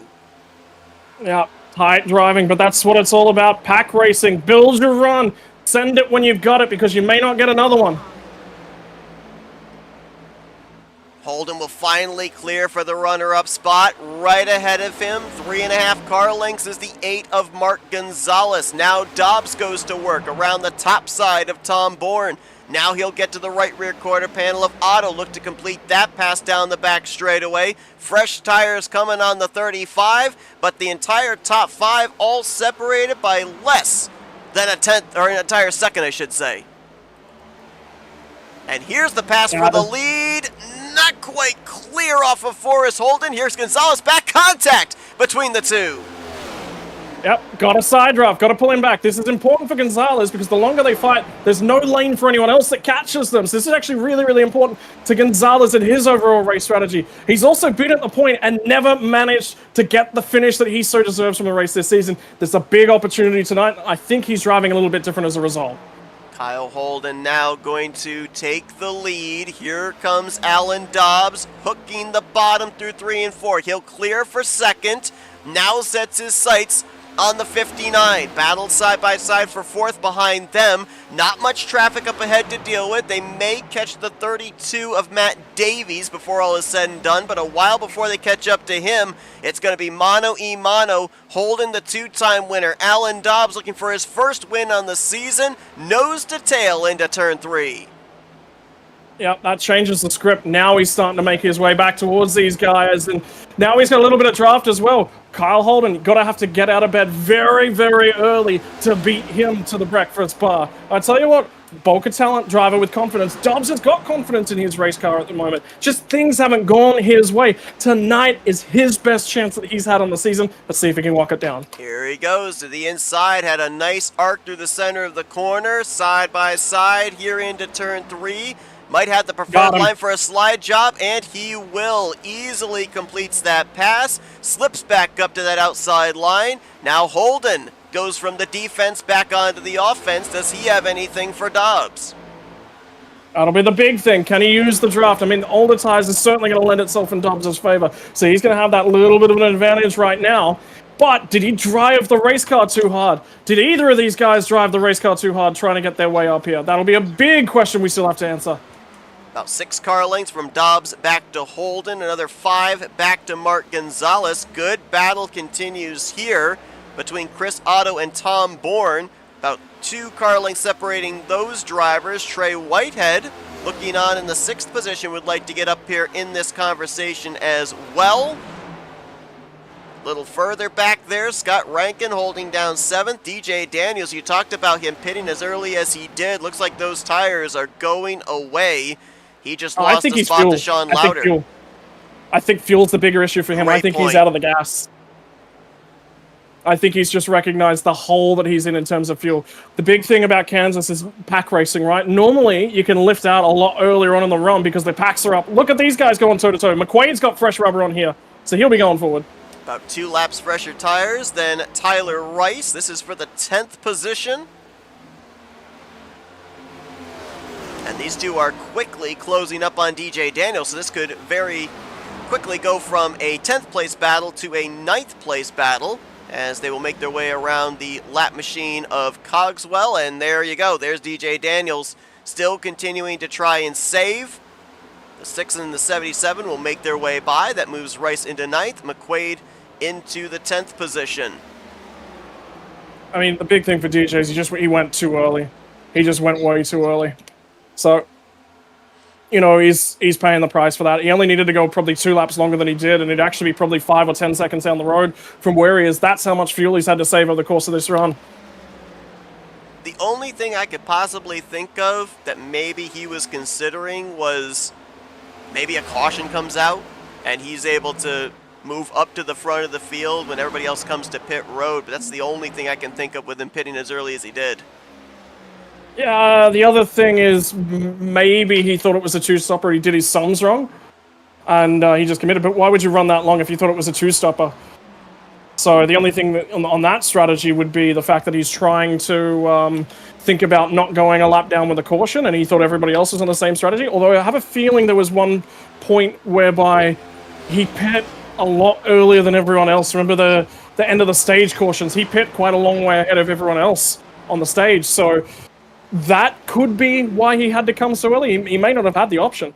Yeah. Tight driving, but that's what it's all about. Pack racing. Build your run. Send it when you've got it, because you may not get another one. Holden will finally clear for the runner-up spot. Right ahead of him, 3.5 car lengths is the 8 of Mark Gonzalez. Now Dobbs goes to work around the top side of Tom Bourne. Now he'll get to the right rear quarter panel of Otto. Look to complete that pass down the back straightaway. Fresh tires coming on the 35, but the entire top 5 all separated by less than a tenth, or an entire second, I should say. And here's the pass for the lead. Not quite clear off of Forrest Holden. Here's Gonzalez, back contact between the 2. Yep, got to side draft, got to pull him back. This is important for Gonzalez because the longer they fight, there's no lane for anyone else that catches them. So this is actually really, really important to Gonzalez and his overall race strategy. He's also been at the point and never managed to get the finish that he so deserves from the race this season. There's a big opportunity tonight. I think he's driving a little bit different as a result. Kyle Holden now going to take the lead. Here comes Alan Dobbs, hooking the bottom through 3 and 4. He'll clear for second. Now sets his sights on the 59. Battled side by side for fourth behind them. Not much traffic up ahead to deal with. They may catch the 32 of Matt Davies before all is said and done, but a while before they catch up to him, it's going to be mano a mano, holding the two-time winner. Alan Dobbs looking for his first win on the season, nose to tail into turn 3. Yep, that changes the script. Now he's starting to make his way back towards these guys, and now he's got a little bit of draft as well. Kyle Holden, gotta have to get out of bed very, very early to beat him to the breakfast bar. I tell you what, bulk of talent, driver with confidence. Dobbs has got confidence in his race car at the moment. Just things haven't gone his way. Tonight is his best chance that he's had on the season. Let's see if he can walk it down. Here he goes to the inside, had a nice arc through the center of the corner, side by side here into turn 3. Might have the preferred line for a slide job, and he will. Easily completes that pass, slips back up to that outside line. Now Holden goes from the defense back onto the offense. Does he have anything for Dobbs? That'll be the big thing. Can he use the draft? I mean, older tires is certainly going to lend itself in Dobbs' favor. So he's going to have that little bit of an advantage right now. But did he drive the race car too hard? Did either of these guys drive the race car too hard trying to get their way up here? That'll be a big question we still have to answer. About 6 car lengths from Dobbs back to Holden. Another 5 back to Mark Gonzalez. Good battle continues here between Chris Otto and Tom Bourne. About 2 car lengths separating those drivers. Trey Whitehead, looking on in the 6th position, would like to get up here in this conversation as well. A little further back there, Scott Rankin holding down 7th. DJ Daniels, you talked about him pitting as early as he did. Looks like those tires are going away. He just lost a spot to Sean Lauder. I think fuel's the bigger issue for him. I think he's out of the gas. I think he's just recognized the hole that he's in terms of fuel. The big thing about Kansas is pack racing, right? Normally, you can lift out a lot earlier on in the run because the packs are up. Look at these guys going toe-to-toe. McQuaid's got fresh rubber on here, so he'll be going forward. About 2 laps fresher tires. Then Tyler Rice. This is for the 10th position. And these two are quickly closing up on DJ Daniels, so this could very quickly go from a 10th place battle to a 9th place battle as they will make their way around the lap machine of Cogswell. And there you go. There's DJ Daniels still continuing to try and save. The 6 and the 77 will make their way by. That moves Rice into 9th, McQuaid into the 10th position. I mean, the big thing for DJ is he went too early. He just went way too early. So, you know, he's paying the price for that. He only needed to go probably 2 laps longer than he did, and it'd actually be probably 5 or 10 seconds down the road from where he is. That's how much fuel he's had to save over the course of this run. The only thing I could possibly think of that maybe he was considering was maybe a caution comes out, and he's able to move up to the front of the field when everybody else comes to pit road. But that's the only thing I can think of with him pitting as early as he did. Yeah, the other thing is maybe he thought it was a 2-stopper. He did his sums wrong, and he just committed. But why would you run that long if you thought it was a 2-stopper? So the only thing that, on that strategy would be the fact that he's trying to think about not going a lap down with a caution, and he thought everybody else was on the same strategy. Although I have a feeling there was one point whereby he pit a lot earlier than everyone else. Remember the end of the stage cautions? He pit quite a long way ahead of everyone else on the stage. So that could be why he had to come so early. He may not have had the option.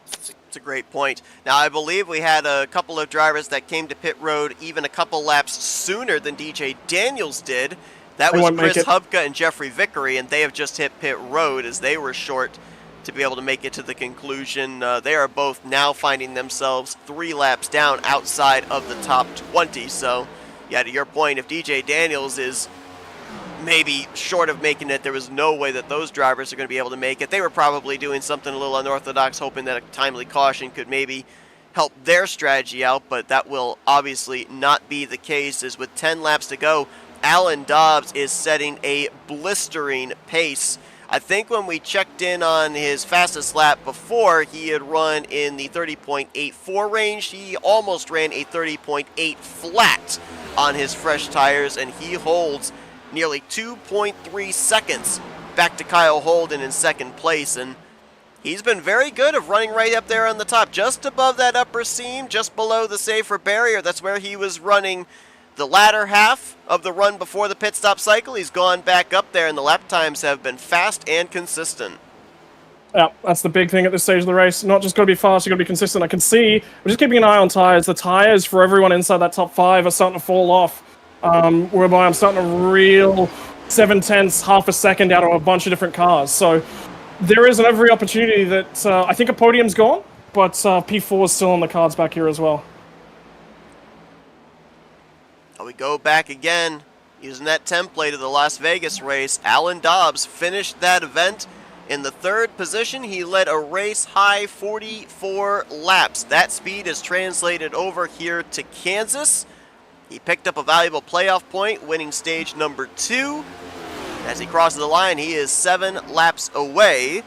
It's a great point. Now, I believe we had a couple of drivers that came to pit road even a couple laps sooner than DJ Daniels did. That was Chris Hubka and Jeffrey Vickery, and they have just hit pit road as they were short to be able to make it to the conclusion. They are both now finding themselves 3 laps down outside of the top 20. So, yeah, to your point, if DJ Daniels is maybe short of making it, there was no way that those drivers are going to be able to make it. They were probably doing something a little unorthodox, hoping that a timely caution could maybe help their strategy out, but that will obviously not be the case, as with 10 laps to go, Alan Dobbs is setting a blistering pace. I think when we checked in on his fastest lap before, he had run in the 30.84 range. He almost ran a 30.8 flat on his fresh tires, and he holds nearly 2.3 seconds back to Kyle Holden in second place, and he's been very good of running right up there on the top, just above that upper seam, just below the safer barrier. That's where he was running the latter half of the run before the pit stop cycle. He's gone back up there, and the lap times have been fast and consistent. Yeah, that's the big thing at this stage of the race. Not just got to be fast, you got to be consistent. I can see, we're just keeping an eye on tyres. The tyres for everyone inside that top 5 are starting to fall off, whereby I'm starting to reel 7/10, half a second out of a bunch of different cars. So there is every opportunity that I think a podium's gone, but P4 is still on the cards back here as well. We go back again, using that template of the Las Vegas race. Alan Dobbs finished that event in the 3rd position. He led a race high 44 laps. That speed is translated over here to Kansas. He picked up a valuable playoff point, winning stage number 2. As he crosses the line, he is 7 laps away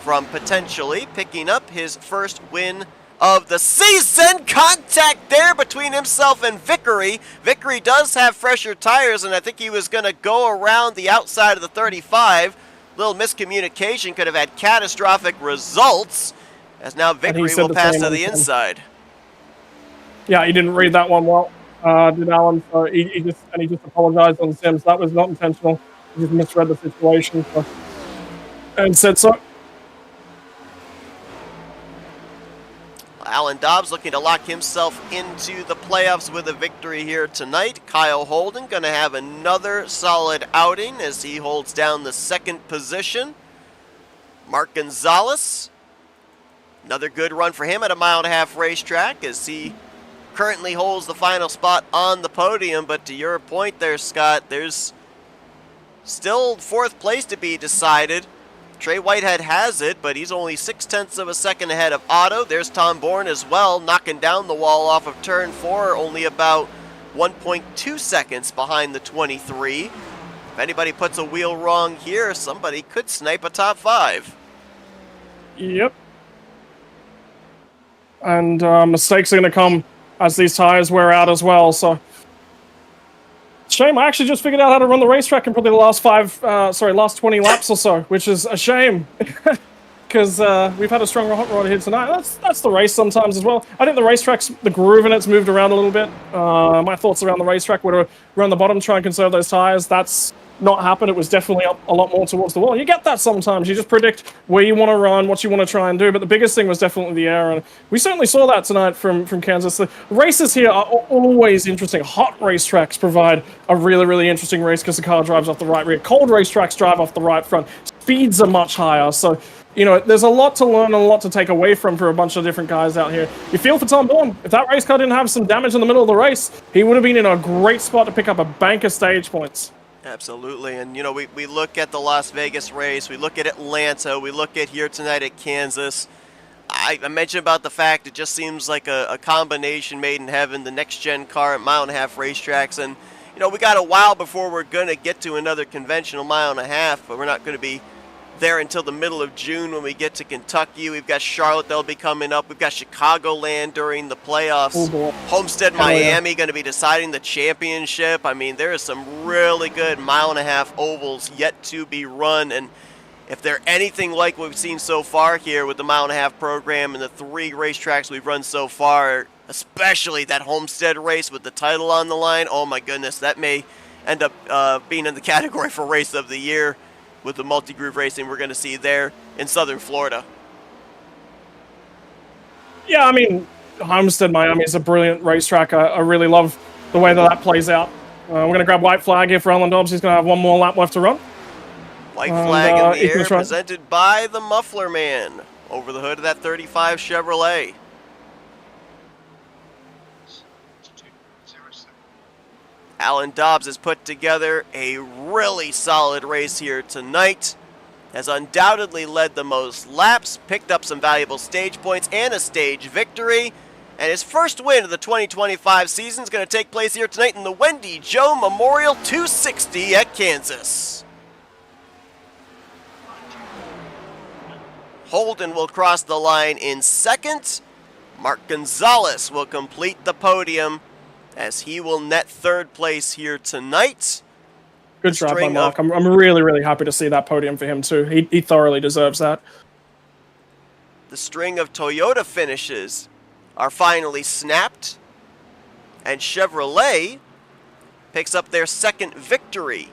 from potentially picking up his first win of the season. Contact there between himself and Vickery. Vickery does have fresher tires, and I think he was going to go around the outside of the 35. Little miscommunication could have had catastrophic results, as now Vickery will pass to the inside. Yeah, he didn't read that one well, did Alan? So he just apologized on Sims. That was not intentional. He just misread the situation, so, and said so. Alan Dobbs looking to lock himself into the playoffs with a victory here tonight. Kyle Holden going to have another solid outing as he holds down the 2nd position. Mark Gonzalez, another good run for him at a 1.5 mile racetrack as he currently holds the final spot on the podium. But to your point there, Scott, there's still 4th place to be decided. Trey Whitehead has it, but he's only 0.6 of a second ahead of Otto. There's Tom Bourne as well, knocking down the wall off of turn 4, only about 1.2 seconds behind the 23. If anybody puts a wheel wrong here, somebody could snipe a top 5. Yep. And mistakes are going to come as these tires wear out as well, so... Shame, I actually just figured out how to run the racetrack in probably the last last 20 laps or so, which is a shame. Because we've had a strong hot rod here tonight. That's the race sometimes as well. I think the racetrack's, the groove in it's moved around a little bit. My thoughts around the racetrack were to run the bottom, try and conserve those tires. That's not happened. It was definitely up a lot more towards the wall. You get that sometimes. You just predict where you want to run, what you want to try and do. But the biggest thing was definitely the air. And we certainly saw that tonight from Kansas. The races here are always interesting. Hot racetracks provide a really, really interesting race because the car drives off the right rear. Cold racetracks drive off the right front. Speeds are much higher. So, you know, there's a lot to learn and a lot to take away from for a bunch of different guys out here. You feel for Tom Bourne. If that race car didn't have some damage in the middle of the race, he would have been in a great spot to pick up a bank of stage points. Absolutely, and you know, we look at the Las Vegas race, we look at Atlanta, we look at here tonight at Kansas. I mentioned about the fact it just seems like a combination made in heaven, the next-gen car at 1.5 mile racetracks, and you know, we got a while before we're going to get to another conventional 1.5 mile, but we're not going to be there until the middle of June when we get to Kentucky. We've got Charlotte that'll be coming up. We've got Chicagoland during the playoffs. Oh, Homestead, Miami going to be deciding the championship. I mean, there is some really good 1.5 mile ovals yet to be run, and if they're anything like what we've seen so far here with the 1.5 mile program and the 3 racetracks we've run so far, especially that Homestead race with the title on the line, oh my goodness, that may end up being in the category for race of the year with the multi-groove racing we're going to see there in southern Florida. Yeah, I mean, Homestead, Miami is a brilliant racetrack. I really love the way that plays out. We're going to grab white flag here for Alan Dobbs. He's going to have one more lap left to run. White flag in the air, presented by the Muffler Man over the hood of that 35 Chevrolet. Alan Dobbs has put together a really solid race here tonight. Has undoubtedly led the most laps, picked up some valuable stage points and a stage victory. And his first win of the 2025 season is going to take place here tonight in the Wendy Joe Memorial 260 at Kansas. Holden will cross the line in second. Mark Gonzalez will complete the podium as he will net third place here tonight. Good job by string Mark. of I'm really, really happy to see that podium for him too. He thoroughly deserves that. the string of Toyota finishes are finally snapped, and Chevrolet picks up their second victory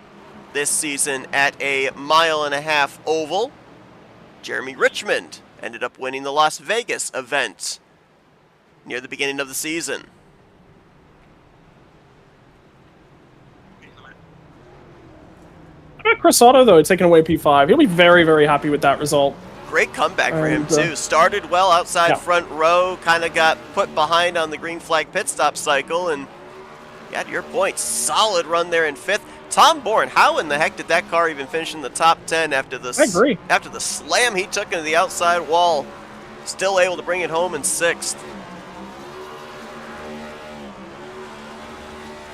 this season at a 1.5 mile oval. Jeremy Richmond ended up winning the Las Vegas event near the beginning of the season. How about Chris Otto, though, taking away P5? He'll be very, very happy with that result. Great comeback for him, too. Started well outside front row, kind of got put behind on the green flag pit stop cycle, and yeah, to your point, solid run there in 5th. Tom Bourne, how in the heck did that car even finish in the top 10 after the slam he took into the outside wall? Still able to bring it home in 6th.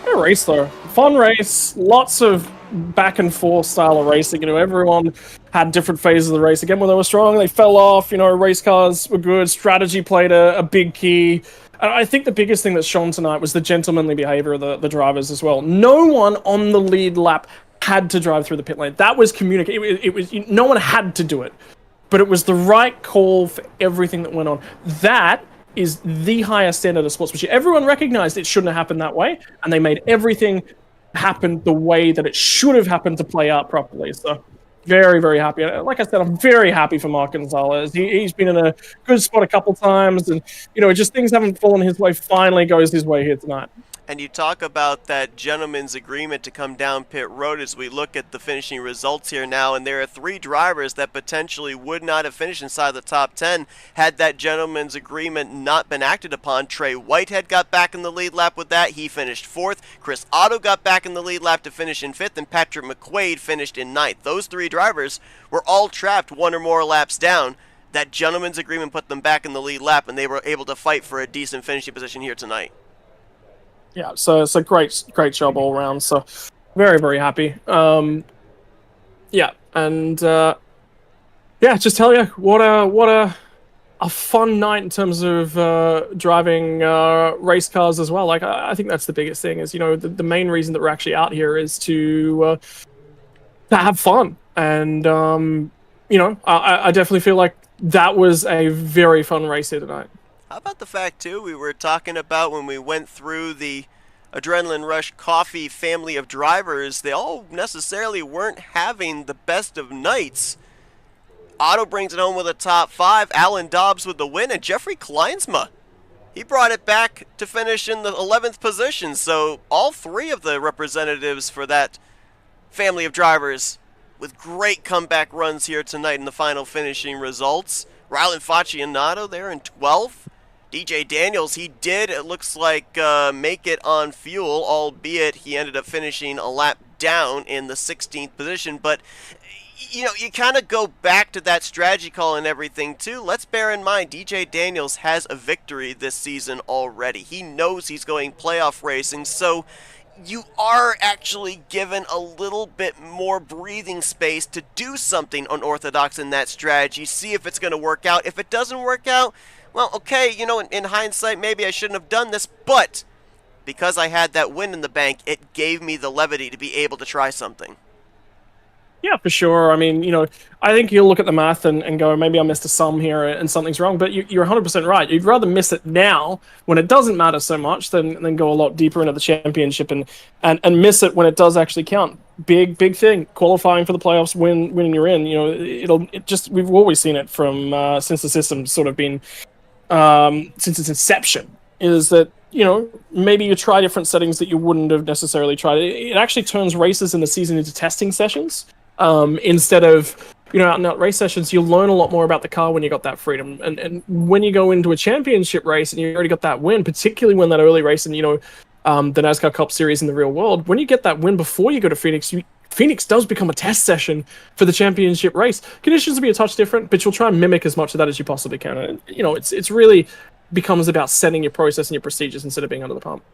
What a race, though. Fun race. Lots of back and forth style of racing. Everyone had different phases of the race. Again, when they were strong, they fell off. Race cars were good. Strategy played a big key. And I think the biggest thing that shone tonight was the gentlemanly behavior of the drivers as well. No one on the lead lap had to drive through the pit lane. That was communicated. It was no one had to do it, but it was the right call for everything that went on. That is the highest standard of sportsmanship. Everyone recognized it shouldn't have happened that way, and they made everything happen the way that it should have happened to play out properly. So very, very happy. Like I said, I'm very happy for Mark Gonzalez. He's been in a good spot a couple times, and just things haven't fallen his way. Finally goes his way here tonight. And you talk about that gentleman's agreement to come down pit road as we look at the finishing results here now, and there are 3 drivers that potentially would not have finished inside the top 10 had that gentleman's agreement not been acted upon. Trey Whitehead got back in the lead lap with that. He finished 4th. Chris Otto got back in the lead lap to finish in 5th, and Patrick McQuaid finished in 9th. Those 3 drivers were all trapped 1 or more laps down. That gentleman's agreement put them back in the lead lap, and they were able to fight for a decent finishing position here tonight. Yeah, so it's a great job all around. So very, very happy. Yeah, and just tell you what a fun night in terms of driving race cars as well. Like I think that's the biggest thing is the main reason that we're actually out here is to have fun, and I definitely feel like that was a very fun race here tonight. How about the fact, too, we were talking about when we went through the Adrenaline Rush Coffee family of drivers, they all necessarily weren't having the best of nights. Otto brings it home with a top 5, Alan Dobbs with the win, and Jeffrey Kleinsma, he brought it back to finish in the 11th position. So all 3 of the representatives for that family of drivers with great comeback runs here tonight in the final finishing results. Rylan Faccianato there in 12th. DJ Daniels, he did, it looks like, make it on fuel, albeit he ended up finishing a lap down in the 16th position. But, you kind of go back to that strategy call and everything, too. Let's bear in mind, DJ Daniels has a victory this season already. He knows he's going playoff racing, so you are actually given a little bit more breathing space to do something unorthodox in that strategy, see if it's going to work out. If it doesn't work out, well, okay, in hindsight, maybe I shouldn't have done this, but because I had that win in the bank, it gave me the levity to be able to try something. Yeah, for sure. I mean, I think you'll look at the math and go, maybe I missed a sum here and something's wrong. But you're 100% right. You'd rather miss it now when it doesn't matter so much than go a lot deeper into the championship and miss it when it does actually count. Big thing. Qualifying for the playoffs when you're in. We've always seen it from since the system's sort of been since its inception. Is that maybe you try different settings that you wouldn't have necessarily tried. It actually turns races in the season into testing sessions. Instead of, out and out race sessions, you'll learn a lot more about the car when you got that freedom. And when you go into a championship race and you already got that win, particularly when that early race in, the NASCAR Cup Series in the real world, when you get that win before you go to Phoenix, Phoenix does become a test session for the championship race. Conditions will be a touch different, but you'll try and mimic as much of that as you possibly can. And, it's really becomes about setting your process and your procedures instead of being under the pump.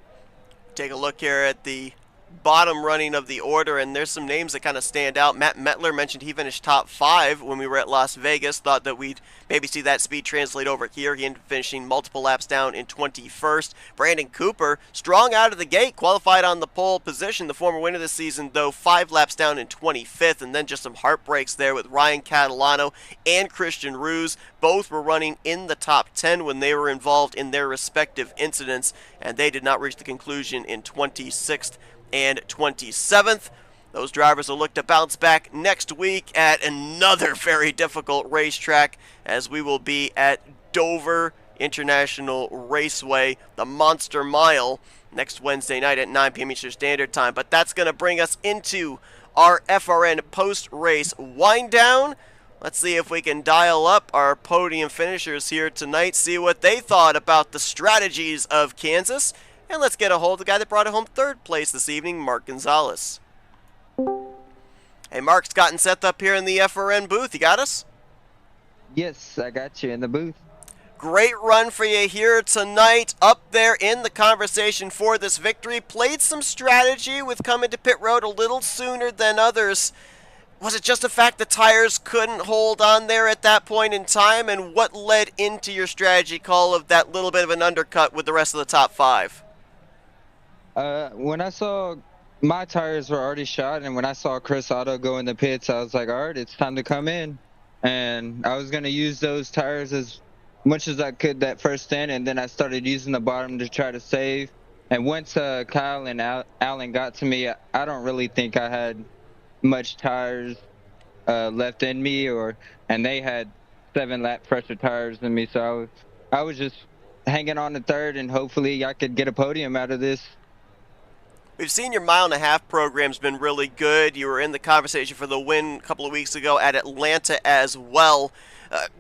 Take a look here at the bottom running of the order, and there's some names that kind of stand out. Matt Mettler mentioned he finished top 5 when we were at Las Vegas. Thought that we'd maybe see that speed translate over here. He ended up finishing multiple laps down in 21st. Brandon Cooper, strong out of the gate, qualified on the pole position. The former winner this season, though, 5 laps down in 25th, and then just some heartbreaks there with Ryan Catalano and Christian Ruse. Both were running in the top 10 when they were involved in their respective incidents, and they did not reach the conclusion in 26th and 27th. Those drivers will look to bounce back next week at another very difficult racetrack, as we will be at Dover International Raceway, the Monster Mile, next Wednesday night at 9 p.m. Eastern Standard Time. But that's going to bring us into our FRN post-race wind-down. Let's see if we can dial up our podium finishers here tonight, see what they thought about the strategies of Kansas, and let's get a hold of the guy that brought it home 3rd place this evening, Mark Gonzalez. Hey, Mark's gotten set up here in the FRN booth. You got us? Yes, I got you in the booth. Great run for you here tonight, up there in the conversation for this victory. Played some strategy with coming to pit road a little sooner than others. Was it just the fact the tires couldn't hold on there at that point in time? And what led into your strategy call of that little bit of an undercut with the rest of the top 5? When I saw my tires were already shot, and when I saw Chris Otto go in the pits, I was like, all right, it's time to come in. And I was going to use those tires as much as I could that first stint, and then I started using the bottom to try to save. And once Kyle and Alan got to me, I don't really think I had much tires left in me, and they had 7-lap fresher tires than me, so I was just hanging on to 3rd, and hopefully I could get a podium out of this. We've seen your 1.5 mile program's been really good. You were in the conversation for the win a couple of weeks ago at Atlanta as well.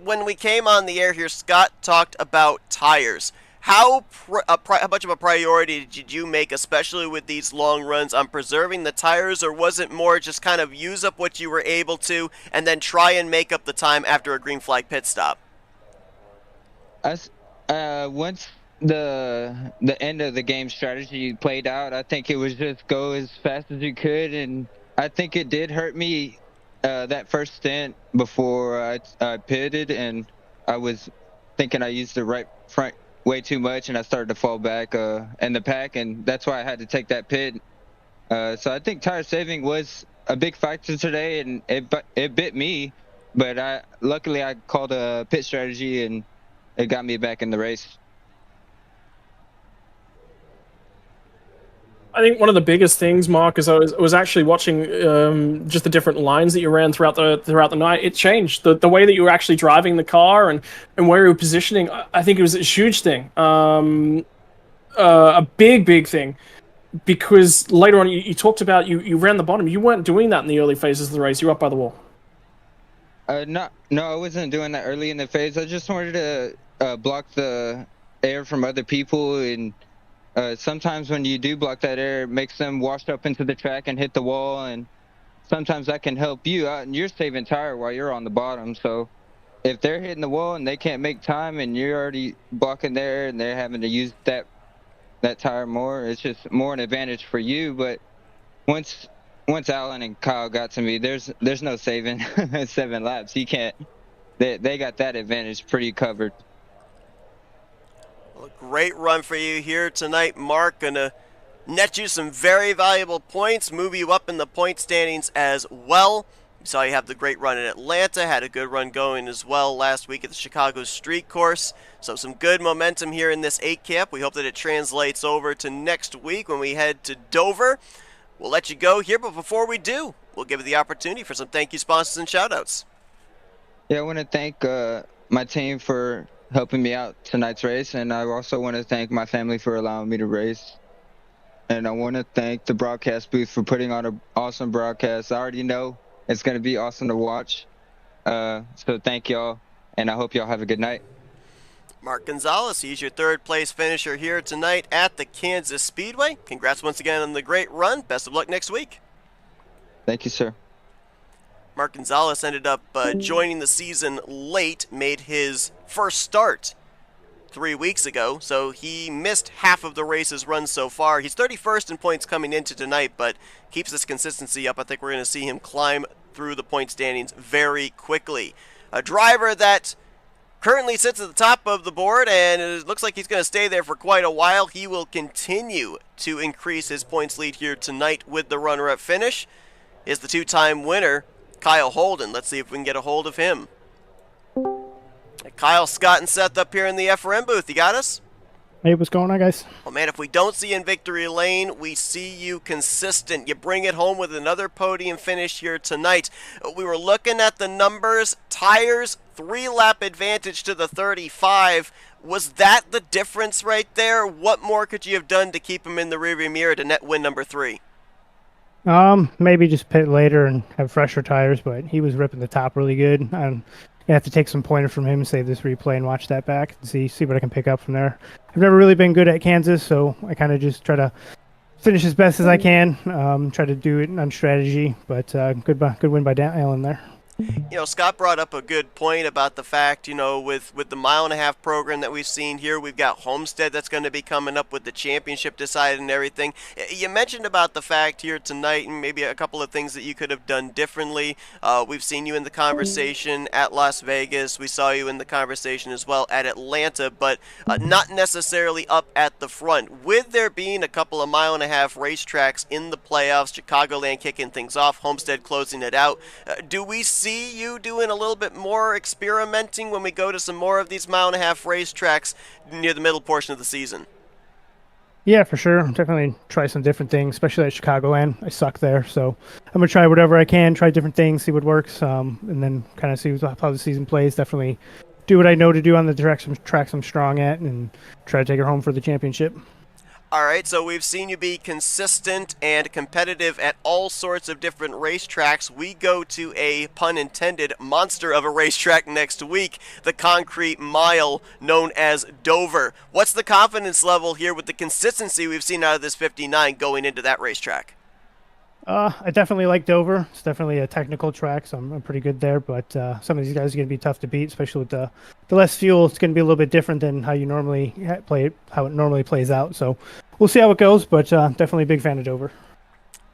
When we came on the air here, Scott talked about tires. How much of a priority did you make, especially with these long runs, on preserving the tires, or was it more just kind of use up what you were able to and then try and make up the time after a green flag pit stop? Once the end of the game strategy played out, I think it was just go as fast as you could, and I think it did hurt me that first stint before I pitted, and I was thinking I used the right front way too much, and I started to fall back in the pack, and that's why I had to take that pit. So I think tire saving was a big factor today, and it bit me, but luckily I called a pit strategy, and it got me back in the race. I think one of the biggest things, Mark, is I was actually watching just the different lines that you ran throughout the night. It changed the way that you were actually driving the car and where you were positioning. I think it was a huge thing, a big thing, because later on you talked about you ran the bottom. You weren't doing that in the early phases of the race. You were up by the wall. No, I wasn't doing that early in the phase. I just wanted to block the air from other people, and sometimes when you do block that air, it makes them wash up into the track and hit the wall, and sometimes that can help you out, and you're saving tire while you're on the bottom. So if they're hitting the wall and they can't make time, and you're already blocking there and they're having to use that tire more, it's just more an advantage for you. But once Alan and Kyle got to me, there's no saving 7 laps. You can't. They got that advantage pretty covered. Well, a great run for you here tonight, Mark. Gonna net you some very valuable points, move you up in the point standings as well. We saw you have the great run in Atlanta, had a good run going as well last week at the Chicago Street Course. So some good momentum here in this 8 cap. We hope that it translates over to next week when we head to Dover. We'll let you go here, but before we do, we'll give you the opportunity for some thank you sponsors and shout-outs. Yeah, I want to thank my team for helping me out tonight's race, and I also want to thank my family for allowing me to race. And I want to thank the broadcast booth for putting on an awesome broadcast. I already know it's going to be awesome to watch. So thank y'all, and I hope y'all have a good night. Mark Gonzalez, he's your 3rd place finisher here tonight at the Kansas Speedway. Congrats once again on the great run. Best of luck next week. Thank you, sir. Mark Gonzalez ended up joining the season late, made his first start 3 weeks ago, so he missed half of the races run so far. He's 31st in points coming into tonight, but keeps this consistency up. I think we're going to see him climb through the point standings very quickly. A driver that currently sits at the top of the board, and it looks like he's going to stay there for quite a while. He will continue to increase his points lead here tonight with the runner-up finish, is the two-time winner, Kyle Holden. Let's see if we can get a hold of him. Kyle, Scott, and Seth up here in the FRM booth. You got us? Hey, what's going on, guys? Well, man, if we don't see you in victory lane, we see you consistent. You bring it home with another podium finish here tonight. We were looking at the numbers. Tires, 3-lap advantage to the 35. Was that the difference right there? What more could you have done to keep him in the rearview mirror to net win number 3? Maybe just pit later and have fresher tires, but he was ripping the top really good. I have to take some pointers from him, save this replay, and watch that back and see what I can pick up from there. I've never really been good at Kansas, so I kind of just try to finish as best as I can. Try to do it on strategy, but good win by Allen there. You know, Scott brought up a good point about the fact, you know, with the mile-and-a-half program that we've seen here, we've got Homestead that's going to be coming up with the championship decided and everything. You mentioned about the fact here tonight and maybe a couple of things that you could have done differently. We've seen you in the conversation at Las Vegas. We saw you in the conversation as well at Atlanta, but not necessarily up at the front. With there being a couple of mile-and-a-half racetracks in the playoffs, Chicagoland kicking things off, Homestead closing it out, do we see you doing a little bit more experimenting when we go to some more of these mile-and-a-half racetracks near the middle portion of the season? Yeah, for sure. Definitely try some different things, especially at Chicagoland. I suck there, so I'm going to try whatever I can, try different things, see what works, and then kind of see how the season plays. Definitely do what I know to do on the tracks I'm strong at and try to take her home for the championship. All right, so we've seen you be consistent and competitive at all sorts of different racetracks. We go to a, pun intended, monster of a racetrack next week, the Concrete Mile, known as Dover. What's the confidence level here with the consistency we've seen out of this 59 going into that racetrack? I definitely like Dover. It's definitely a technical track, so I'm pretty good there. But some of these guys are going to be tough to beat, especially with the less fuel. It's going to be a little bit different than how you normally play it, how it normally plays out. So we'll see how it goes, but definitely a big fan of Dover.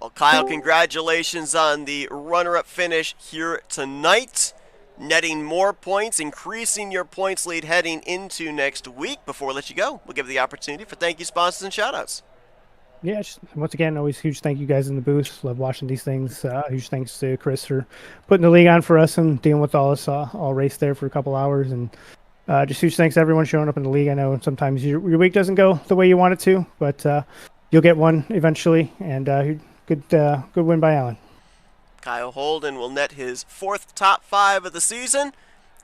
Well, Kyle, congratulations on the runner-up finish here tonight. Netting more points, increasing your points lead heading into next week. Before we let you go, we'll give you the opportunity for thank you sponsors and shout-outs. Yeah, once again, always huge thank you guys in the booth. Love watching these things. Huge thanks to Chris for putting the league on for us and dealing with all us all race there for a couple hours. And just huge thanks to everyone showing up in the league. I know sometimes your week doesn't go the way you want it to, but you'll get one eventually. And good win by Allen. Kyle Holden will net his 4th top 5 of the season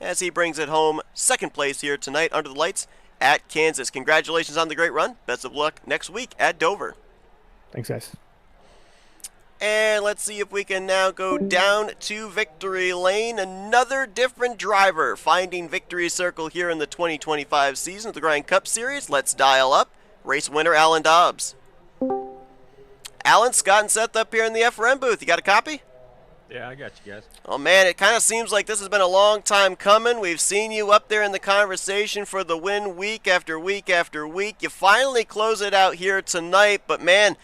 as he brings it home 2nd place here tonight under the lights at Kansas. Congratulations on the great run. Best of luck next week at Dover. Thanks, guys. And let's see if we can now go down to victory lane. Another different driver finding victory circle here in the 2025 season of the Grind Cup Series. Let's dial up race winner Alan Dobbs. Alan, Scott, and Seth up here in the FRM booth. You got a copy? Yeah, I got you guys. Oh man, it kind of seems like this has been a long time coming. We've seen you up there in the conversation for the win week after week after week. You finally close it out here tonight, but man,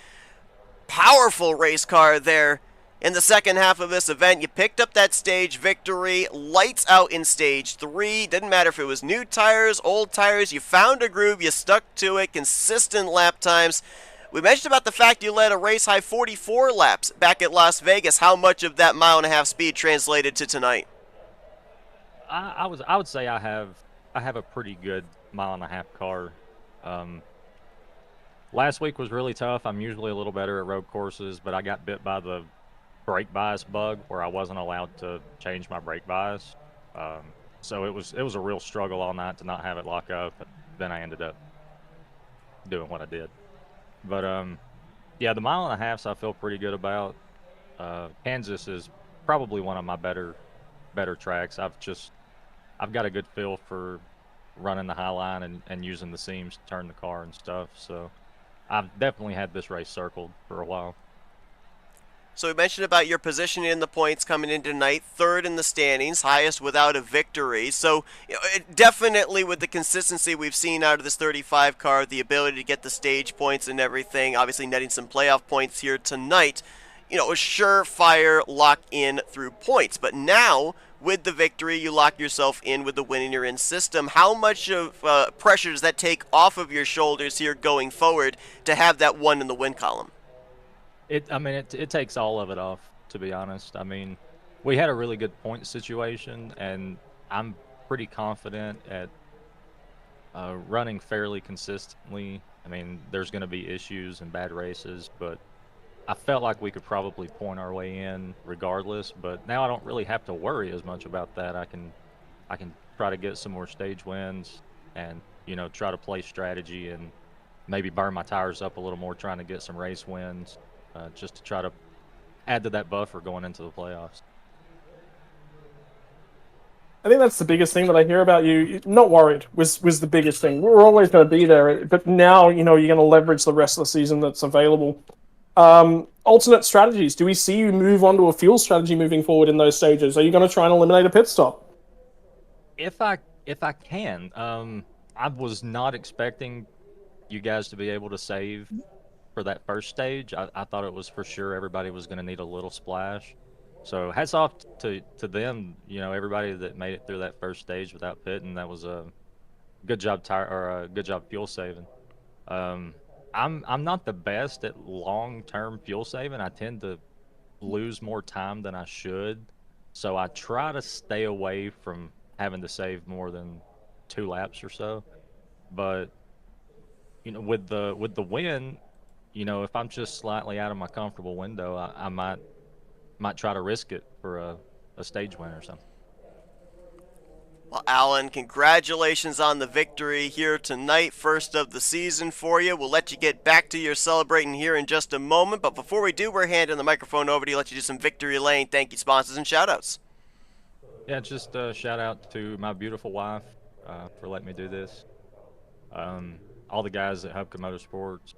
powerful race car there in the second half of this event. You picked up that stage victory, lights out in stage 3. Didn't matter if it was new tires, old tires. You found a groove, you stuck to it, consistent lap times. We mentioned about the fact you led a race high 44 laps back at Las Vegas. How much of that mile-and-a-half speed translated to tonight? I would say I have a pretty good mile-and-a-half car. Last week was really tough. I'm usually a little better at road courses, but I got bit by the brake bias bug where I wasn't allowed to change my brake bias. So it was a real struggle all night to not have it lock up. Then I ended up doing what I did. But yeah, the mile-and-a-halfs I feel pretty good about. Kansas is probably one of my better tracks. I've got a good feel for running the high line and using the seams to turn the car and stuff. So I've definitely had this race circled for a while. So we mentioned about your position in the points coming in tonight, third in the standings, highest without a victory. So definitely with the consistency we've seen out of this 35 car, the ability to get the stage points and everything, obviously netting some playoff points here tonight, a surefire lock in through points. But now, with the victory, you lock yourself in with the winning you're in system. How much of pressure does that take off of your shoulders here going forward to have that one in the win column? It takes all of it off, to be honest. I mean, we had a really good point situation, and I'm pretty confident at running fairly consistently. I mean, there's going to be issues and bad races, but I felt like we could probably point our way in regardless. But now I don't really have to worry as much about that. I can try to get some more stage wins, and try to play strategy and maybe burn my tires up a little more, trying to get some race wins. Just to try to add to that buffer going into the playoffs. I think that's the biggest thing that I hear about you. Not worried was the biggest thing. We're always going to be there, but now you're going to leverage the rest of the season that's available. Alternate strategies. Do we see you move on to a fuel strategy moving forward in those stages? Are you going to try and eliminate a pit stop? If I can, I was not expecting you guys to be able to save for that first stage. I thought it was for sure everybody was going to need a little splash. So hats off to them, everybody that made it through that first stage without pitting. That was a good job good job fuel saving. I'm not the best at long-term fuel saving. I tend to lose more time than I should. So I try to stay away from having to save more than 2 laps or so. But with the win, if I'm just slightly out of my comfortable window, I might try to risk it for a stage win or something. Well, Alan, congratulations on the victory here tonight, first of the season for you. We'll let you get back to your celebrating here in just a moment, but before we do, we're handing the microphone over to you, let you do some Victory Lane thank you sponsors and shout-outs. Yeah, just a shout-out to my beautiful wife for letting me do this. All the guys at Hubka Motorsports,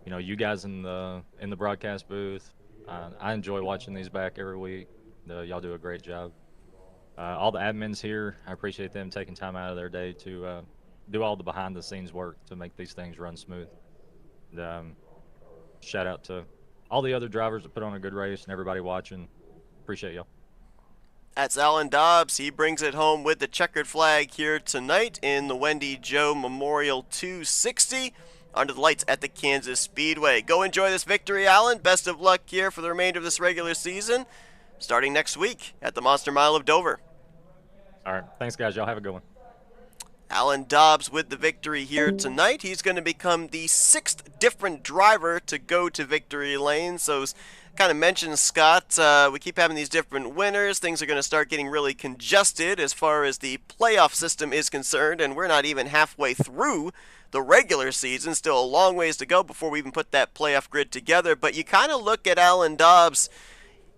you guys in the broadcast booth. I enjoy watching these back every week. Y'all do a great job. All the admins here, I appreciate them taking time out of their day to do all the behind-the-scenes work to make these things run smooth. Shout out to all the other drivers that put on a good race and everybody watching. Appreciate y'all. That's Alan Dobbs. He brings it home with the checkered flag here tonight in the Wendy Joe Memorial 260 under the lights at the Kansas Speedway. Go enjoy this victory, Alan. Best of luck here for the remainder of this regular season, starting next week at the Monster Mile of Dover. All right. Thanks, guys. Y'all have a good one. Alan Dobbs with the victory here tonight. He's going to become the 6th different driver to go to victory lane. So kind of mentioned, Scott, we keep having these different winners. Things are going to start getting really congested as far as the playoff system is concerned, and we're not even halfway through the regular season. Still a long ways to go before we even put that playoff grid together. But you kind of look at Alan Dobbs.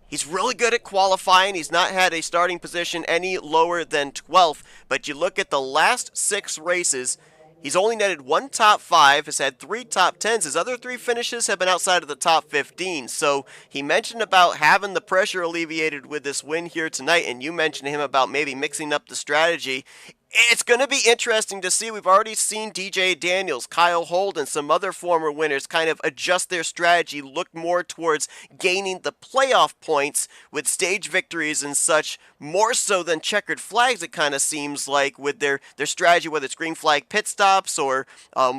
He's really good at qualifying. He's not had a starting position any lower than 12th. But you look at the last 6 races, he's only netted 1 top 5, has had 3 top 10s. His other 3 finishes have been outside of the top 15. So he mentioned about having the pressure alleviated with this win here tonight, and you mentioned him about maybe mixing up the strategy. It's going to be interesting to see. We've already seen DJ Daniels, Kyle Holden, some other former winners kind of adjust their strategy, look more towards gaining the playoff points with stage victories and such, more so than checkered flags, it kind of seems like, with their strategy, whether it's green flag pit stops or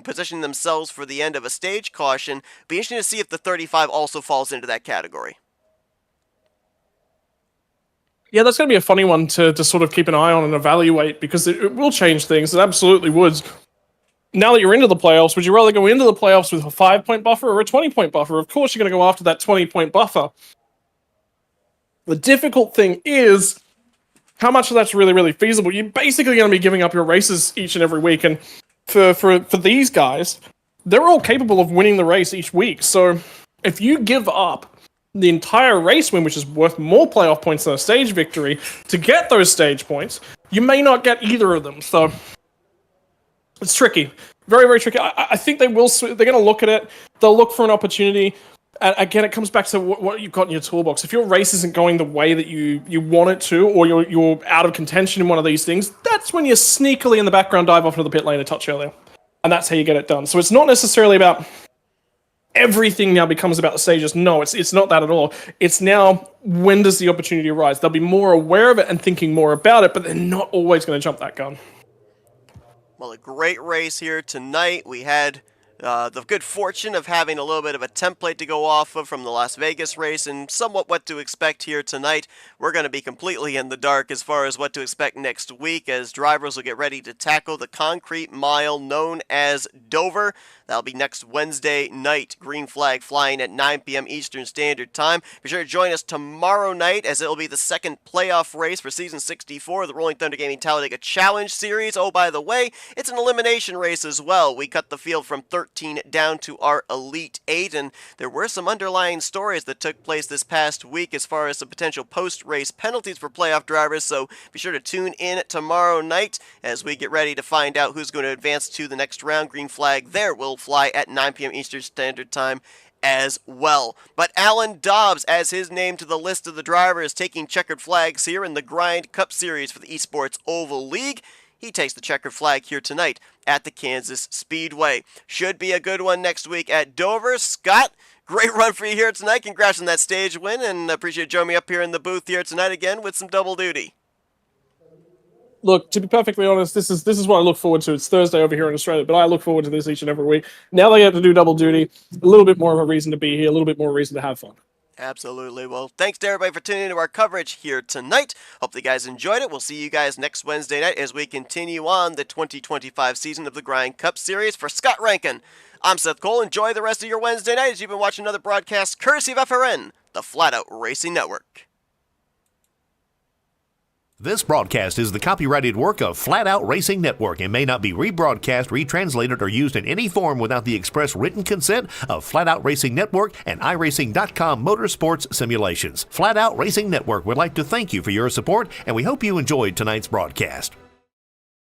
positioning themselves for the end of a stage caution. Be interesting to see if the 35 also falls into that category. Yeah, that's going to be a funny one to sort of keep an eye on and evaluate, because it will change things. It absolutely would. Now that you're into the playoffs, would you rather go into the playoffs with a 5-point buffer or a 20-point buffer? Of course, you're going to go after that 20-point buffer. The difficult thing is how much of that's really, really feasible. You're basically going to be giving up your races each and every week. And for these guys, they're all capable of winning the race each week. So if you give up the entire race win, which is worth more playoff points than a stage victory, to get those stage points, you may not get either of them. So it's tricky. Very, very tricky. I think they're going to look at it. They'll look for an opportunity. And again, it comes back to what you've got in your toolbox. If your race isn't going the way that you want it to, or you're out of contention in one of these things, that's when you sneakily in the background dive off into the pit lane a touch earlier. And that's how you get it done. So it's not necessarily about everything now becomes about the stages. No, it's not that at all. It's now, when does the opportunity arise? They'll be more aware of it and thinking more about it, but they're not always going to jump that gun. Well, a great race here tonight. We had the good fortune of having a little bit of a template to go off of from the Las Vegas race and somewhat what to expect here tonight. We're going to be completely in the dark as far as what to expect next week as drivers will get ready to tackle the concrete mile known as Dover. That'll be next Wednesday night. Green flag flying at 9 p.m. Eastern Standard Time. Be sure to join us tomorrow night as it'll be the second playoff race for Season 64 of the Rolling Thunder Gaming Talladega Challenge Series. Oh, by the way, it's an elimination race as well. We cut the field from 13 down to our Elite 8, and there were some underlying stories that took place this past week as far as the potential post-race penalties for playoff drivers, so be sure to tune in tomorrow night as we get ready to find out who's going to advance to the next round. Green flag there will fly at 9 p.m. Eastern Standard Time as well. But Alan Dobbs, as his name to the list of the drivers taking checkered flags here in the Grind Cup Series for the Esports Oval League, he takes the checkered flag here tonight at the Kansas Speedway. Should be a good one next week at Dover. Scott, great run for you here tonight. Congrats on that stage win, and appreciate you joining me up here in the booth here tonight again with some double duty. Look, to be perfectly honest, this is what I look forward to. It's Thursday over here in Australia, but I look forward to this each and every week. Now they get to do double duty, a little bit more of a reason to be here, a little bit more reason to have fun. Absolutely. Well, thanks to everybody for tuning into our coverage here tonight. Hope you guys enjoyed it. We'll see you guys next Wednesday night as we continue on the 2025 season of the Grind Cup Series. For Scott Rankin, I'm Seth Cole. Enjoy the rest of your Wednesday night as you've been watching another broadcast courtesy of FRN, the Flatout Racing Network. This broadcast is the copyrighted work of Flatout Racing Network and may not be rebroadcast, retranslated, or used in any form without the express written consent of Flatout Racing Network and iRacing.com Motorsports Simulations. Flatout Racing Network would like to thank you for your support, and we hope you enjoyed tonight's broadcast.